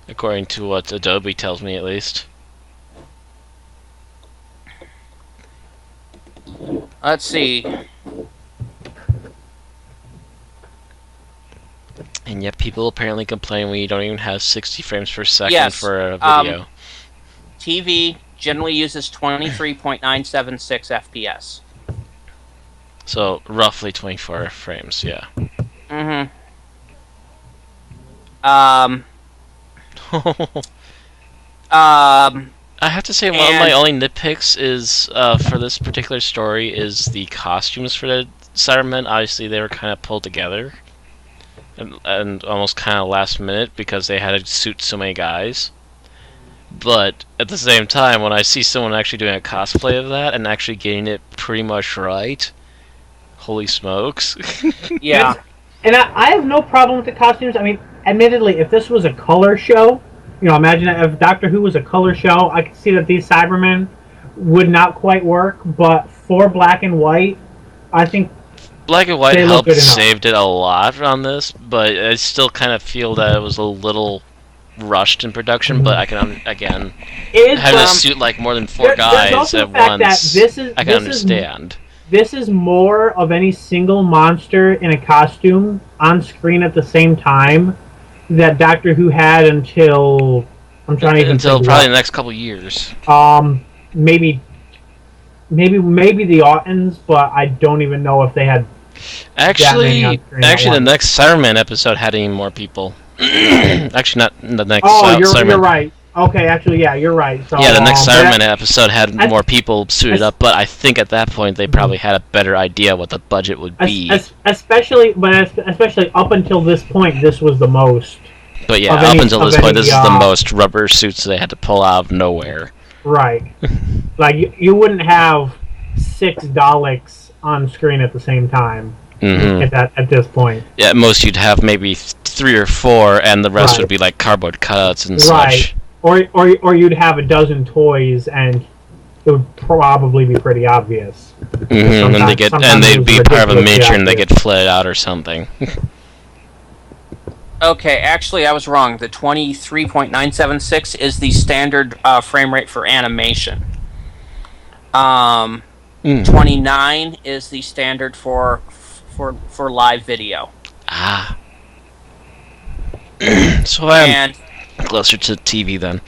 According to what Adobe tells me, at least. Let's see. And yet people apparently complain when you don't even have 60 frames per second for a video. TV generally uses 23.976 FPS. So, roughly 24 frames, yeah. I have to say, one of my only nitpicks is, for this particular story, is the costumes for the Cybermen. Obviously, they were kind of pulled together. And almost kind of last minute, because they had to suit so many guys. But, at the same time, when I see someone actually doing a cosplay of that, and actually getting it pretty much right, holy smokes. Yeah. And I have no problem with the costumes. I mean, admittedly, if this was a color show, imagine if Doctor Who was a color show, I could see that these Cybermen would not quite work, but for black and white, I think black and white helped saved it a lot on this, but I still kind of feel that it was a little rushed in production, but I can, again, having to suit like more than four guys at once, I can understand. This is more of any single monster in a costume on screen at the same time that Doctor Who had until probably the next couple years. Maybe the Aughtons, but I don't even know if they had. Actually, the next Cyberman episode had even more people. Actually, not the next. You're right. Okay, actually, yeah, you're right. So, yeah, the next Cyberman episode had more people suited up, but I think at that point they probably had a better idea what the budget would be. Especially up until this point, this was the most. But yeah, up until this point, this is the most rubber suits they had to pull out of nowhere. Right. Like, you wouldn't have 6 Daleks on screen at the same time at this point. Yeah, at most you'd have maybe 3 or 4, and the rest would be like cardboard cutouts and such. Or you'd have a dozen toys, and it would probably be pretty obvious. And they'd be part of a miniature, and they get flayed out or something. Okay, actually, I was wrong. The 23.976 is the standard frame rate for animation. Um, Mm. 29 is the standard for live video. Ah. So I'm And closer to TV then.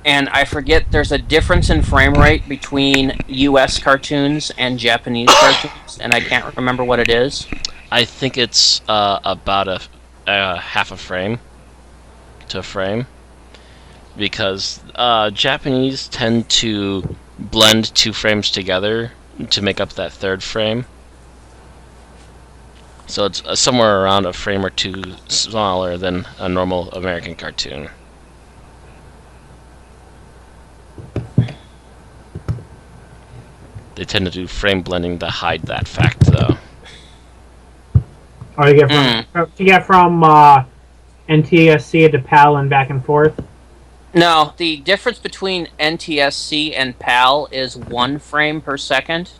and I forget there's a difference in frame rate between US cartoons and Japanese cartoons, and I can't remember what it is. I think it's about a half a frame to a frame because Japanese tend to blend two frames together to make up that third frame. So it's somewhere around a frame or two smaller than a normal American cartoon. They tend to do frame blending to hide that fact, though. Or you get from NTSC to PAL and back and forth. No, the difference between NTSC and PAL is 1 frame per second.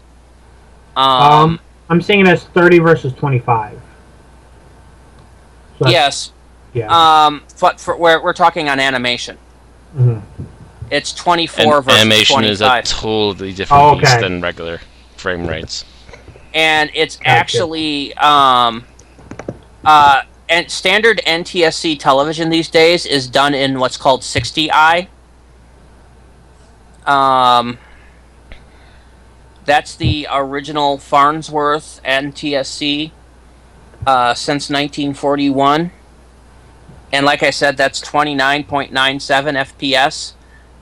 I'm seeing it as 30 versus 25. So Yes. yeah. But we're talking on animation. Mm-hmm. It's 24 And versus animation 25. is a totally different beast than regular frame rates. And it's actually and standard NTSC television these days is done in what's called 60i. That's the original Farnsworth NTSC since 1941. And like I said, that's 29.97 FPS,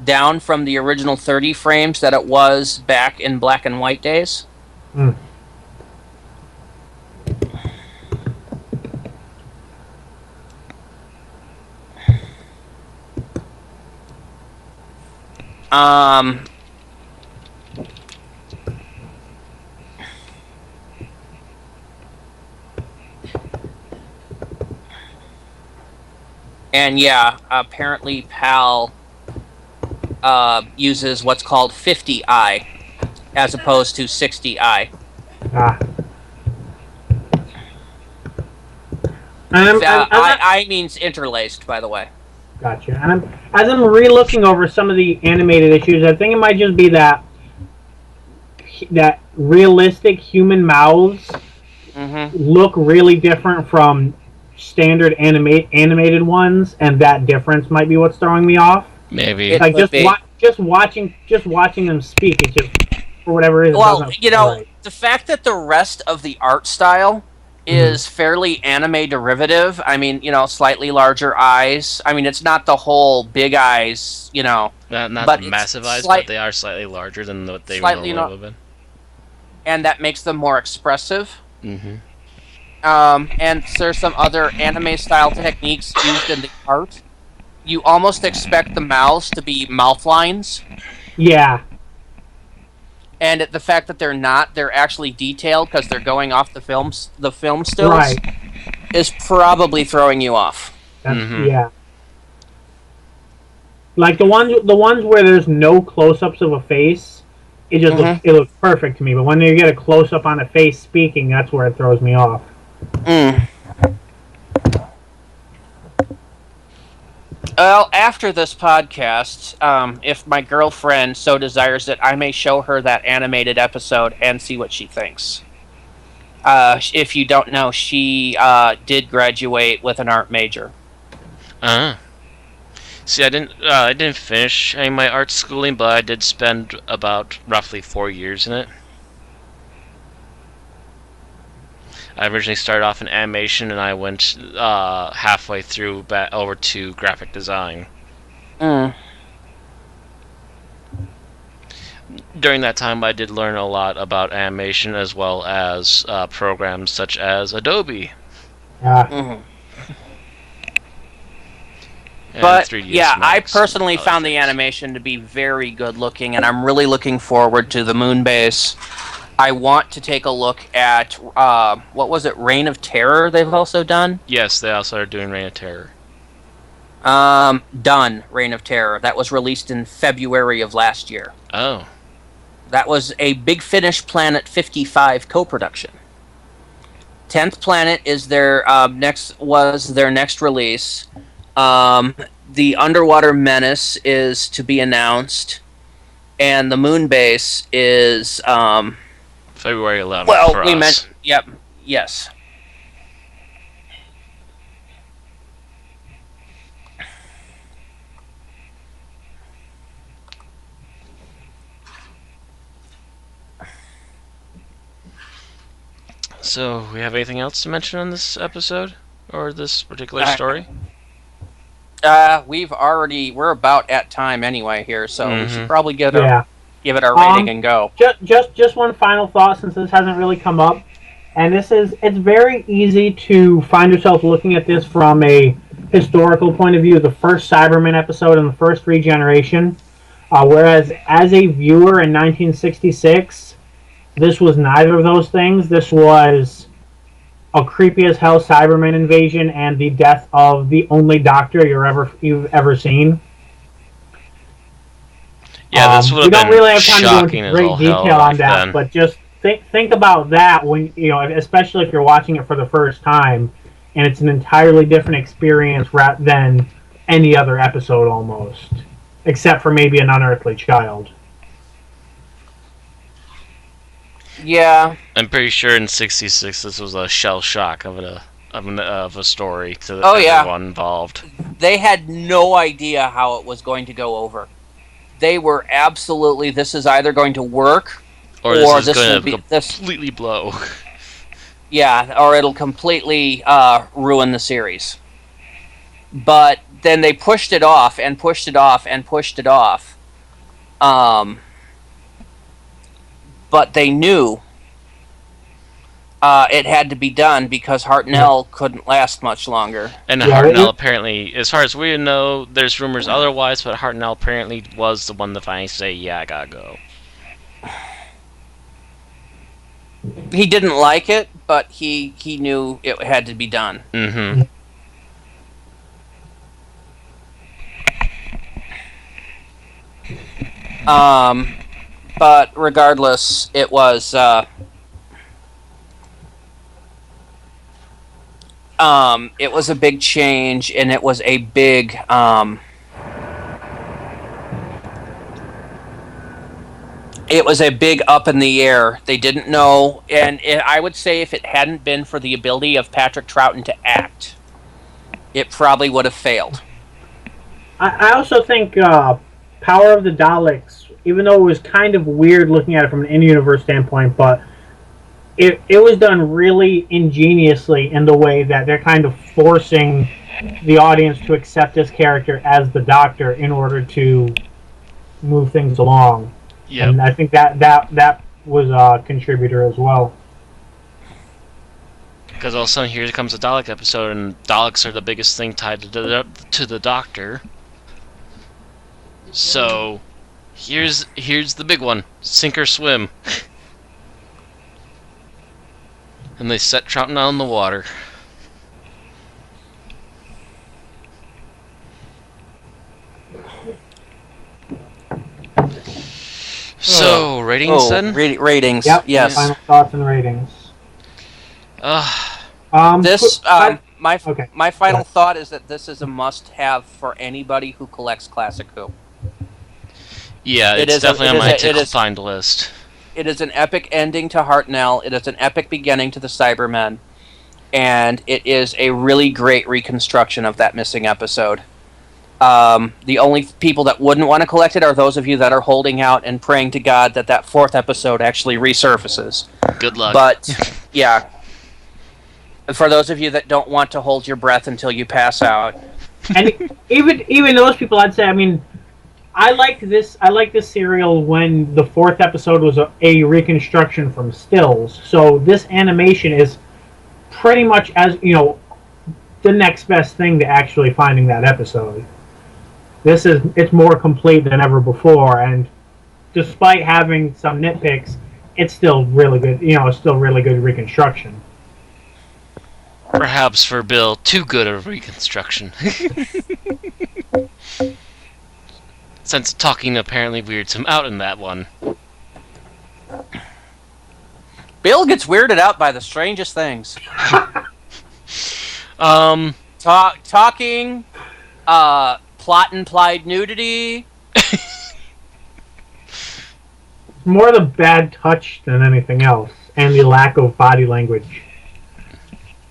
down from the original 30 frames that it was back in black and white days. Mm. And yeah, apparently PAL uses what's called 50i as opposed to 60i. I means interlaced, by the way. Gotcha. And as I'm re-looking over some of the animated issues, I think it might just be that realistic human mouths look really different from standard animated ones, and that difference might be what's throwing me off. Maybe. Like just watching them speak, it just for whatever reason. Well, the fact that the rest of the art style is fairly anime derivative. I mean, slightly larger eyes. I mean, it's not the whole big eyes, Not but the massive eyes, but they are slightly larger than what they normally would have been. And that makes them more expressive. Mm-hmm. And there's some other anime style techniques used in the art. You almost expect the mouths to be mouth lines. Yeah. And the fact that they're not, they're actually detailed because they're going off the film stills, right, is probably throwing you off. Yeah. Like the ones where there's no close-ups of a face, it just looks perfect to me. But when you get a close-up on a face speaking, that's where it throws me off. Well, after this podcast, if my girlfriend so desires it, I may show her that animated episode and see what she thinks. If you don't know, she did graduate with an art major. See, I didn't finish any of my art schooling, but I did spend about roughly 4 years in it. I originally started off in animation, and I went halfway through back over to graphic design. During that time, I did learn a lot about animation as well as programs such as Adobe. But yeah, I personally found the animation to be very good looking, and I'm really looking forward to the moon base. I want to take a look at, what was it, Reign of Terror they've also done? Yes, they also are doing Reign of Terror. Done, Reign of Terror. That was released in February of last year. Oh. That was a Big Finish Planet 55 co-production. 10th Planet is their next release. The Underwater Menace is to be announced, and the Moon Base is February 11th well, for we us. meant yep, yes. So, we have anything else to mention on this episode or this particular story? We're about at time anyway here, so we should probably give it our rating and go. Just one final thought, since this hasn't really come up, and it's very easy to find yourself looking at this from a historical point of view, the first Cyberman episode and the first Regeneration, whereas as a viewer in 1966, this was neither of those things. This was a creepy as hell Cyberman invasion and the death of the only doctor you've ever seen. Yeah, this would have been we don't really have time to go shocking into as great all hell detail on back that, then. but just think about that when especially if you're watching it for the first time, and it's an entirely different experience than any other episode almost, except for maybe an Unearthly Child. Yeah, I'm pretty sure in '66 this was a shell shock of a story to Oh, yeah. everyone involved. they had no idea how it was going to go over. They were absolutely, this is either going to work, Or or this is going to this, completely blow. yeah, or it'll completely ruin the series. But then they pushed it off and pushed it off and pushed it off. But they knew it had to be done because Hartnell couldn't last much longer. And Yeah, Hartnell apparently, as far as we know, there's rumors otherwise, but Hartnell apparently was the one to finally say, yeah, I gotta go. He didn't like it, but he knew it had to be done. Mm-hmm. But regardless, it was a big change, and it was a big up in the air. They didn't know, and I would say if it hadn't been for the ability of Patrick Troughton to act, it probably would have failed. I also think Power of the Daleks, even though it was kind of weird looking at it from an in-universe standpoint, but it was done really ingeniously in the way that they're kind of forcing the audience to accept this character as the Doctor in order to move things along. Yep. And I think that was a contributor as well. Because all of a sudden here comes a Dalek episode, and Daleks are the biggest thing tied to the Doctor. So, here's the big one: sink or swim. And they set Troughton out in the water. So, ratings then? Ratings. Yep. Yes. Final thoughts and ratings. My final thought is that this is a must-have for anybody who collects Classic Who. Yeah, it's definitely on my to-find list. It is an epic ending to Hartnell. It is an epic beginning to the Cybermen. And it is a really great reconstruction of that missing episode. The only people that wouldn't want to collect it are those of you that are holding out and praying to God that fourth episode actually resurfaces. Good luck. But, yeah. For those of you that don't want to hold your breath until you pass out. And even those people, I'd say, I mean, I liked this serial when the fourth episode was a reconstruction from stills. So this animation is pretty much the next best thing to actually finding that episode. It's more complete than ever before, and despite having some nitpicks, it's still really good. It's still really good reconstruction. Perhaps for Bill, too good a reconstruction. Since talking apparently weirds him out in that one. Bill gets weirded out by the strangest things. Talking, plot implied nudity. More the bad touch than anything else, and the lack of body language.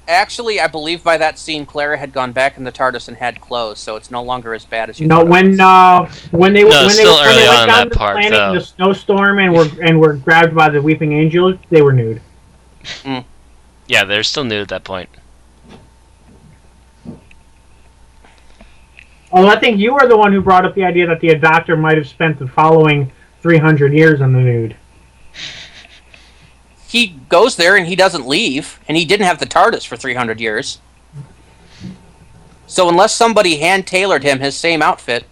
Actually, I believe by that scene, Clara had gone back in the TARDIS and had clothes, so it's no longer as bad as you. No, when they went down the planet though. in the snowstorm and were grabbed by the Weeping Angel, they were nude. Mm. Yeah, they're still nude at that point. Although I think you were the one who brought up the idea that the Doctor might have spent the following 300 years on the nude. He goes there and he doesn't leave, and he didn't have the TARDIS for 300 years. So unless somebody hand-tailored him his same outfit...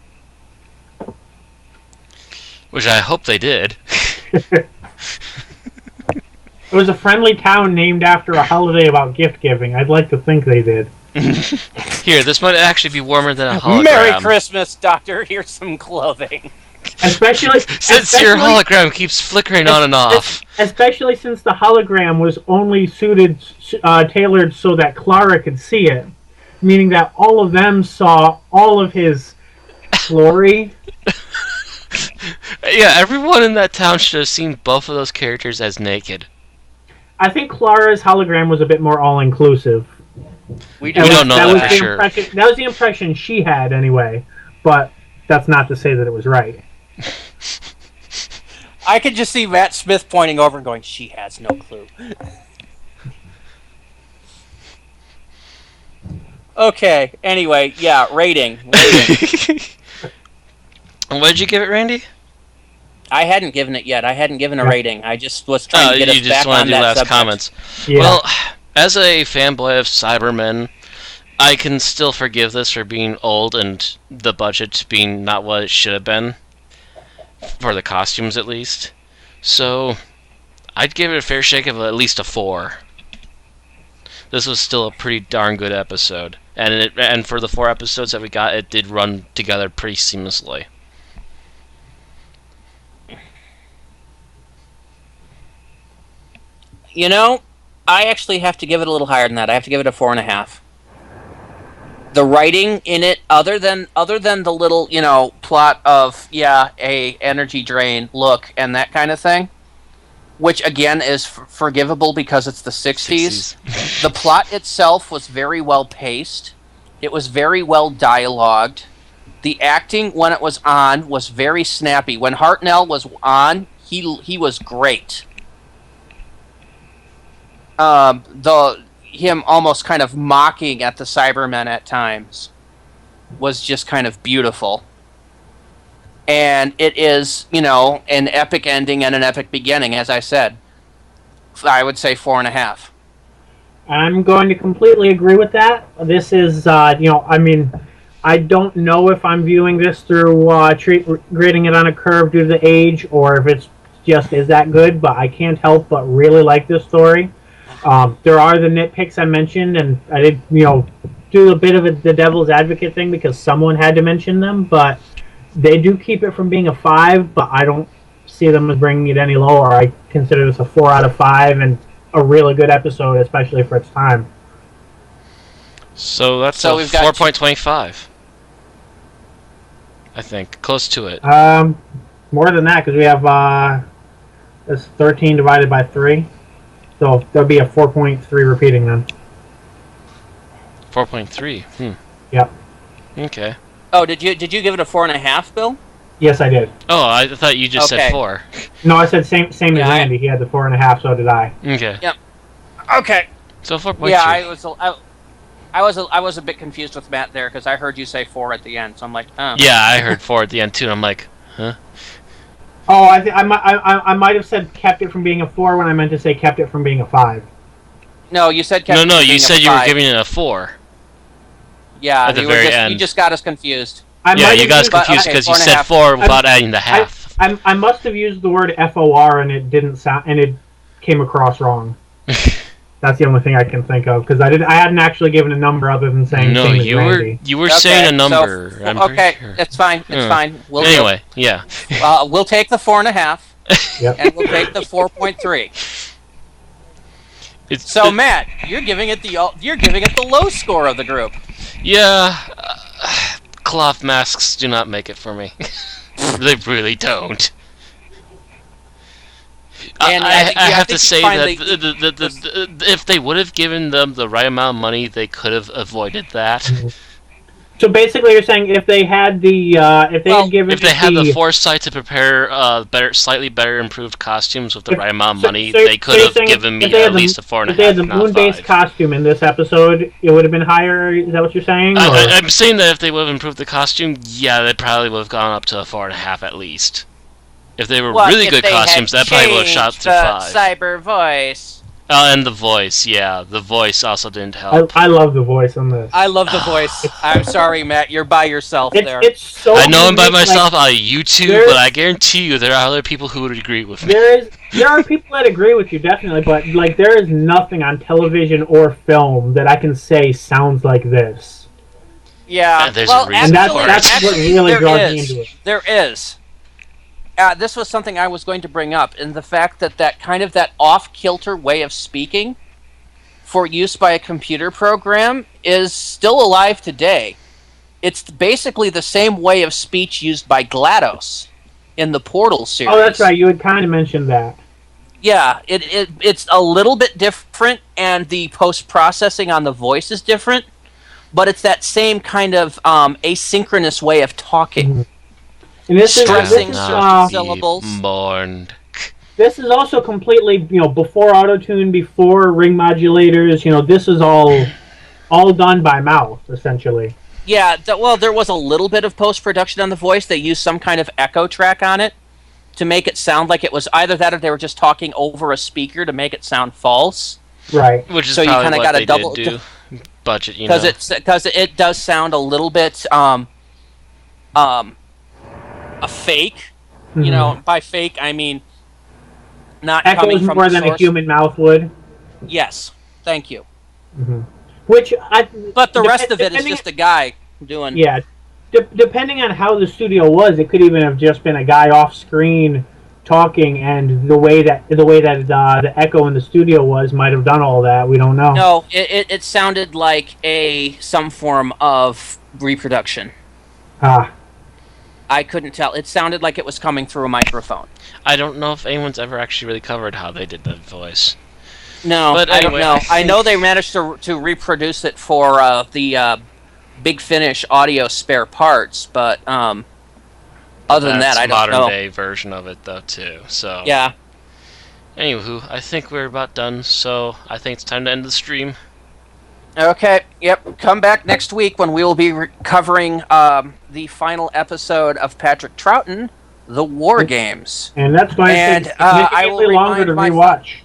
Which I hope they did. It was a friendly town named after a holiday about gift giving. I'd like to think they did. Here, this might actually be warmer than a hologram. Merry Christmas, Doctor. Here's some clothing. Since your hologram keeps flickering on and off. Especially since the hologram was only tailored so that Clara could see it. Meaning that all of them saw all of his glory. Yeah, everyone in that town should have seen both of those characters as naked. I think Clara's hologram was a bit more all-inclusive. We don't know that for sure. That was the impression she had, anyway. But that's not to say that it was right. I could just see Matt Smith pointing over and going, "She has no clue." Okay, anyway, yeah, rating. And what did you give it, Randy? I hadn't given it yet. I hadn't given a rating. I just was trying to get us back on that subject. Comments. Yeah. Well, as a fanboy of Cybermen, I can still forgive this for being old and the budget being not what it should have been. For the costumes, at least. So, I'd give it a fair shake of at least a 4. This was still a pretty darn good episode. And for the 4 episodes that we got, it did run together pretty seamlessly. You know, I actually have to give it a little higher than that. I have to give it a 4.5. The writing in it, other than the little, plot of a energy drain look and that kind of thing, which again is forgivable because it's the 60s. The plot itself was very well paced. It was very well dialogued. The acting when it was on was very snappy. When Hartnell was on, he was great. Him almost kind of mocking at the Cybermen at times was just kind of beautiful. And it is, an epic ending and an epic beginning, as I said. I would say 4.5. I'm going to completely agree with that. This is, I don't know if I'm viewing this through grading it on a curve due to the age, or if it's just is that good, but I can't help but really like this story. There are the nitpicks I mentioned, and I did, do a bit of the devil's advocate thing because someone had to mention them, but they do keep it from being a 5, but I don't see them as bringing it any lower. I consider this a 4 out of 5 and a really good episode, especially for its time. So that's a 4.25. I think. Close to it. More than that, because we have it's 13 divided by 3. So there'll be a 4.3 repeating then. 4.3. Yep. Okay. Oh, did you give it a 4.5, Bill? Yes, I did. Oh, I thought you just said 4. No, I said same as Andy. He had the 4.5, so did I. Okay. Yep. Okay. So 4.3. Yeah, I was a bit confused with Matt there because I heard you say 4 at the end, so I'm like, oh. Yeah, I heard 4 at the end too. And I'm like, huh? Oh, I might have said kept it from being a 4 when I meant to say kept it from being a 5. No, you said kept it from being a 5. No, you said you were giving it a 4. Yeah, at the very end. You just got us confused. You got us confused because you said 4 without adding the half. I must have used the word FOR and it didn't sound, and it came across wrong. That's the only thing I can think of because I hadn't actually given a number other than saying. No, you were saying a number. So, okay, it's fine. It's fine. Anyway, yeah. We'll take the 4.5. Yep. And we'll take the 4.3. So Matt, you're giving it the low score of the group. Yeah, cloth masks do not make it for me. They really don't. And I have to say that if they would have given them the right amount of money, they could have avoided that. Mm-hmm. So basically, you're saying if they had the foresight to prepare slightly better improved costumes with the right amount of money, they could have given me at least a 4.5. If they had the moon-based costume in this episode, it would have been higher. Is that what you're saying? I'm saying that if they would have improved the costume, yeah, they probably would have gone up to a 4.5 at least. If they were really good costumes, that probably would have shot to 5. Cyber voice. And the voice, yeah. The voice also didn't help. I love the voice on this. I love the voice. I'm sorry, Matt. You're by yourself there. It's so I know I'm by myself on YouTube, but I guarantee you there are other people who would agree with me. There are people that agree with you, definitely, but there is nothing on television or film that I can say sounds like this. Yeah, there's well, a reason that's what really draws me into it. There is. This was something I was going to bring up, and the fact that kind of that off-kilter way of speaking for use by a computer program is still alive today. It's basically the same way of speech used by GLaDOS in the Portal series. Oh, that's right. You had kind of mentioned that. Yeah, it's a little bit different, and the post-processing on the voice is different, but it's that same kind of asynchronous way of talking. Mm-hmm. And this stressing certain syllables. This is also completely, before autotune, before ring modulators. This is all done by mouth, essentially. Yeah, there was a little bit of post-production on the voice. They used some kind of echo track on it to make it sound like it was either that or they were just talking over a speaker to make it sound false. Right. Which is so probably you kinda what got a double do. Budget, because it does sound a little bit a fake. Mm-hmm. By fake I mean not echoes coming from more than a human mouth would. Yes, thank you. Mm-hmm. But the rest of it is just a guy doing. Yeah, depending on how the studio was, it could even have just been a guy off screen talking, and the way that the echo in the studio might have done all that. We don't know. No, it sounded like some form of reproduction. I couldn't tell. It sounded like it was coming through a microphone. I don't know if anyone's ever actually really covered how they did that voice. No, but anyway, I don't know. I know they managed to reproduce it for the Big Finish audio spare parts, but other than that, I don't know. Modern day version of it, though, too. So yeah. Anywho, I think we're about done, so I think it's time to end the stream. Okay, yep. Come back next week when we will be covering the final episode of Patrick Troughton, The War Games. And that's going to take significantly longer to rewatch.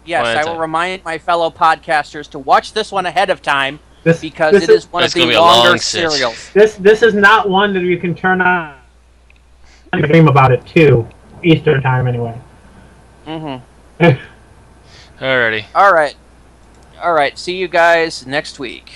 Yes, I will remind my fellow podcasters to watch this one ahead of time because it is one of the longer serials. This is not one that you can turn on and dream about it too. Eastern time, anyway. Mm-hmm. Alrighty. All right. See you guys next week.